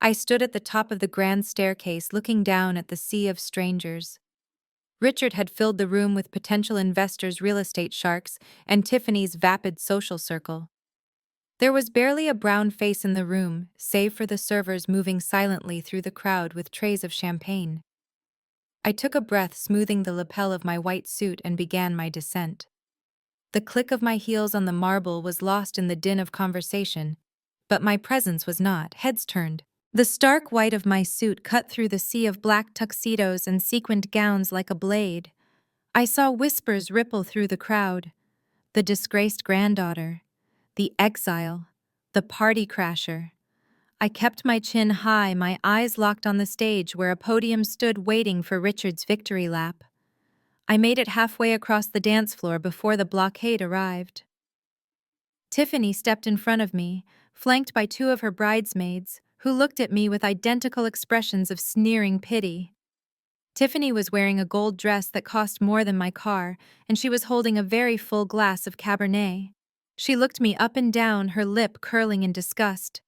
I stood at the top of the grand staircase looking down at the sea of strangers. Richard had filled the room with potential investors, real estate sharks, and Tiffany's vapid social circle. There was barely a brown face in the room, save for the servers moving silently through the crowd with trays of champagne. I took a breath, smoothing the lapel of my white suit, and began my descent. The click of my heels on the marble was lost in the din of conversation, but my presence was not. Heads turned. The stark white of my suit cut through the sea of black tuxedos and sequined gowns like a blade. I saw whispers ripple through the crowd. The disgraced granddaughter, the exile, the party crasher. I kept my chin high, my eyes locked on the stage where a podium stood waiting for Richard's victory lap. I made it halfway across the dance floor before the blockade arrived. Tiffany stepped in front of me, flanked by two of her bridesmaids, who looked at me with identical expressions of sneering pity. Tiffany was wearing a gold dress that cost more than my car, and she was holding a very full glass of Cabernet. She looked me up and down, her lip curling in disgust.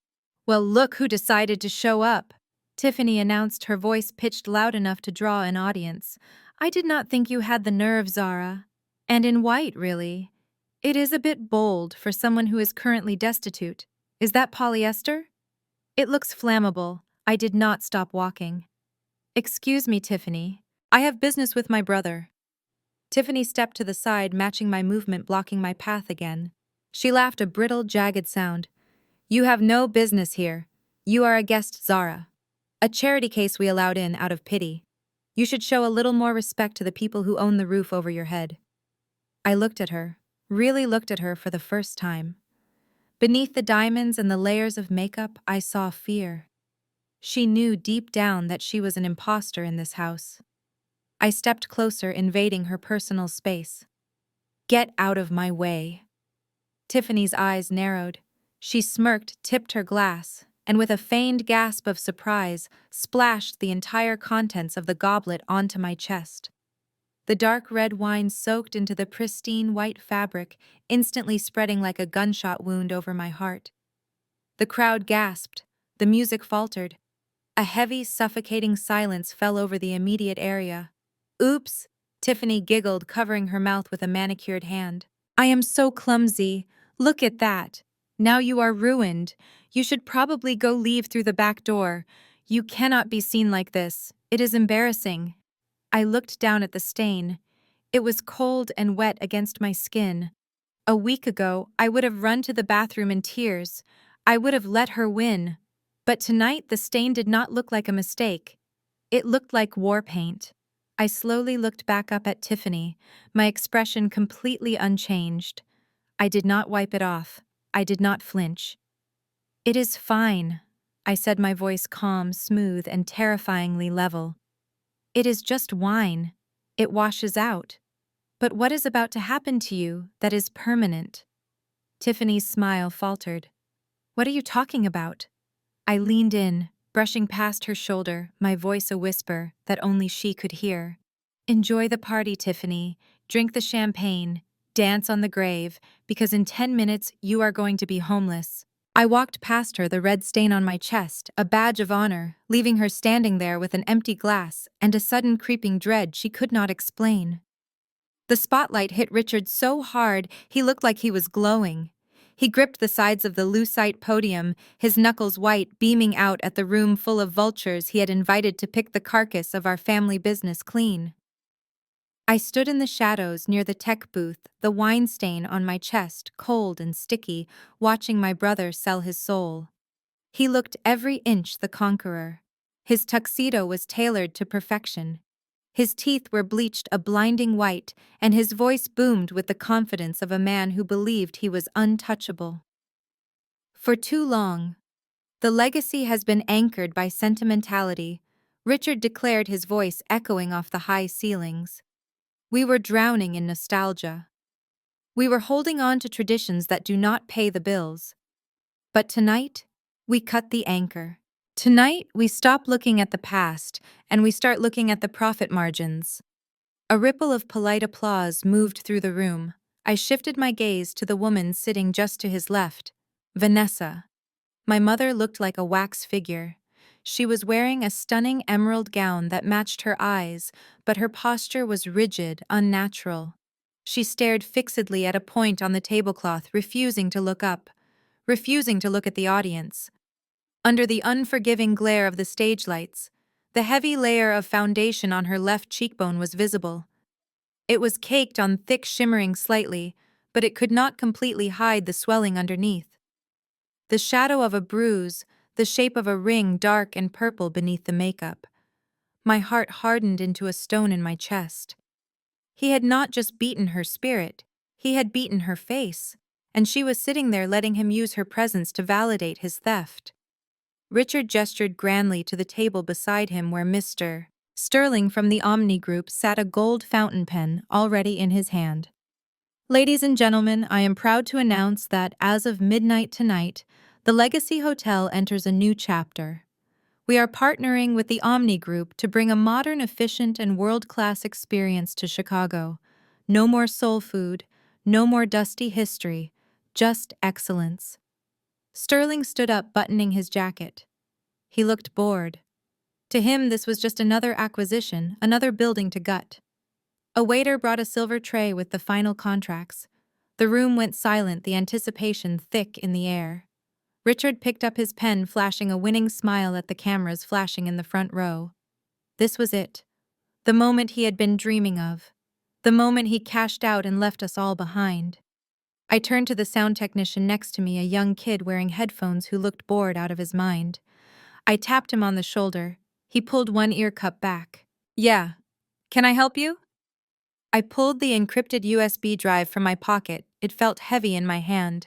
"Well, look who decided to show up," Tiffany announced, her voice pitched loud enough to draw an audience. "I did not think you had the nerve, Zara. And in white, really. It is a bit bold for someone who is currently destitute. Is that polyester?" "It looks flammable." I did not stop walking. "Excuse me, Tiffany. I have business with my brother." Tiffany stepped to the side, matching my movement, blocking my path again. She laughed, a brittle, jagged sound. "You have no business here. You are a guest, Zara. A charity case we allowed in out of pity. You should show a little more respect to the people who own the roof over your head." I looked at her, really looked at her for the first time. Beneath the diamonds and the layers of makeup, I saw fear. She knew deep down that she was an imposter in this house. I stepped closer, invading her personal space. "Get out of my way." Tiffany's eyes narrowed. She smirked, tipped her glass, and with a feigned gasp of surprise, splashed the entire contents of the goblet onto my chest. The dark red wine soaked into the pristine white fabric, instantly spreading like a gunshot wound over my heart. The crowd gasped. The music faltered. A heavy, suffocating silence fell over the immediate area. "Oops," Tiffany giggled, covering her mouth with a manicured hand. "I am so clumsy. Look at that. Now you are ruined. You should probably go leave through the back door. You cannot be seen like this. It is embarrassing." I looked down at the stain. It was cold and wet against my skin. A week ago, I would have run to the bathroom in tears. I would have let her win. But tonight, the stain did not look like a mistake. It looked like war paint. I slowly looked back up at Tiffany, my expression completely unchanged. I did not wipe it off. I did not flinch. "It is fine," I said, my voice calm, smooth, and terrifyingly level. "It is just wine. It washes out. But what is about to happen to you that is permanent?" Tiffany's smile faltered. "What are you talking about?" I leaned in, brushing past her shoulder, my voice a whisper that only she could hear. "Enjoy the party, Tiffany. Drink the champagne. Dance on the grave, because in 10 minutes you are going to be homeless." I walked past her, the red stain on my chest, a badge of honor, leaving her standing there with an empty glass and a sudden creeping dread she could not explain. The spotlight hit Richard so hard he looked like he was glowing. He gripped the sides of the lucite podium, his knuckles white, beaming out at the room full of vultures he had invited to pick the carcass of our family business clean. I stood in the shadows near the tech booth, the wine stain on my chest, cold and sticky, watching my brother sell his soul. He looked every inch the conqueror. His tuxedo was tailored to perfection. His teeth were bleached a blinding white, and his voice boomed with the confidence of a man who believed he was untouchable. For too long, the legacy has been anchored by sentimentality, Richard declared, his voice echoing off the high ceilings. We were drowning in nostalgia. We were holding on to traditions that do not pay the bills. But tonight, we cut the anchor. Tonight, we stop looking at the past and we start looking at the profit margins. A ripple of polite applause moved through the room. I shifted my gaze to the woman sitting just to his left, Vanessa. My mother looked like a wax figure. She was wearing a stunning emerald gown that matched her eyes, but her posture was rigid, unnatural. She stared fixedly at a point on the tablecloth, refusing to look up, refusing to look at the audience. Under the unforgiving glare of the stage lights, the heavy layer of foundation on her left cheekbone was visible. It was caked on thick, shimmering slightly, but it could not completely hide the swelling underneath. The shadow of a bruise, the shape of a ring dark and purple beneath the makeup. My heart hardened into a stone in my chest. He had not just beaten her spirit, he had beaten her face, and she was sitting there letting him use her presence to validate his theft. Richard gestured grandly to the table beside him where Mr. Sterling from the Omni Group sat, a gold fountain pen already in his hand. "Ladies and gentlemen, I am proud to announce that as of midnight tonight, the Legacy Hotel enters a new chapter. We are partnering with the Omni Group to bring a modern, efficient, and world-class experience to Chicago. No more soul food, no more dusty history, just excellence." Sterling stood up, buttoning his jacket. He looked bored. To him, this was just another acquisition, another building to gut. A waiter brought a silver tray with the final contracts. The room went silent, the anticipation thick in the air. Richard picked up his pen, flashing a winning smile at the cameras flashing in the front row. This was it. The moment he had been dreaming of. The moment he cashed out and left us all behind. I turned to the sound technician next to me, a young kid wearing headphones who looked bored out of his mind. I tapped him on the shoulder. He pulled one ear cup back. "Yeah. Can I help you?" I pulled the encrypted USB drive from my pocket. It felt heavy in my hand.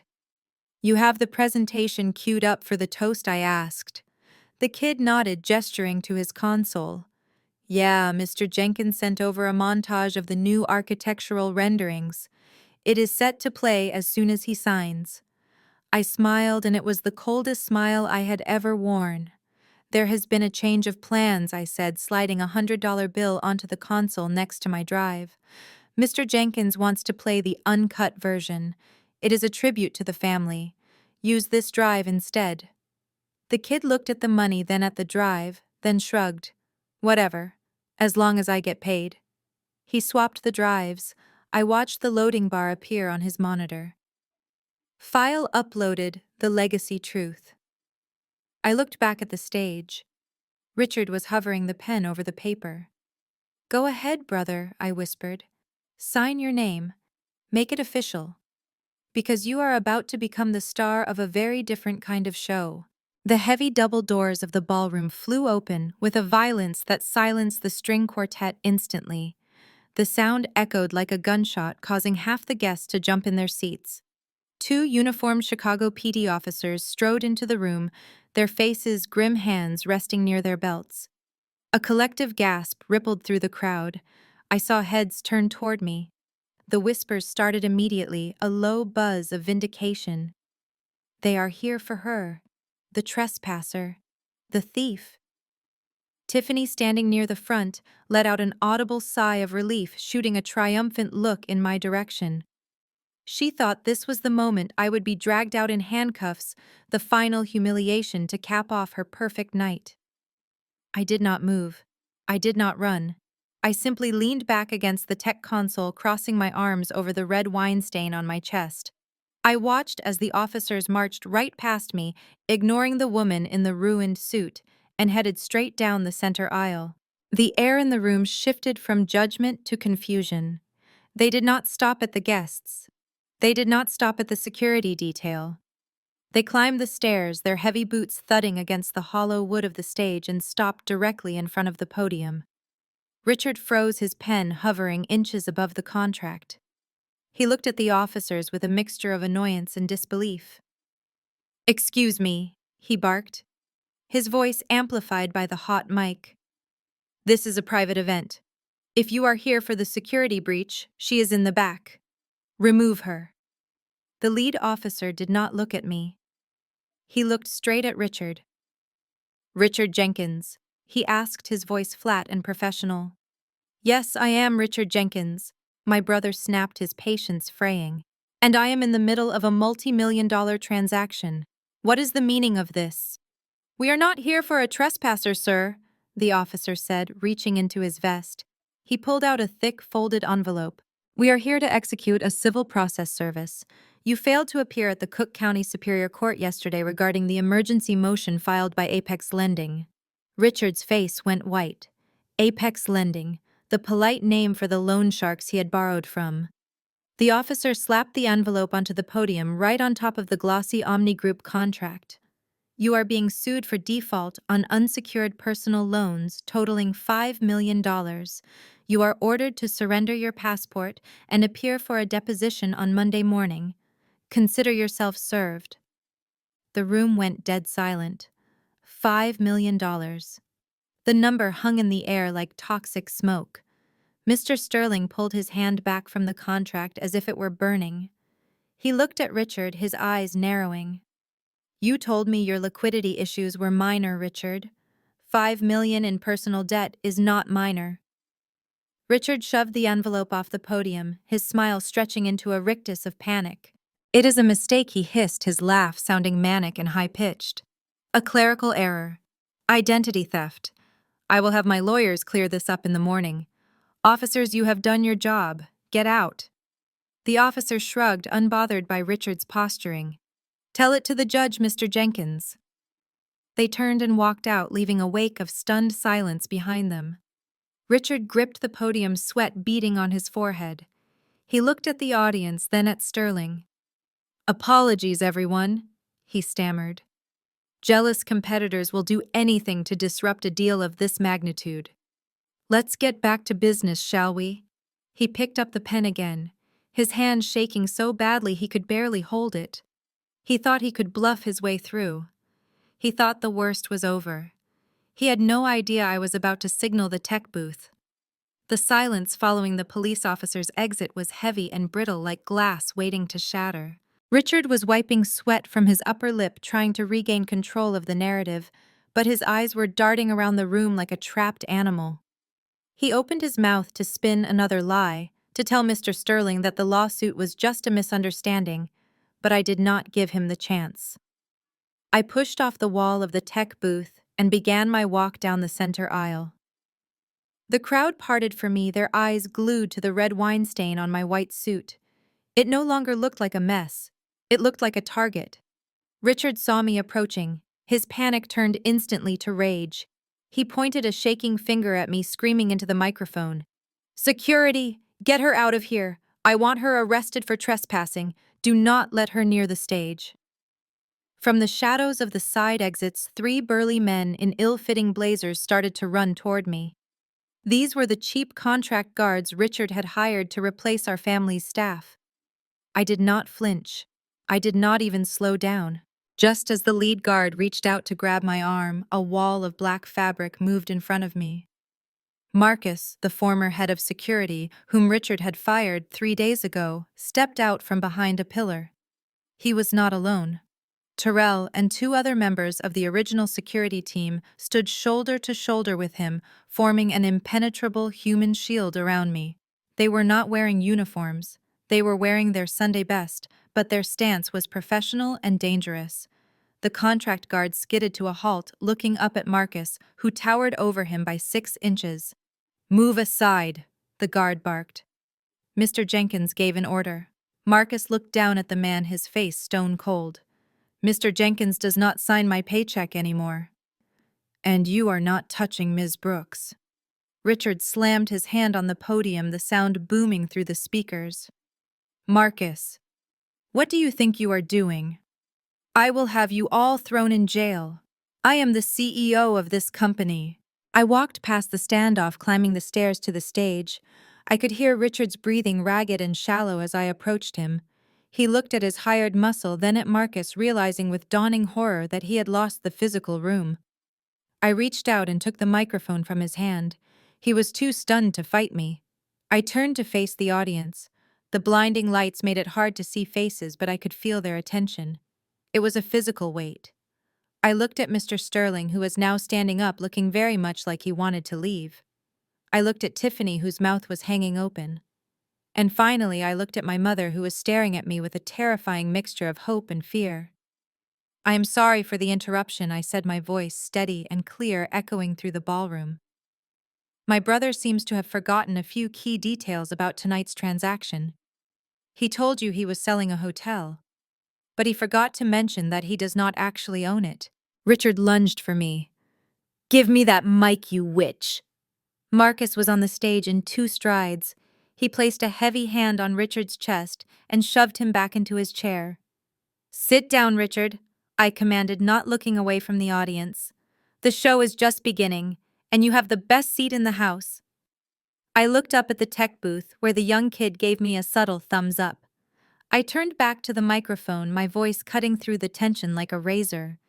"You have the presentation queued up for the toast?" I asked. The kid nodded, gesturing to his console. "Yeah, Mr. Jenkins sent over a montage of the new architectural renderings. It is set to play as soon as he signs." I smiled, and it was the coldest smile I had ever worn. "There has been a change of plans," I said, sliding a $100 bill onto the console next to my drive. "Mr. Jenkins wants to play the uncut version. It is a tribute to the family. Use this drive instead." The kid looked at the money, then at the drive, then shrugged. "Whatever, as long as I get paid." He swapped the drives. I watched the loading bar appear on his monitor. File uploaded, the legacy truth. I looked back at the stage. Richard was hovering the pen over the paper. "Go ahead, brother," I whispered. "Sign your name. Make it official. Because you are about to become the star of a very different kind of show." The heavy double doors of the ballroom flew open with a violence that silenced the string quartet instantly. The sound echoed like a gunshot, causing half the guests to jump in their seats. Two uniformed Chicago PD officers strode into the room, their faces grim, hands resting near their belts. A collective gasp rippled through the crowd. I saw heads turn toward me. The whispers started immediately, a low buzz of vindication. They are here for her. The trespasser. The thief. Tiffany, standing near the front, let out an audible sigh of relief, shooting a triumphant look in my direction. She thought this was the moment I would be dragged out in handcuffs, the final humiliation to cap off her perfect night. I did not move. I did not run. I simply leaned back against the tech console, crossing my arms over the red wine stain on my chest. I watched as the officers marched right past me, ignoring the woman in the ruined suit, and headed straight down the center aisle. The air in the room shifted from judgment to confusion. They did not stop at the guests. They did not stop at the security detail. They climbed the stairs, their heavy boots thudding against the hollow wood of the stage, and stopped directly in front of the podium. Richard froze, his pen hovering inches above the contract. He looked at the officers with a mixture of annoyance and disbelief. "Excuse me," he barked, his voice amplified by the hot mic. "This is a private event. If you are here for the security breach, she is in the back. Remove her." The lead officer did not look at me. He looked straight at Richard. "Richard Jenkins," he asked, his voice flat and professional. "Yes, I am Richard Jenkins," my brother snapped, his patience fraying. "And I am in the middle of a multi-million-dollar transaction. What is the meaning of this?" "We are not here for a trespasser, sir," the officer said, reaching into his vest. He pulled out a thick, folded envelope. "We are here to execute a civil process service. You failed to appear at the Cook County Superior Court yesterday regarding the emergency motion filed by Apex Lending." Richard's face went white. Apex Lending, the polite name for the loan sharks he had borrowed from. The officer slapped the envelope onto the podium right on top of the glossy Omni Group contract. "You are being sued for default on unsecured personal loans totaling $5 million. You are ordered to surrender your passport and appear for a deposition on Monday morning. Consider yourself served." The room went dead silent. $5 million. The number hung in the air like toxic smoke. Mr. Sterling pulled his hand back from the contract as if it were burning. He looked at Richard, his eyes narrowing. "You told me your liquidity issues were minor, Richard. $5 million in personal debt is not minor." Richard shoved the envelope off the podium, his smile stretching into a rictus of panic. "It is a mistake," he hissed, his laugh sounding manic and high-pitched. "A clerical error. Identity theft. I will have my lawyers clear this up in the morning. Officers, you have done your job. Get out." The officer shrugged, unbothered by Richard's posturing. "Tell it to the judge, Mr. Jenkins." They turned and walked out, leaving a wake of stunned silence behind them. Richard gripped the podium, sweat beading on his forehead. He looked at the audience, then at Sterling. "Apologies, everyone," he stammered. "Jealous competitors will do anything to disrupt a deal of this magnitude. Let's get back to business, shall we?" He picked up the pen again, his hand shaking so badly he could barely hold it. He thought he could bluff his way through. He thought the worst was over. He had no idea I was about to signal the tech booth. The silence following the police officer's exit was heavy and brittle, like glass waiting to shatter. Richard was wiping sweat from his upper lip, trying to regain control of the narrative, but his eyes were darting around the room like a trapped animal. He opened his mouth to spin another lie, to tell Mr. Sterling that the lawsuit was just a misunderstanding, but I did not give him the chance. I pushed off the wall of the tech booth and began my walk down the center aisle. The crowd parted for me, their eyes glued to the red wine stain on my white suit. It no longer looked like a mess. It looked like a target. Richard saw me approaching. His panic turned instantly to rage. He pointed a shaking finger at me, screaming into the microphone. "Security! Get her out of here! I want her arrested for trespassing. Do not let her near the stage." From the shadows of the side exits, 3 burly men in ill-fitting blazers started to run toward me. These were the cheap contract guards Richard had hired to replace our family's staff. I did not flinch. I did not even slow down. Just as the lead guard reached out to grab my arm, a wall of black fabric moved in front of me. Marcus, the former head of security, whom Richard had fired 3 days ago, stepped out from behind a pillar. He was not alone. Terrell and two other members of the original security team stood shoulder to shoulder with him, forming an impenetrable human shield around me. They were not wearing uniforms. They were wearing their Sunday best, but their stance was professional and dangerous. The contract guard skidded to a halt, looking up at Marcus, who towered over him by 6 inches. "Move aside," the guard barked. Mr. Jenkins gave an order. Marcus looked down at the man, his face stone cold. "Mr. Jenkins does not sign my paycheck anymore. And you are not touching Ms. Brooks." Richard slammed his hand on the podium, the sound booming through the speakers. "Marcus, what do you think you are doing? I will have you all thrown in jail. I am the CEO of this company." I walked past the standoff, climbing the stairs to the stage. I could hear Richard's breathing, ragged and shallow, as I approached him. He looked at his hired muscle, then at Marcus, realizing with dawning horror that he had lost the physical room. I reached out and took the microphone from his hand. He was too stunned to fight me. I turned to face the audience. The blinding lights made it hard to see faces, but I could feel their attention. It was a physical weight. I looked at Mr. Sterling, who was now standing up, looking very much like he wanted to leave. I looked at Tiffany, whose mouth was hanging open. And finally, I looked at my mother, who was staring at me with a terrifying mixture of hope and fear. "I am sorry for the interruption," I said, my voice steady and clear, echoing through the ballroom. "My brother seems to have forgotten a few key details about tonight's transaction. He told you he was selling a hotel, but he forgot to mention that he does not actually own it." Richard lunged for me. "Give me that mic, you witch!" Marcus was on the stage in 2 strides. He placed a heavy hand on Richard's chest and shoved him back into his chair. "Sit down, Richard," I commanded, not looking away from the audience. "The show is just beginning, and you have the best seat in the house." I looked up at the tech booth, where the young kid gave me a subtle thumbs up. I turned back to the microphone, my voice cutting through the tension like a razor.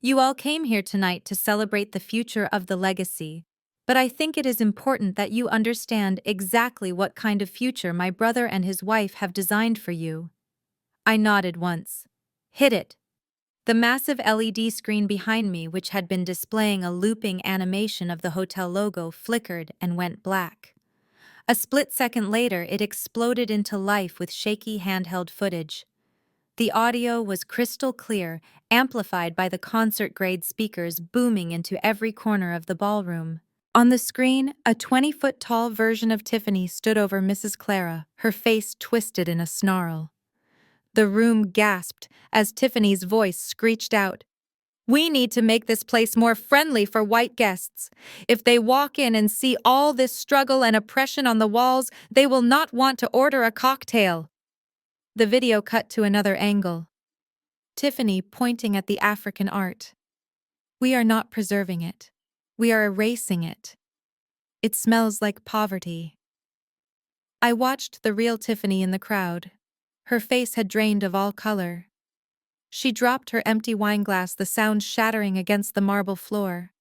"You all came here tonight to celebrate the future of the legacy, but I think it is important that you understand exactly what kind of future my brother and his wife have designed for you." I nodded once. "Hit it." The massive LED screen behind me, which had been displaying a looping animation of the hotel logo, flickered and went black. A split second later, it exploded into life with shaky handheld footage. The audio was crystal clear, amplified by the concert-grade speakers booming into every corner of the ballroom. On the screen, a 20-foot-tall version of Tiffany stood over Mrs. Clara, her face twisted in a snarl. The room gasped as Tiffany's voice screeched out, "We need to make this place more friendly for white guests. If they walk in and see all this struggle and oppression on the walls, they will not want to order a cocktail." The video cut to another angle. Tiffany pointing at the African art. "We are not preserving it. We are erasing it. It smells like poverty." I watched the real Tiffany in the crowd. Her face had drained of all color. She dropped her empty wine glass, the sound shattering against the marble floor.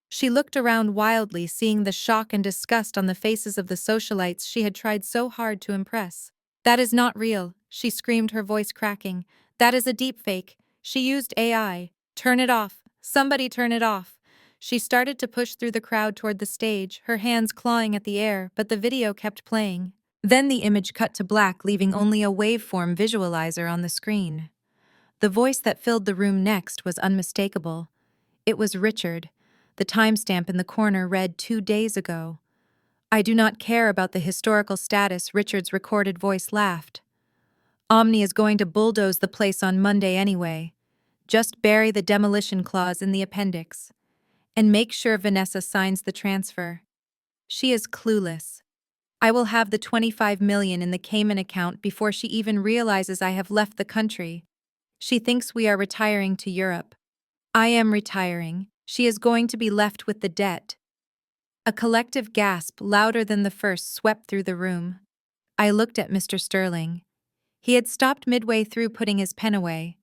She looked around wildly, seeing the shock and disgust on the faces of the socialites she had tried so hard to impress. "That is not real," she screamed, her voice cracking. "That is a deepfake. She used AI. Turn it off. Somebody turn it off." She started to push through the crowd toward the stage, her hands clawing at the air, but the video kept playing. Then the image cut to black, leaving only a waveform visualizer on the screen. The voice that filled the room next was unmistakable. It was Richard. The timestamp in the corner read 2 days ago. "I do not care about the historical status," Richard's recorded voice laughed. "Omni is going to bulldoze the place on Monday anyway. Just bury the demolition clause in the appendix. And make sure Vanessa signs the transfer. She is clueless. I will have the 25 million in the Cayman account before she even realizes I have left the country. She thinks we are retiring to Europe. I am retiring. She is going to be left with the debt." A collective gasp, louder than the first, swept through the room. I looked at Mr. Sterling. He had stopped midway through putting his pen away.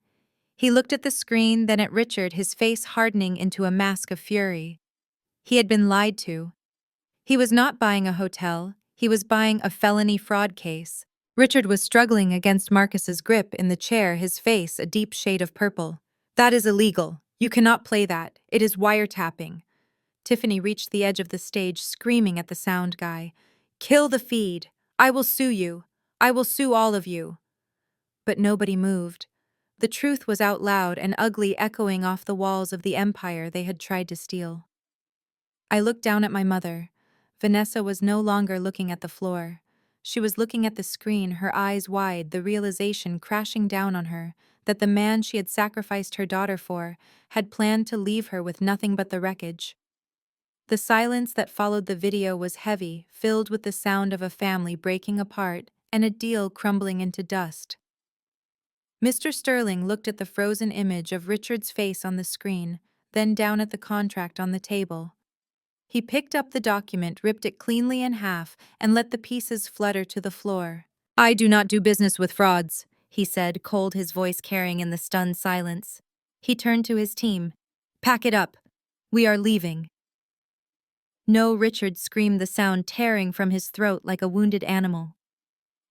He looked at the screen, then at Richard, his face hardening into a mask of fury. He had been lied to. He was not buying a hotel, he was buying a felony fraud case. Richard was struggling against Marcus's grip in the chair, his face a deep shade of purple. That is illegal. You cannot play that. It is wiretapping. Tiffany reached the edge of the stage, screaming at the sound guy. Kill the feed. I will sue you. I will sue all of you. But nobody moved. The truth was out loud and ugly, echoing off the walls of the empire they had tried to steal. I looked down at my mother. Vanessa was no longer looking at the floor. She was looking at the screen, her eyes wide, the realization crashing down on her that the man she had sacrificed her daughter for had planned to leave her with nothing but the wreckage. The silence that followed the video was heavy, filled with the sound of a family breaking apart and a deal crumbling into dust. Mr. Sterling looked at the frozen image of Richard's face on the screen, then down at the contract on the table. He picked up the document, ripped it cleanly in half, and let the pieces flutter to the floor. I do not do business with frauds, he said, cold, his voice carrying in the stunned silence. He turned to his team. Pack it up. We are leaving. No, Richard screamed, the sound tearing from his throat like a wounded animal.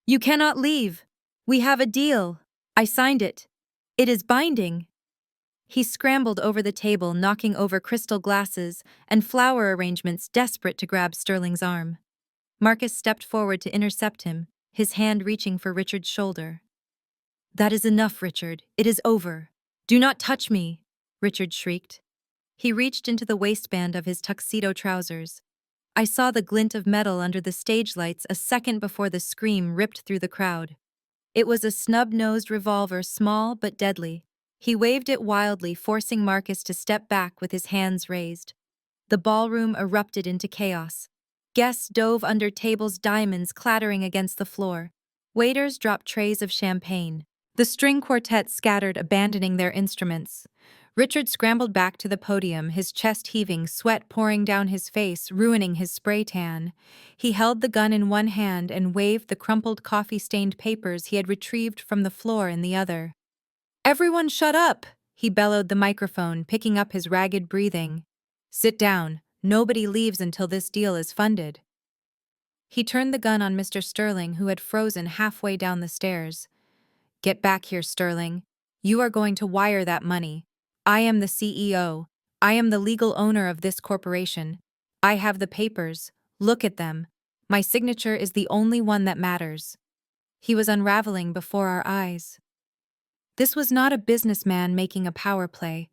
You cannot leave. We have a deal. I signed it. It is binding. He scrambled over the table, knocking over crystal glasses and flower arrangements, desperate to grab Sterling's arm. Marcus stepped forward to intercept him, his hand reaching for Richard's shoulder. That is enough, Richard. It is over. Do not touch me, Richard shrieked. He reached into the waistband of his tuxedo trousers. I saw the glint of metal under the stage lights a second before the scream ripped through the crowd. It was a snub-nosed revolver, small but deadly. He waved it wildly, forcing Marcus to step back with his hands raised. The ballroom erupted into chaos. Guests dove under tables, diamonds clattering against the floor. Waiters dropped trays of champagne. The string quartet scattered, abandoning their instruments. Richard scrambled back to the podium, his chest heaving, sweat pouring down his face, ruining his spray tan. He held the gun in one hand and waved the crumpled coffee-stained papers he had retrieved from the floor in the other. Everyone shut up, he bellowed the microphone, picking up his ragged breathing. Sit down. Nobody leaves until this deal is funded. He turned the gun on Mr. Sterling, who had frozen halfway down the stairs. Get back here, Sterling. You are going to wire that money. I am the CEO. I am the legal owner of this corporation. I have the papers. Look at them. My signature is the only one that matters. He was unraveling before our eyes. This was not a businessman making a power play.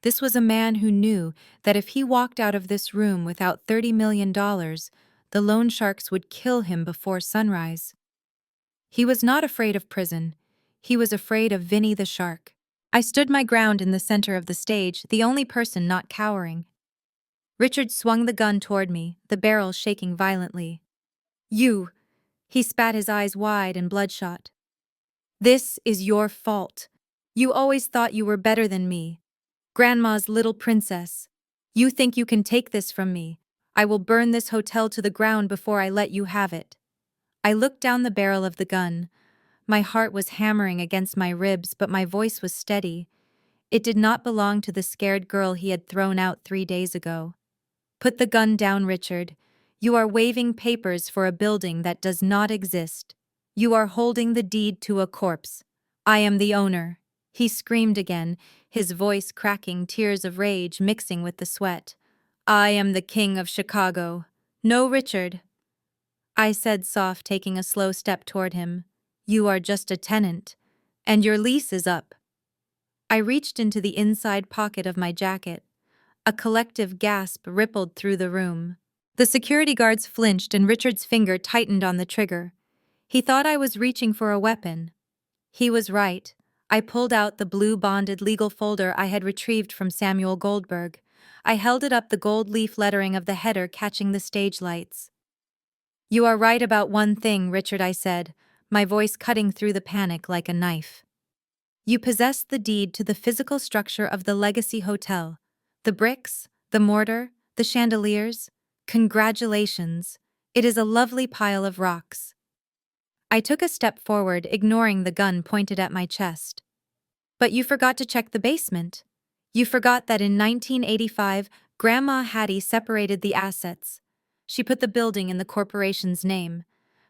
This was a man who knew that if he walked out of this room without $30 million, the loan sharks would kill him before sunrise. He was not afraid of prison. He was afraid of Vinny the shark. I stood my ground in the center of the stage, the only person not cowering. Richard swung the gun toward me, the barrel shaking violently. You! He spat, his eyes wide and bloodshot. This is your fault. You always thought you were better than me. Grandma's little princess. You think you can take this from me. I will burn this hotel to the ground before I let you have it. I looked down the barrel of the gun. My heart was hammering against my ribs, but my voice was steady. It did not belong to the scared girl he had thrown out 3 days ago. Put the gun down, Richard. You are waving papers for a building that does not exist. You are holding the deed to a corpse. I am the owner. He screamed again, his voice cracking, tears of rage mixing with the sweat. I am the king of Chicago. No, Richard. I said, soft, taking a slow step toward him. You are just a tenant, and your lease is up. I reached into the inside pocket of my jacket. A collective gasp rippled through the room. The security guards flinched and Richard's finger tightened on the trigger. He thought I was reaching for a weapon. He was right. I pulled out the blue bonded legal folder I had retrieved from Samuel Goldberg. I held it up, the gold leaf lettering of the header catching the stage lights. You are right about one thing, Richard, I said, my voice cutting through the panic like a knife. You possess the deed to the physical structure of the Legacy Hotel. The bricks, the mortar, the chandeliers. Congratulations. It is a lovely pile of rocks. I took a step forward, ignoring the gun pointed at my chest. But you forgot to check the basement. You forgot that in 1985, Grandma Hattie separated the assets. She put the building in the corporation's name,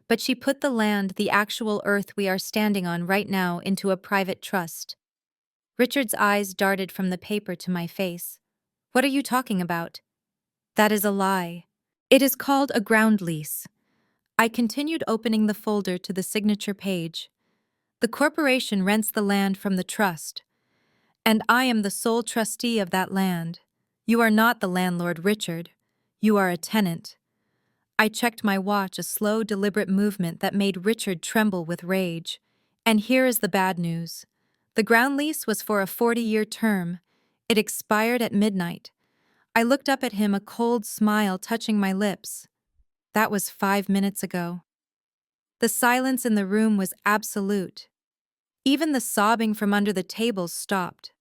but she put the land, the actual earth we are standing on right now, into a private trust. Richard's eyes darted from the paper to my face. What are you talking about? That is a lie. It is called a ground lease. I continued opening the folder to the signature page. The corporation rents the land from the trust, and I am the sole trustee of that land. You are not the landlord, Richard. You are a tenant. I checked my watch, a slow, deliberate movement that made Richard tremble with rage. And here is the bad news. The ground lease was for a 40-year term. It expired at midnight. I looked up at him, a cold smile touching my lips. That was 5 minutes ago. The silence in the room was absolute. Even the sobbing from under the table stopped.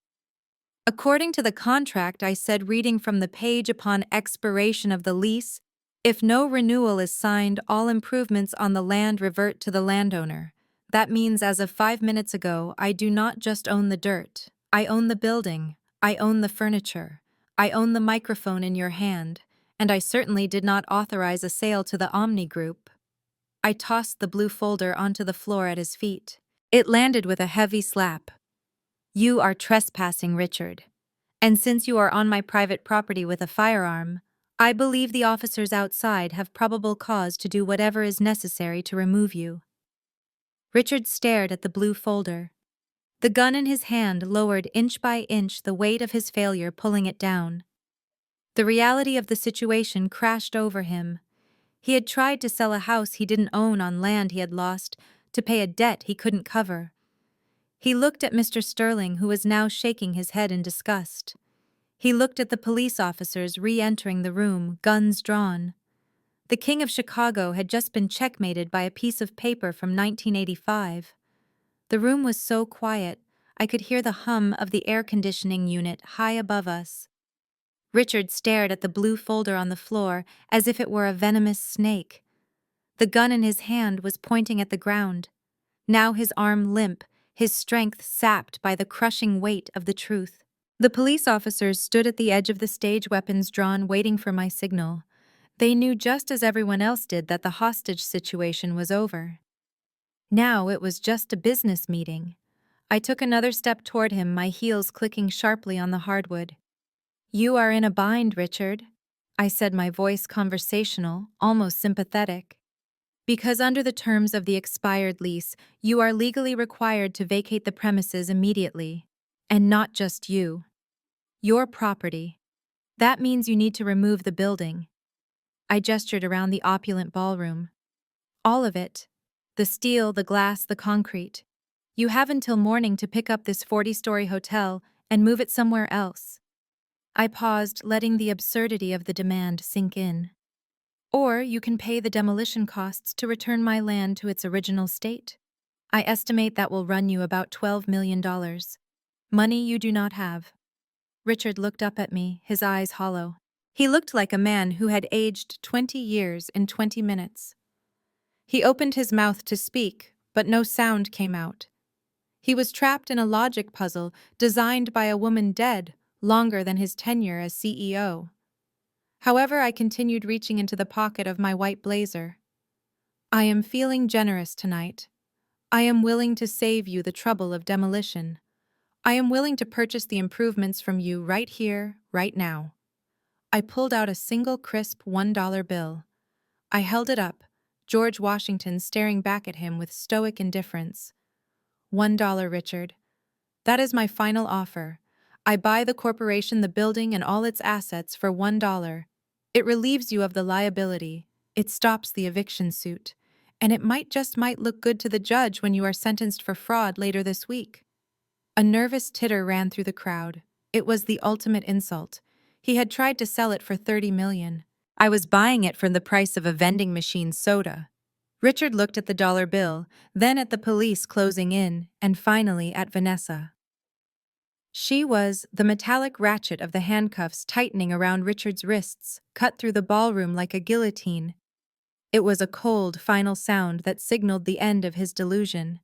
According to the contract, I said, reading from the page, upon expiration of the lease, if no renewal is signed, all improvements on the land revert to the landowner. That means as of 5 minutes ago, I do not just own the dirt. I own the building. I own the furniture. I own the microphone in your hand. And I certainly did not authorize a sale to the Omni Group. I tossed the blue folder onto the floor at his feet. It landed with a heavy slap. You are trespassing, Richard. And since you are on my private property with a firearm, I believe the officers outside have probable cause to do whatever is necessary to remove you. Richard stared at the blue folder. The gun in his hand lowered inch by inch, the weight of his failure pulling it down. The reality of the situation crashed over him. He had tried to sell a house he didn't own on land he had lost, to pay a debt he couldn't cover. He looked at Mr. Sterling, who was now shaking his head in disgust. He looked at the police officers re-entering the room, guns drawn. The King of Chicago had just been checkmated by a piece of paper from 1985. The room was so quiet, I could hear the hum of the air conditioning unit high above us. Richard stared at the blue folder on the floor as if it were a venomous snake. The gun in his hand was pointing at the ground. Now his arm limp, his strength sapped by the crushing weight of the truth. The police officers stood at the edge of the stage, weapons drawn, waiting for my signal. They knew just as everyone else did that the hostage situation was over. Now it was just a business meeting. I took another step toward him, my heels clicking sharply on the hardwood. You are in a bind, Richard, I said, my voice conversational, almost sympathetic. Because under the terms of the expired lease, you are legally required to vacate the premises immediately. And not just you. Your property. That means you need to remove the building. I gestured around the opulent ballroom. All of it. The steel, the glass, the concrete. You have until morning to pick up this 40-story hotel and move it somewhere else. I paused, letting the absurdity of the demand sink in. Or you can pay the demolition costs to return my land to its original state. I estimate that will run you about $12 million. Money you do not have. Richard looked up at me, his eyes hollow. He looked like a man who had aged 20 years in 20 minutes. He opened his mouth to speak, but no sound came out. He was trapped in a logic puzzle designed by a woman dead longer than his tenure as CEO. However, I continued, reaching into the pocket of my white blazer. I am feeling generous tonight. I am willing to save you the trouble of demolition. I am willing to purchase the improvements from you right here, right now. I pulled out a single crisp $1 bill. I held it up, George Washington staring back at him with stoic indifference. $1, Richard. That is my final offer. I buy the corporation, the building, and all its assets for $1. It relieves you of the liability. It stops the eviction suit. And it might look good to the judge when you are sentenced for fraud later this week. A nervous titter ran through the crowd. It was the ultimate insult. He had tried to sell it for $30 million. I was buying it for the price of a vending machine soda. Richard looked at the dollar bill, then at the police closing in, and finally at Vanessa. She was the metallic ratchet of the handcuffs tightening around Richard's wrists, cut through the ballroom like a guillotine. It was a cold, final sound that signaled the end of his delusion.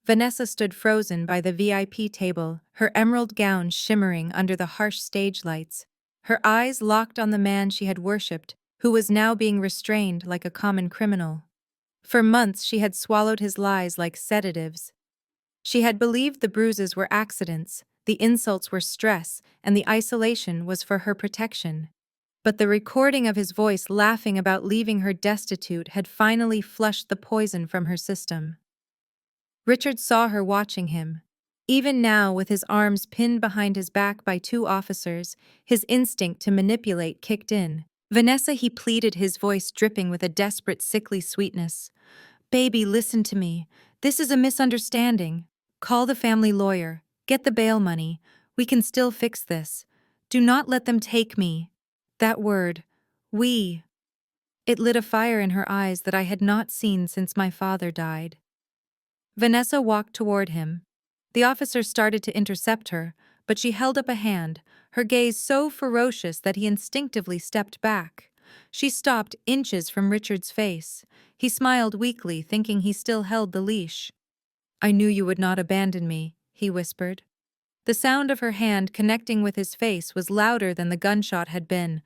Vanessa stood frozen by the VIP table, her emerald gown shimmering under the harsh stage lights, her eyes locked on the man she had worshipped, who was now being restrained like a common criminal. For months she had swallowed his lies like sedatives. She had believed the bruises were accidents, the insults were stress, and the isolation was for her protection. But the recording of his voice laughing about leaving her destitute had finally flushed the poison from her system. Richard saw her watching him. Even now, with his arms pinned behind his back by two officers, his instinct to manipulate kicked in. Vanessa, he pleaded, his voice dripping with a desperate, sickly sweetness. Baby, listen to me. This is a misunderstanding. Call the family lawyer. Get the bail money. We can still fix this. Do not let them take me. That word, we. It lit a fire in her eyes that I had not seen since my father died. Vanessa walked toward him. The officer started to intercept her, but she held up a hand, her gaze so ferocious that he instinctively stepped back. She stopped inches from Richard's face. He smiled weakly, thinking he still held the leash. I knew you would not abandon me, he whispered. The sound of her hand connecting with his face was louder than the gunshot had been.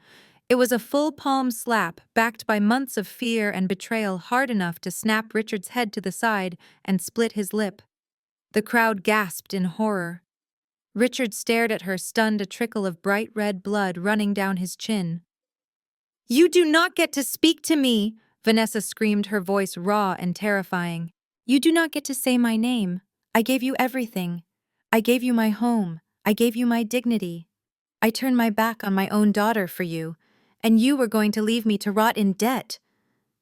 It was a full palm slap, backed by months of fear and betrayal, hard enough to snap Richard's head to the side and split his lip. The crowd gasped in horror. Richard stared at her, stunned, a trickle of bright red blood running down his chin. You do not get to speak to me, Vanessa screamed, her voice raw and terrifying. You do not get to say my name. I gave you everything. I gave you my home. I gave you my dignity. I turned my back on my own daughter for you, and you were going to leave me to rot in debt.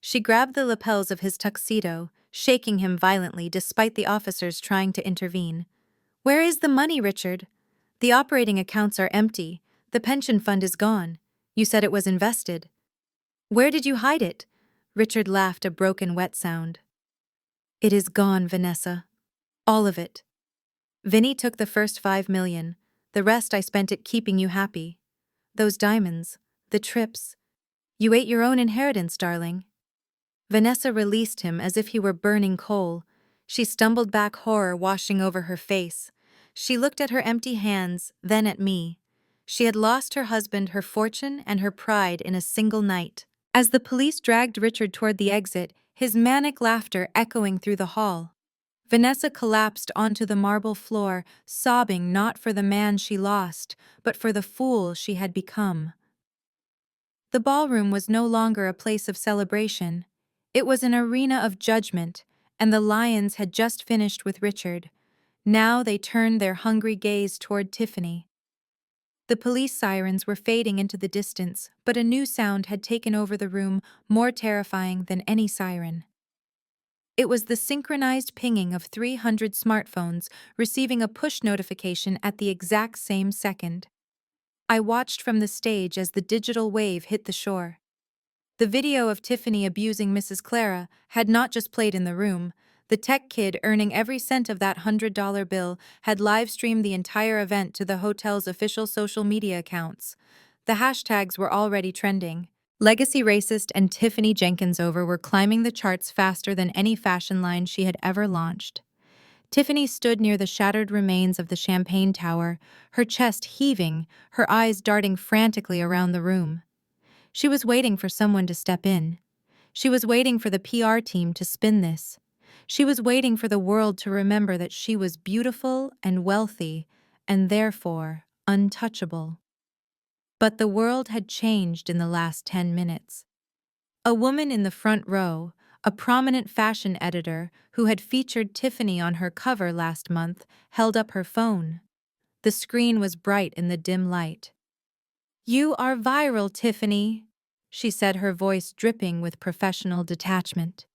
She grabbed the lapels of his tuxedo, shaking him violently despite the officers trying to intervene. Where is the money, Richard? The operating accounts are empty. The pension fund is gone. You said it was invested. Where did you hide it? Richard laughed, a broken, wet sound. It is gone, Vanessa. All of it. Vinny took the first 5 million. The rest I spent it keeping you happy. Those diamonds, the trips. You ate your own inheritance, darling. Vanessa released him as if he were burning coal. She stumbled back, horror washing over her face. She looked at her empty hands, then at me. She had lost her husband, her fortune, and her pride in a single night. As the police dragged Richard toward the exit, his manic laughter echoing through the hall, Vanessa collapsed onto the marble floor, sobbing not for the man she lost, but for the fool she had become. The ballroom was no longer a place of celebration. It was an arena of judgment, and the lions had just finished with Richard. Now they turned their hungry gaze toward Tiffany. The police sirens were fading into the distance, but a new sound had taken over the room, more terrifying than any siren. It was the synchronized pinging of 300 smartphones receiving a push notification at the exact same second. I watched from the stage as the digital wave hit the shore. The video of Tiffany abusing Mrs. Clara had not just played in the room. The tech kid, earning every cent of that $100 bill, had live-streamed the entire event to the hotel's official social media accounts. The hashtags were already trending. Legacy Racist and Tiffany Jenkins Over were climbing the charts faster than any fashion line she had ever launched. Tiffany stood near the shattered remains of the Champagne Tower, her chest heaving, her eyes darting frantically around the room. She was waiting for someone to step in. She was waiting for the PR team to spin this. She was waiting for the world to remember that she was beautiful and wealthy, and therefore untouchable. But the world had changed in the last 10 minutes. A woman in the front row, a prominent fashion editor who had featured Tiffany on her cover last month, held up her phone. The screen was bright in the dim light. "You are viral, Tiffany," she said, her voice dripping with professional detachment.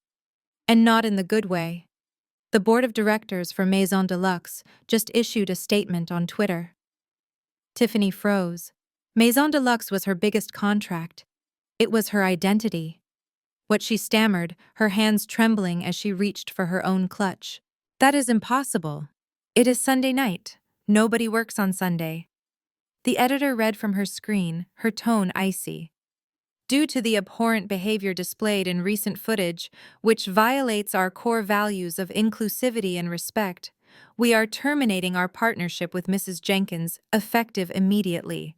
And not in the good way. The board of directors for Maison de Luxe just issued a statement on Twitter. Tiffany froze. Maison de Luxe was her biggest contract. It was her identity. What she stammered, her hands trembling as she reached for her own clutch. "That is impossible. It is Sunday night. Nobody works on Sunday." The editor read from her screen, her tone icy. Due to the abhorrent behavior displayed in recent footage, which violates our core values of inclusivity and respect, we are terminating our partnership with Mrs. Jenkins, effective immediately.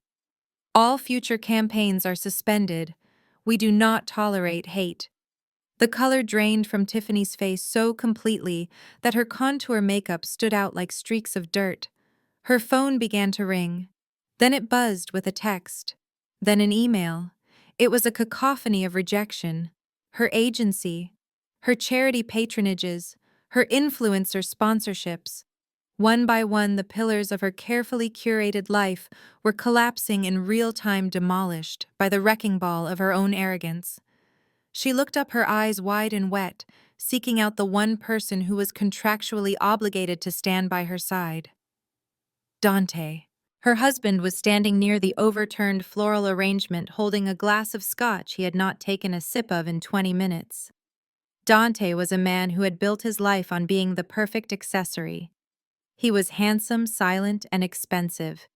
All future campaigns are suspended. We do not tolerate hate. The color drained from Tiffany's face so completely that her contour makeup stood out like streaks of dirt. Her phone began to ring. Then it buzzed with a text. Then an email. It was a cacophony of rejection. Her agency, her charity patronages, her influencer sponsorships. One by one, the pillars of her carefully curated life were collapsing in real time, demolished by the wrecking ball of her own arrogance. She looked up, her eyes wide and wet, seeking out the one person who was contractually obligated to stand by her side. Dante. Her husband was standing near the overturned floral arrangement, holding a glass of scotch he had not taken a sip of in 20 minutes. Dante was a man who had built his life on being the perfect accessory. He was handsome, silent, and expensive.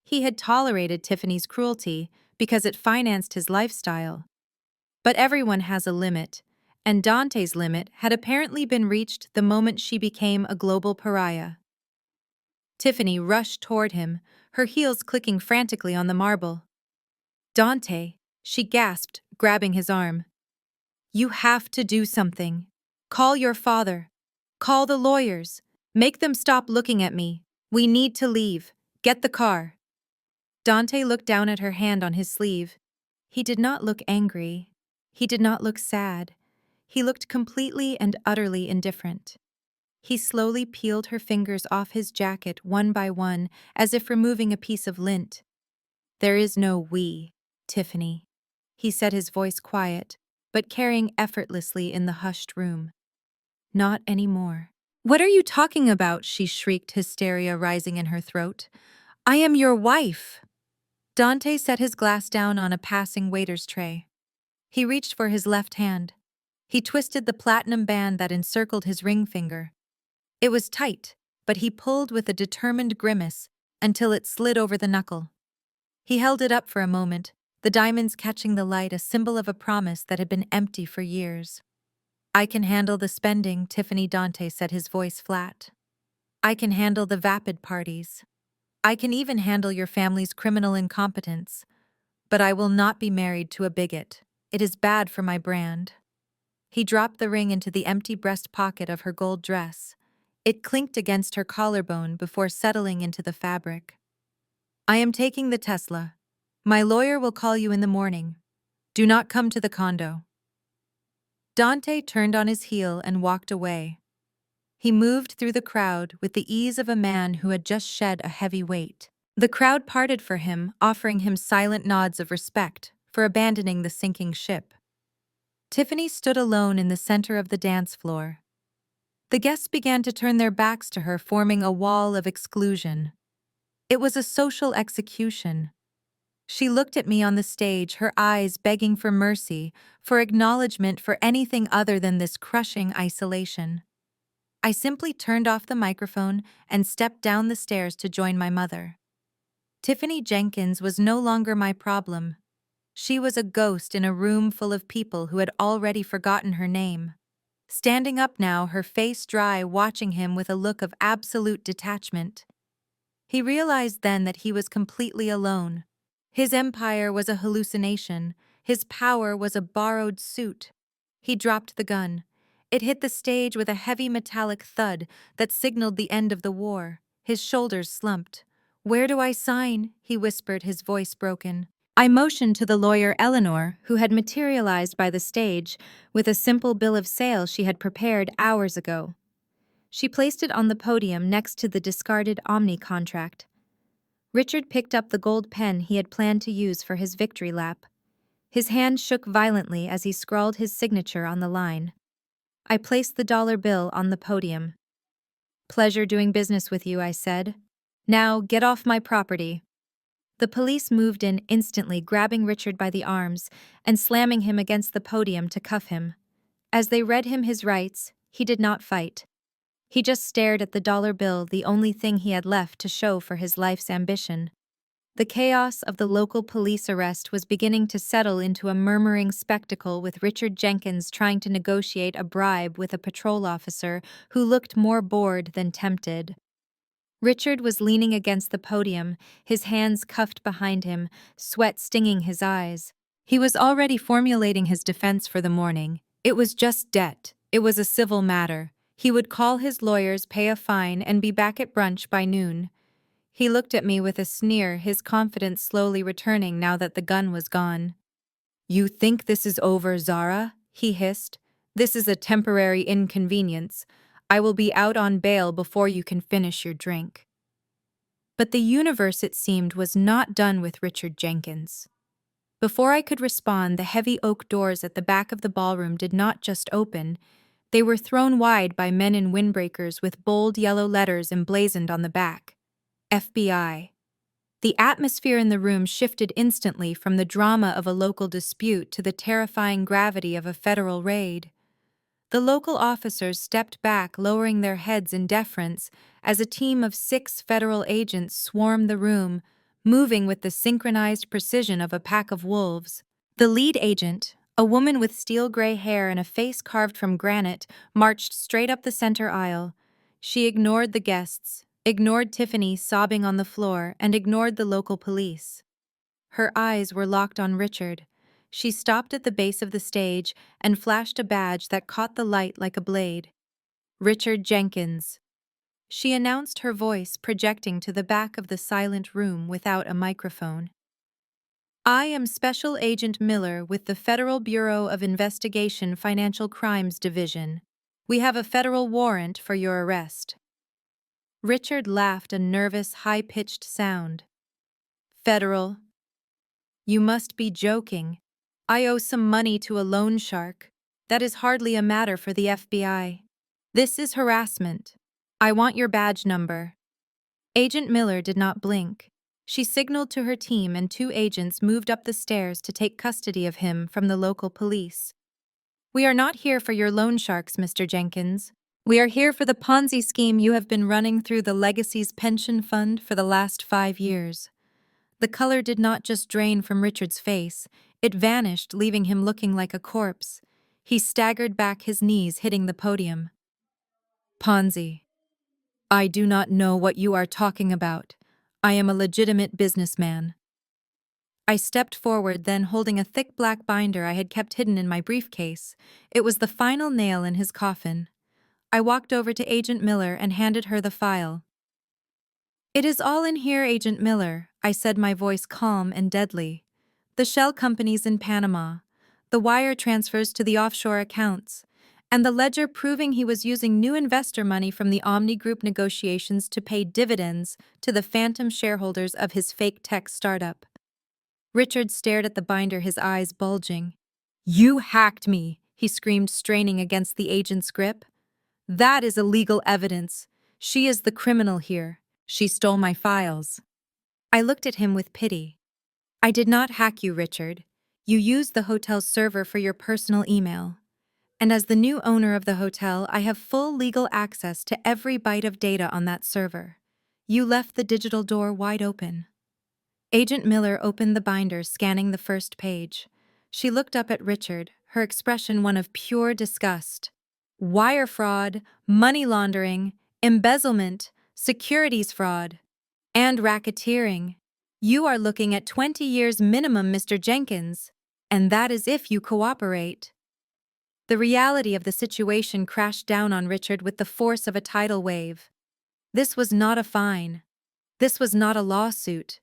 He had tolerated Tiffany's cruelty because it financed his lifestyle. But everyone has a limit, and Dante's limit had apparently been reached the moment she became a global pariah. Tiffany rushed toward him, her heels clicking frantically on the marble. "Dante," she gasped, grabbing his arm. "You have to do something. Call your father. Call the lawyers. Make them stop looking at me. We need to leave. Get the car." Dante looked down at her hand on his sleeve. He did not look angry. He did not look sad. He looked completely and utterly indifferent. He slowly peeled her fingers off his jacket one by one, as if removing a piece of lint. "There is no we, Tiffany," he said, his voice quiet, but carrying effortlessly in the hushed room. "Not anymore." "What are you talking about?" she shrieked, hysteria rising in her throat. "I am your wife." Dante set his glass down on a passing waiter's tray. He reached for his left hand. He twisted the platinum band that encircled his ring finger. It was tight, but he pulled with a determined grimace until it slid over the knuckle. He held it up for a moment, the diamonds catching the light, a symbol of a promise that had been empty for years. "I can handle the spending," Tiffany. Dante said, his voice flat. "I can handle the vapid parties. I can even handle your family's criminal incompetence. But I will not be married to a bigot. It is bad for my brand." He dropped the ring into the empty breast pocket of her gold dress. It clinked against her collarbone before settling into the fabric. "I am taking the Tesla. My lawyer will call you in the morning. Do not come to the condo." Dante turned on his heel and walked away. He moved through the crowd with the ease of a man who had just shed a heavy weight. The crowd parted for him, offering him silent nods of respect for abandoning the sinking ship. Tiffany stood alone in the center of the dance floor. The guests began to turn their backs to her, forming a wall of exclusion. It was a social execution. She looked at me on the stage, her eyes begging for mercy, for acknowledgement, for anything other than this crushing isolation. I simply turned off the microphone and stepped down the stairs to join my mother. Tiffany Jenkins was no longer my problem. She was a ghost in a room full of people who had already forgotten her name. Standing up now, her face dry, watching him with a look of absolute detachment. He realized then that he was completely alone. His empire was a hallucination. His power was a borrowed suit. He dropped the gun. It hit the stage with a heavy metallic thud that signaled the end of the war. His shoulders slumped. "Where do I sign?" he whispered, his voice broken. I motioned to the lawyer Eleanor, who had materialized by the stage with a simple bill of sale she had prepared hours ago. She placed it on the podium next to the discarded Omni contract. Richard picked up the gold pen he had planned to use for his victory lap. His hand shook violently as he scrawled his signature on the line. I placed the dollar bill on the podium. "Pleasure doing business with you," I said. "Now get off my property." The police moved in instantly, grabbing Richard by the arms and slamming him against the podium to cuff him. As they read him his rights, he did not fight. He just stared at the dollar bill, the only thing he had left to show for his life's ambition. The chaos of the local police arrest was beginning to settle into a murmuring spectacle, with Richard Jenkins trying to negotiate a bribe with a patrol officer who looked more bored than tempted. Richard was leaning against the podium, his hands cuffed behind him, sweat stinging his eyes. He was already formulating his defense for the morning. It was just debt. It was a civil matter. He would call his lawyers, pay a fine, and be back at brunch by noon. He looked at me with a sneer, his confidence slowly returning now that the gun was gone. "You think this is over, Zara?" he hissed. "This is a temporary inconvenience. I will be out on bail before you can finish your drink." But the universe, it seemed, was not done with Richard Jenkins. Before I could respond, the heavy oak doors at the back of the ballroom did not just open, they were thrown wide by men in windbreakers with bold yellow letters emblazoned on the back. FBI. The atmosphere in the room shifted instantly from the drama of a local dispute to the terrifying gravity of a federal raid. The local officers stepped back, lowering their heads in deference, as a team of 6 federal agents swarmed the room, moving with the synchronized precision of a pack of wolves. The lead agent, a woman with steel gray hair and a face carved from granite, marched straight up the center aisle. She ignored the guests, ignored Tiffany sobbing on the floor, and ignored the local police. Her eyes were locked on Richard. She stopped at the base of the stage and flashed a badge that caught the light like a blade. "Richard Jenkins." She announced, her voice projecting to the back of the silent room without a microphone. "I am Special Agent Miller with the Federal Bureau of Investigation Financial Crimes Division. We have a federal warrant for your arrest." Richard laughed, a nervous, high-pitched sound. "Federal? You must be joking. I owe some money to a loan shark. That is hardly a matter for the FBI. This is harassment. I want your badge number." Agent Miller did not blink. She signaled to her team, and 2 agents moved up the stairs to take custody of him from the local police. "We are not here for your loan sharks, Mr. Jenkins. We are here for the Ponzi scheme you have been running through the Legacy's pension fund for the last 5 years. The color did not just drain from Richard's face, it vanished, leaving him looking like a corpse. He staggered back, his knees hitting the podium. "Ponzi. I do not know what you are talking about. I am a legitimate businessman." I stepped forward, then, holding a thick black binder I had kept hidden in my briefcase. It was the final nail in his coffin. I walked over to Agent Miller and handed her the file. "It is all in here, Agent Miller," I said, my voice calm and deadly. "The shell companies in Panama, the wire transfers to the offshore accounts, and the ledger proving he was using new investor money from the Omni Group negotiations to pay dividends to the phantom shareholders of his fake tech startup." Richard stared at the binder, his eyes bulging. "You hacked me," he screamed, straining against the agent's grip. "That is illegal evidence. She is the criminal here. She stole my files." I looked at him with pity. "I did not hack you, Richard. You used the hotel's server for your personal email. And as the new owner of the hotel, I have full legal access to every byte of data on that server. You left the digital door wide open." Agent Miller opened the binder, scanning the first page. She looked up at Richard, her expression one of pure disgust. "Wire fraud, money laundering, embezzlement, securities fraud, and racketeering. You are looking at 20 years minimum, Mr. Jenkins, and that is if you cooperate." The reality of the situation crashed down on Richard with the force of a tidal wave. This was not a fine. This was not a lawsuit.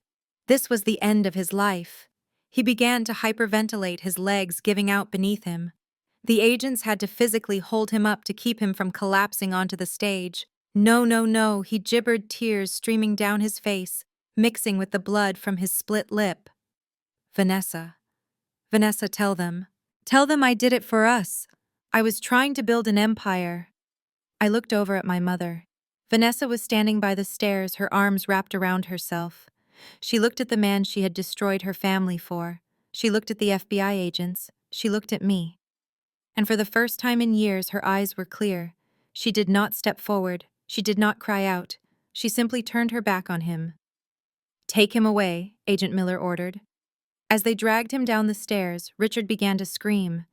This was the end of his life. He began to hyperventilate, his legs giving out beneath him. The agents had to physically hold him up to keep him from collapsing onto the stage. "No, no, no," he gibbered, tears streaming down his face, mixing with the blood from his split lip. "Vanessa. Vanessa, tell them. Tell them I did it for us. I was trying to build an empire." I looked over at my mother. Vanessa was standing by the stairs, her arms wrapped around herself. She looked at the man she had destroyed her family for. She looked at the FBI agents. She looked at me. And for the first time in years, her eyes were clear. She did not step forward. She did not cry out. She simply turned her back on him. Take him away, Agent Miller ordered. As they dragged him down the stairs, Richard began to scream.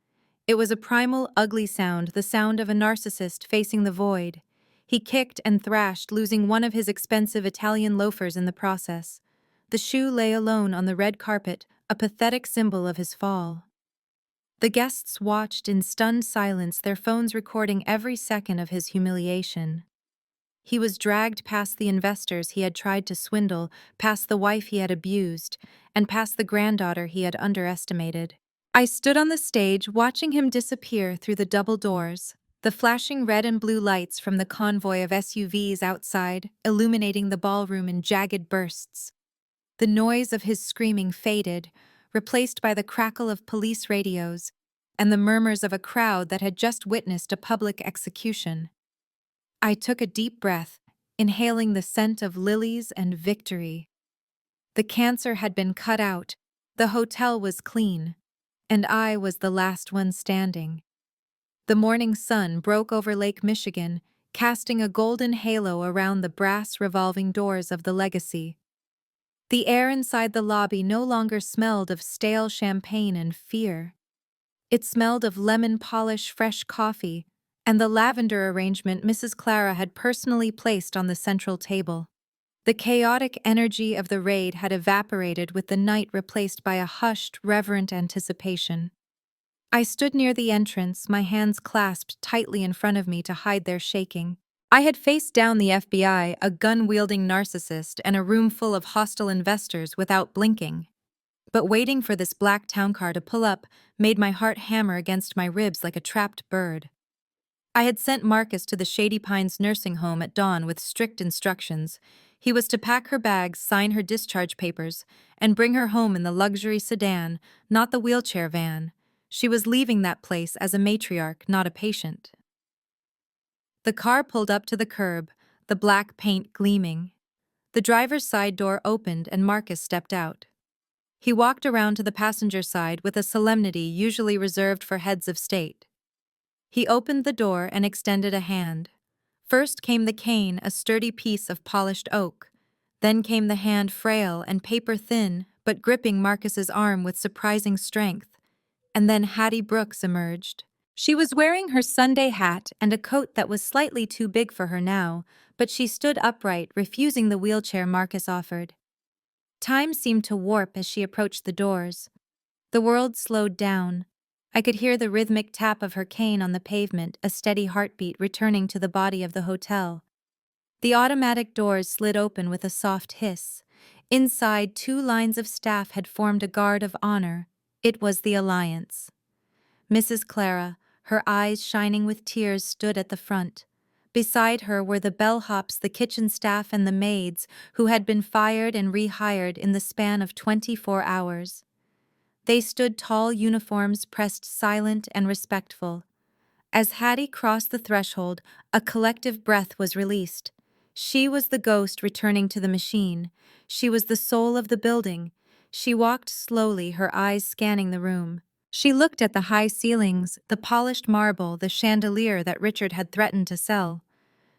It was a primal, ugly sound, the sound of a narcissist facing the void. He kicked and thrashed, losing one of his expensive Italian loafers in the process. The shoe lay alone on the red carpet, a pathetic symbol of his fall. The guests watched in stunned silence, their phones recording every second of his humiliation. He was dragged past the investors he had tried to swindle, past the wife he had abused, and past the granddaughter he had underestimated. I stood on the stage watching him disappear through the double doors, the flashing red and blue lights from the convoy of SUVs outside, illuminating the ballroom in jagged bursts. The noise of his screaming faded, replaced by the crackle of police radios and the murmurs of a crowd that had just witnessed a public execution. I took a deep breath, inhaling the scent of lilies and victory. The cancer had been cut out, the hotel was clean, and I was the last one standing. The morning sun broke over Lake Michigan, casting a golden halo around the brass revolving doors of the Legacy. The air inside the lobby no longer smelled of stale champagne and fear. It smelled of lemon polish, fresh coffee, and the lavender arrangement Mrs. Clara had personally placed on the central table. The chaotic energy of the raid had evaporated with the night replaced by a hushed, reverent anticipation. I stood near the entrance, my hands clasped tightly in front of me to hide their shaking. I had faced down the FBI, a gun-wielding narcissist, and a room full of hostile investors without blinking. But waiting for this black town car to pull up made my heart hammer against my ribs like a trapped bird. I had sent Marcus to the Shady Pines nursing home at dawn with strict instructions. He was to pack her bags, sign her discharge papers, and bring her home in the luxury sedan, not the wheelchair van. She was leaving that place as a matriarch, not a patient. The car pulled up to the curb, the black paint gleaming. The driver's side door opened and Marcus stepped out. He walked around to the passenger side with a solemnity usually reserved for heads of state. He opened the door and extended a hand. First came the cane, a sturdy piece of polished oak. Then came the hand, frail and paper-thin, but gripping Marcus's arm with surprising strength. And then Hattie Brooks emerged. She was wearing her Sunday hat and a coat that was slightly too big for her now, but she stood upright, refusing the wheelchair Marcus offered. Time seemed to warp as she approached the doors. The world slowed down. I could hear the rhythmic tap of her cane on the pavement, a steady heartbeat returning to the body of the hotel. The automatic doors slid open with a soft hiss. Inside, 2 lines of staff had formed a guard of honor. It was the Alliance. Mrs. Clara, her eyes shining with tears, stood at the front. Beside her were the bellhops, the kitchen staff, and the maids, who had been fired and rehired in the span of 24 hours. They stood tall, uniforms pressed, silent and respectful. As Hattie crossed the threshold, a collective breath was released. She was the ghost returning to the machine. She was the soul of the building. She walked slowly, her eyes scanning the room. She looked at the high ceilings, the polished marble, the chandelier that Richard had threatened to sell.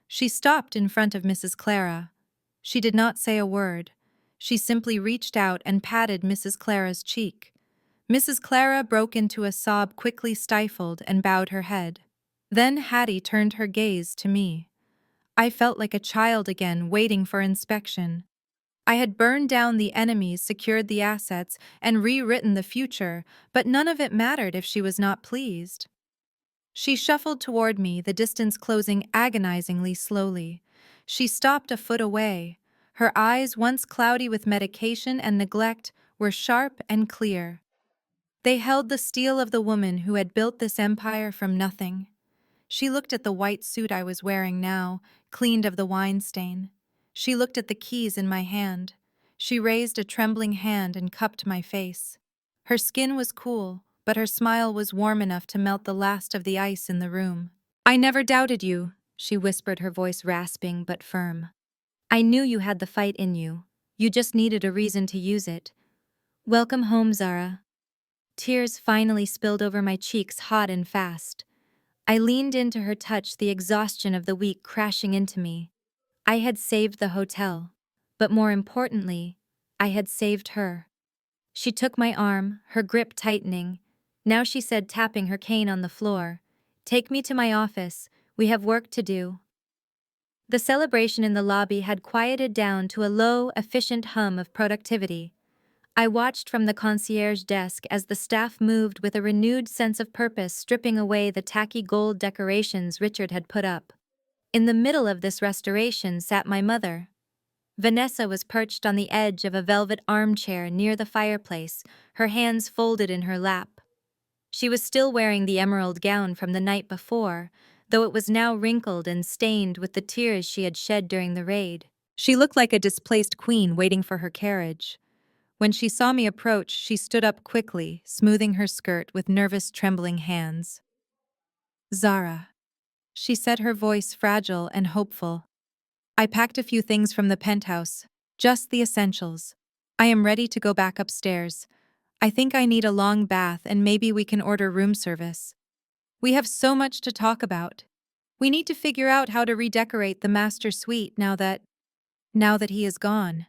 She stopped in front of Mrs. Clara. She did not say a word. She simply reached out and patted Mrs. Clara's cheek. Mrs. Clara broke into a sob, quickly stifled, and bowed her head. Then Hattie turned her gaze to me. I felt like a child again, waiting for inspection. I had burned down the enemies, secured the assets, and rewritten the future, but none of it mattered if she was not pleased. She shuffled toward me, the distance closing agonizingly slowly. She stopped a foot away. Her eyes, once cloudy with medication and neglect, were sharp and clear. They held the steel of the woman who had built this empire from nothing. She looked at the white suit I was wearing now, cleaned of the wine stain. She looked at the keys in my hand. She raised a trembling hand and cupped my face. Her skin was cool, but her smile was warm enough to melt the last of the ice in the room. "I never doubted you," she whispered, her voice rasping but firm. "I knew you had the fight in you. You just needed a reason to use it. Welcome home, Zara." Tears finally spilled over my cheeks, hot and fast. I leaned into her touch, the exhaustion of the week crashing into me. I had saved the hotel, but more importantly, I had saved her. She took my arm, her grip tightening. Now she said, tapping her cane on the floor, "Take me to my office. We have work to do." The celebration in the lobby had quieted down to a low, efficient hum of productivity. I watched from the concierge desk as the staff moved with a renewed sense of purpose, stripping away the tacky gold decorations Richard had put up. In the middle of this restoration sat my mother. Vanessa was perched on the edge of a velvet armchair near the fireplace, her hands folded in her lap. She was still wearing the emerald gown from the night before, though it was now wrinkled and stained with the tears she had shed during the raid. She looked like a displaced queen waiting for her carriage. When she saw me approach, she stood up quickly, smoothing her skirt with nervous, trembling hands. "Zara," she said, her voice fragile and hopeful. "I packed a few things from the penthouse, just the essentials. I am ready to go back upstairs. I think I need a long bath and maybe we can order room service. We have so much to talk about. We need to figure out how to redecorate the master suite now that he is gone."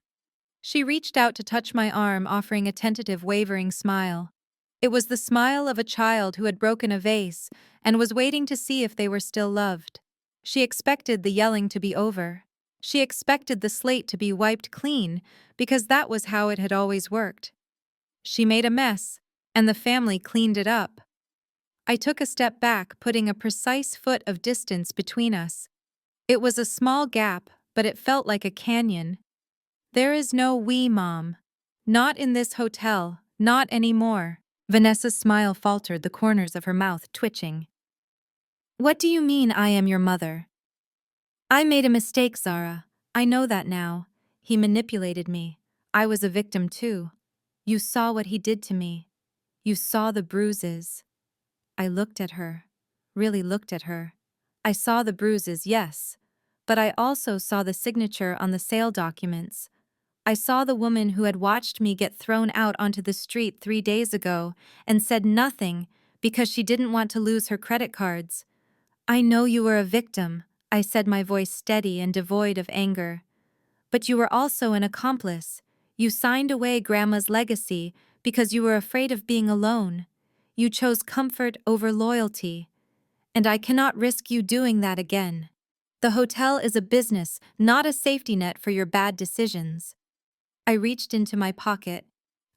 She reached out to touch my arm, offering a tentative, wavering smile. It was the smile of a child who had broken a vase and was waiting to see if they were still loved. She expected the yelling to be over. She expected the slate to be wiped clean, because that was how it had always worked. She made a mess, and the family cleaned it up. I took a step back, putting a precise foot of distance between us. It was a small gap, but it felt like a canyon. "There is no we, Mom. Not in this hotel, not anymore." Vanessa's smile faltered, the corners of her mouth twitching. "What do you mean I am your mother?" "I made a mistake, Zara. I know that now. He manipulated me. I was a victim too. You saw what he did to me. You saw the bruises." I looked at her, really looked at her. I saw the bruises, yes, but I also saw the signature on the sale documents. I saw the woman who had watched me get thrown out onto the street 3 days ago and said nothing because she didn't want to lose her credit cards. "I know you were a victim," I said, my voice steady and devoid of anger. "But you were also an accomplice. You signed away Grandma's legacy because you were afraid of being alone. You chose comfort over loyalty. And I cannot risk you doing that again. The hotel is a business, not a safety net for your bad decisions." I reached into my pocket.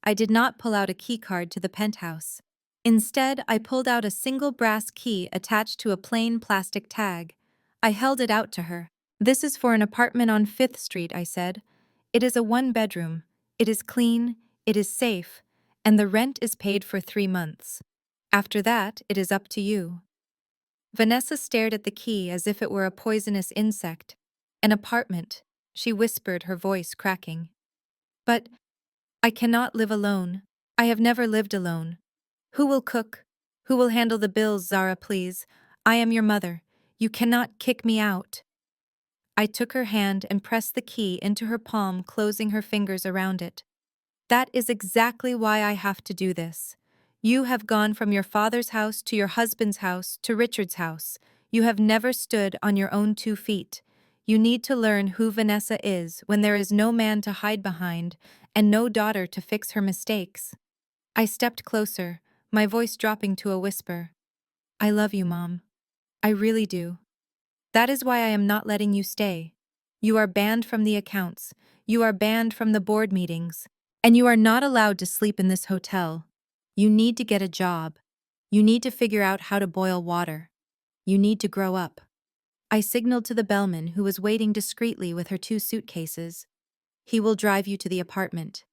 I did not pull out a key card to the penthouse. Instead, I pulled out a single brass key attached to a plain plastic tag. I held it out to her. "This is for an apartment on 5th Street, I said. "It is a one-bedroom. It is clean, it is safe, and the rent is paid for 3 months. After that, it is up to you." Vanessa stared at the key as if it were a poisonous insect. "An apartment," she whispered, her voice cracking. "But I cannot live alone. I have never lived alone. Who will cook? Who will handle the bills, Zara, please? I am your mother. You cannot kick me out." I took her hand and pressed the key into her palm, closing her fingers around it. "That is exactly why I have to do this. You have gone from your father's house to your husband's house to Richard's house. You have never stood on your own 2 feet. You need to learn who Vanessa is when there is no man to hide behind and no daughter to fix her mistakes." I stepped closer, my voice dropping to a whisper. "I love you, Mom. I really do. That is why I am not letting you stay. You are banned from the accounts. You are banned from the board meetings. And you are not allowed to sleep in this hotel. You need to get a job. You need to figure out how to boil water. You need to grow up." I signaled to the bellman, who was waiting discreetly with her 2 suitcases. "He will drive you to the apartment."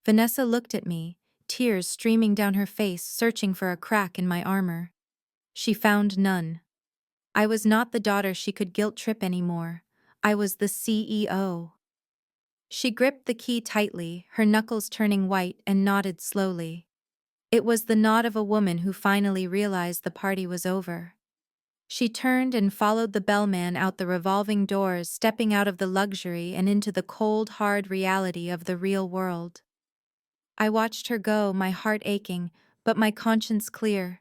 Vanessa looked at me, tears streaming down her face, searching for a crack in my armor. She found none. I was not the daughter she could guilt-trip anymore. I was the CEO. She gripped the key tightly, her knuckles turning white, and nodded slowly. It was the nod of a woman who finally realized the party was over. She turned and followed the bellman out the revolving doors, stepping out of the luxury and into the cold, hard reality of the real world. I watched her go, my heart aching, but my conscience clear.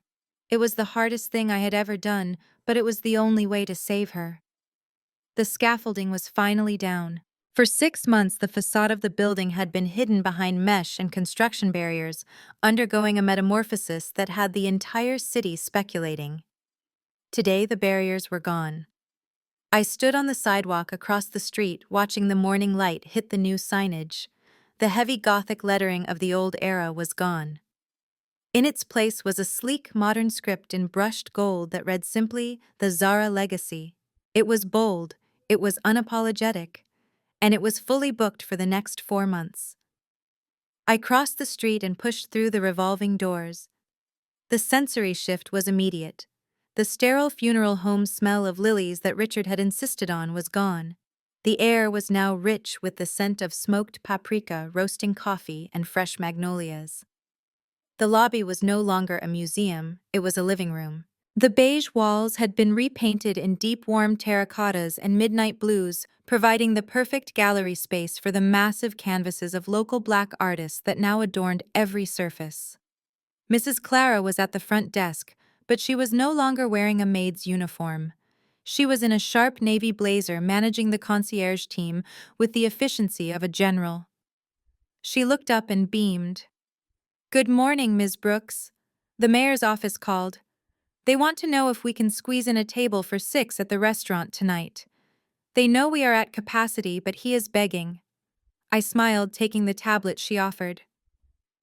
It was the hardest thing I had ever done, but it was the only way to save her. The scaffolding was finally down. For 6 months, the facade of the building had been hidden behind mesh and construction barriers, undergoing a metamorphosis that had the entire city speculating. Today, the barriers were gone. I stood on the sidewalk across the street, watching the morning light hit the new signage. The heavy Gothic lettering of the old era was gone. In its place was a sleek, modern script in brushed gold that read simply, "The Zara Legacy." It was bold, it was unapologetic, and it was fully booked for the next 4 months. I crossed the street and pushed through the revolving doors. The sensory shift was immediate. The sterile funeral home smell of lilies that Richard had insisted on was gone. The air was now rich with the scent of smoked paprika, roasting coffee, and fresh magnolias. The lobby was no longer a museum, it was a living room. The beige walls had been repainted in deep warm terracottas and midnight blues, providing the perfect gallery space for the massive canvases of local black artists that now adorned every surface. Mrs. Clara was at the front desk, but she was no longer wearing a maid's uniform. She was in a sharp navy blazer, managing the concierge team with the efficiency of a general. She looked up and beamed. "Good morning, Ms. Brooks. The mayor's office called. They want to know if we can squeeze in a table for 6 at the restaurant tonight. They know we are at capacity, but he is begging." I smiled, taking the tablet she offered.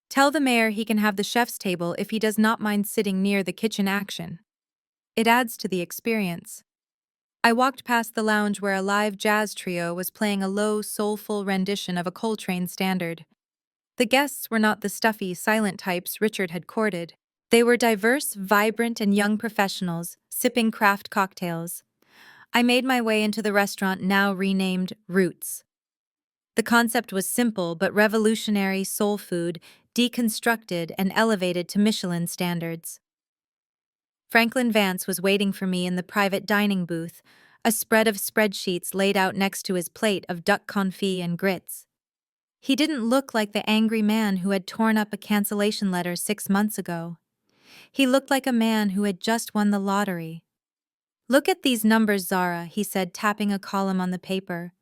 "Tell the mayor he can have the chef's table if he does not mind sitting near the kitchen action. It adds to the experience." I walked past the lounge where a live jazz trio was playing a low, soulful rendition of a Coltrane standard. The guests were not the stuffy, silent types Richard had courted. They were diverse, vibrant, and young professionals, sipping craft cocktails. I made my way into the restaurant, now renamed Roots. The concept was simple but revolutionary: soul food, deconstructed and elevated to Michelin standards. Franklin Vance was waiting for me in the private dining booth, a spread of spreadsheets laid out next to his plate of duck confit and grits. He didn't look like the angry man who had torn up a cancellation letter 6 months ago. He looked like a man who had just won the lottery. "Look at these numbers, Zara," he said, tapping a column on the paper.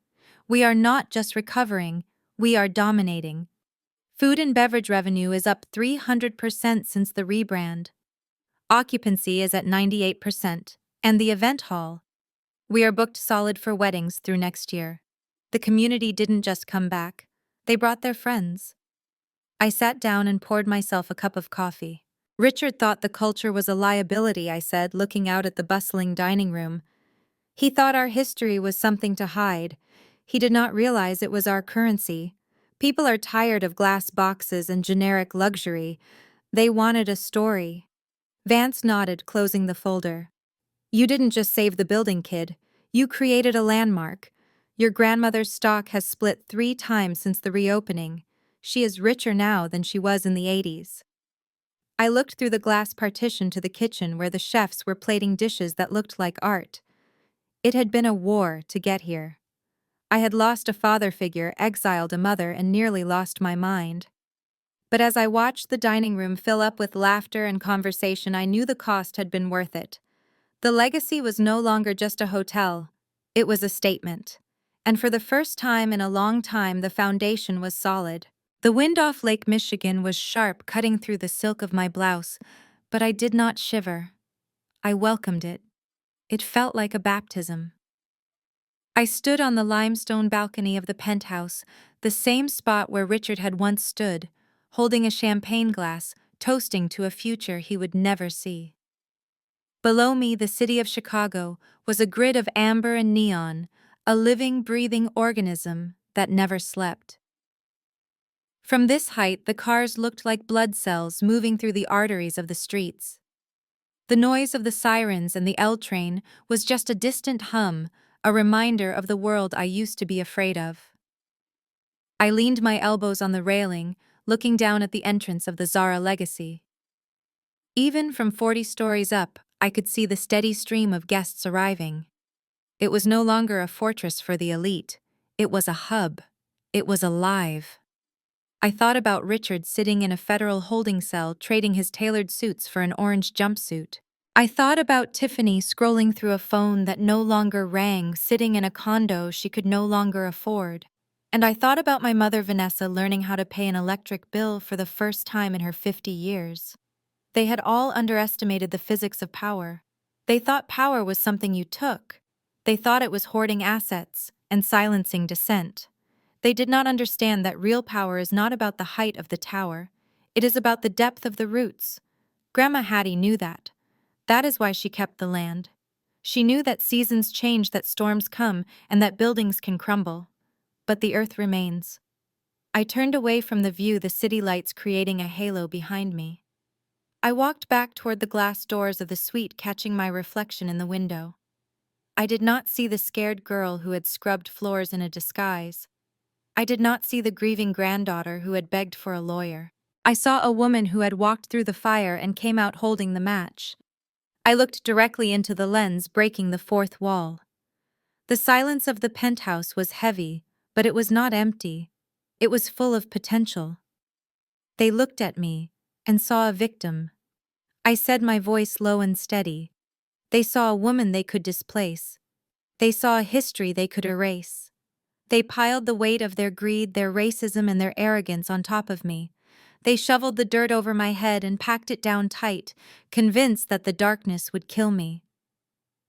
"We are not just recovering, we are dominating. Food and beverage revenue is up 300% since the rebrand. Occupancy is at 98%, and the event hall. We are booked solid for weddings through next year." The community didn't just come back, they brought their friends. I sat down and poured myself a cup of coffee. "Richard thought the culture was a liability," I said, looking out at the bustling dining room. "He thought our history was something to hide. He did not realize it was our currency. People are tired of glass boxes and generic luxury. They wanted a story." Vance nodded, closing the folder. "You didn't just save the building, kid. You created a landmark. Your grandmother's stock has split 3 times since the reopening. She is richer now than she was in the 80s. I looked through the glass partition to the kitchen where the chefs were plating dishes that looked like art. It had been a war to get here. I had lost a father figure, exiled a mother, and nearly lost my mind. But as I watched the dining room fill up with laughter and conversation, I knew the cost had been worth it. The legacy was no longer just a hotel, it was a statement. And for the first time in a long time, the foundation was solid. The wind off Lake Michigan was sharp, cutting through the silk of my blouse, but I did not shiver. I welcomed it. It felt like a baptism. I stood on the limestone balcony of the penthouse, the same spot where Richard had once stood, holding a champagne glass, toasting to a future he would never see. Below me, the city of Chicago was a grid of amber and neon, a living, breathing organism that never slept. From this height, the cars looked like blood cells moving through the arteries of the streets. The noise of the sirens and the L train was just a distant hum, a reminder of the world I used to be afraid of. I leaned my elbows on the railing, looking down at the entrance of the Zara Legacy. Even from 40 stories up, I could see the steady stream of guests arriving. It was no longer a fortress for the elite. It was a hub. It was alive. I thought about Richard sitting in a federal holding cell, trading his tailored suits for an orange jumpsuit. I thought about Tiffany scrolling through a phone that no longer rang, sitting in a condo she could no longer afford. And I thought about my mother Vanessa learning how to pay an electric bill for the first time in her 50 years. They had all underestimated the physics of power. They thought power was something you took. They thought it was hoarding assets and silencing dissent. They did not understand that real power is not about the height of the tower. It is about the depth of the roots. Grandma Hattie knew that. That is why she kept the land. She knew that seasons change, that storms come, and that buildings can crumble. But the earth remains. I turned away from the view, the city lights creating a halo behind me. I walked back toward the glass doors of the suite, catching my reflection in the window. I did not see the scared girl who had scrubbed floors in a disguise. I did not see the grieving granddaughter who had begged for a lawyer. I saw a woman who had walked through the fire and came out holding the match. I looked directly into the lens, breaking the fourth wall. The silence of the penthouse was heavy, but it was not empty. It was full of potential. They looked at me and saw a victim. I said, my voice low and steady. They saw a woman they could displace. They saw a history they could erase. They piled the weight of their greed, their racism, and their arrogance on top of me. They shoveled the dirt over my head and packed it down tight, convinced that the darkness would kill me.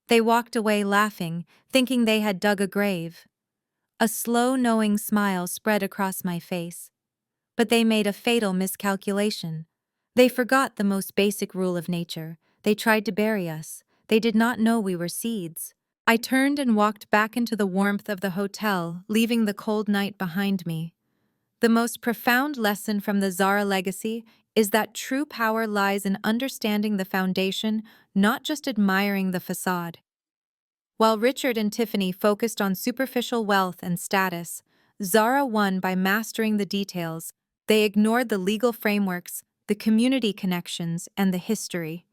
They walked away laughing, thinking they had dug a grave. A slow, knowing smile spread across my face. But they made a fatal miscalculation. They forgot the most basic rule of nature. They tried to bury us. They did not know we were seeds. I turned and walked back into the warmth of the hotel, leaving the cold night behind me. The most profound lesson from the Zara legacy is that true power lies in understanding the foundation, not just admiring the facade. While Richard and Tiffany focused on superficial wealth and status, Zara won by mastering the details. They ignored the legal frameworks, the community connections, and the history.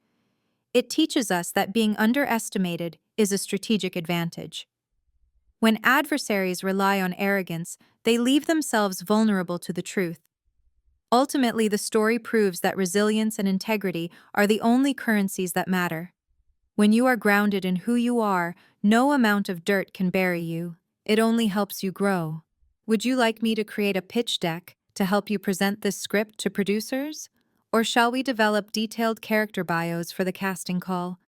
It teaches us that being underestimated is a strategic advantage. When adversaries rely on arrogance, they leave themselves vulnerable to the truth. Ultimately, the story proves that resilience and integrity are the only currencies that matter. When you are grounded in who you are, no amount of dirt can bury you. It only helps you grow. Would you like me to create a pitch deck to help you present this script to producers? Or shall we develop detailed character bios for the casting call?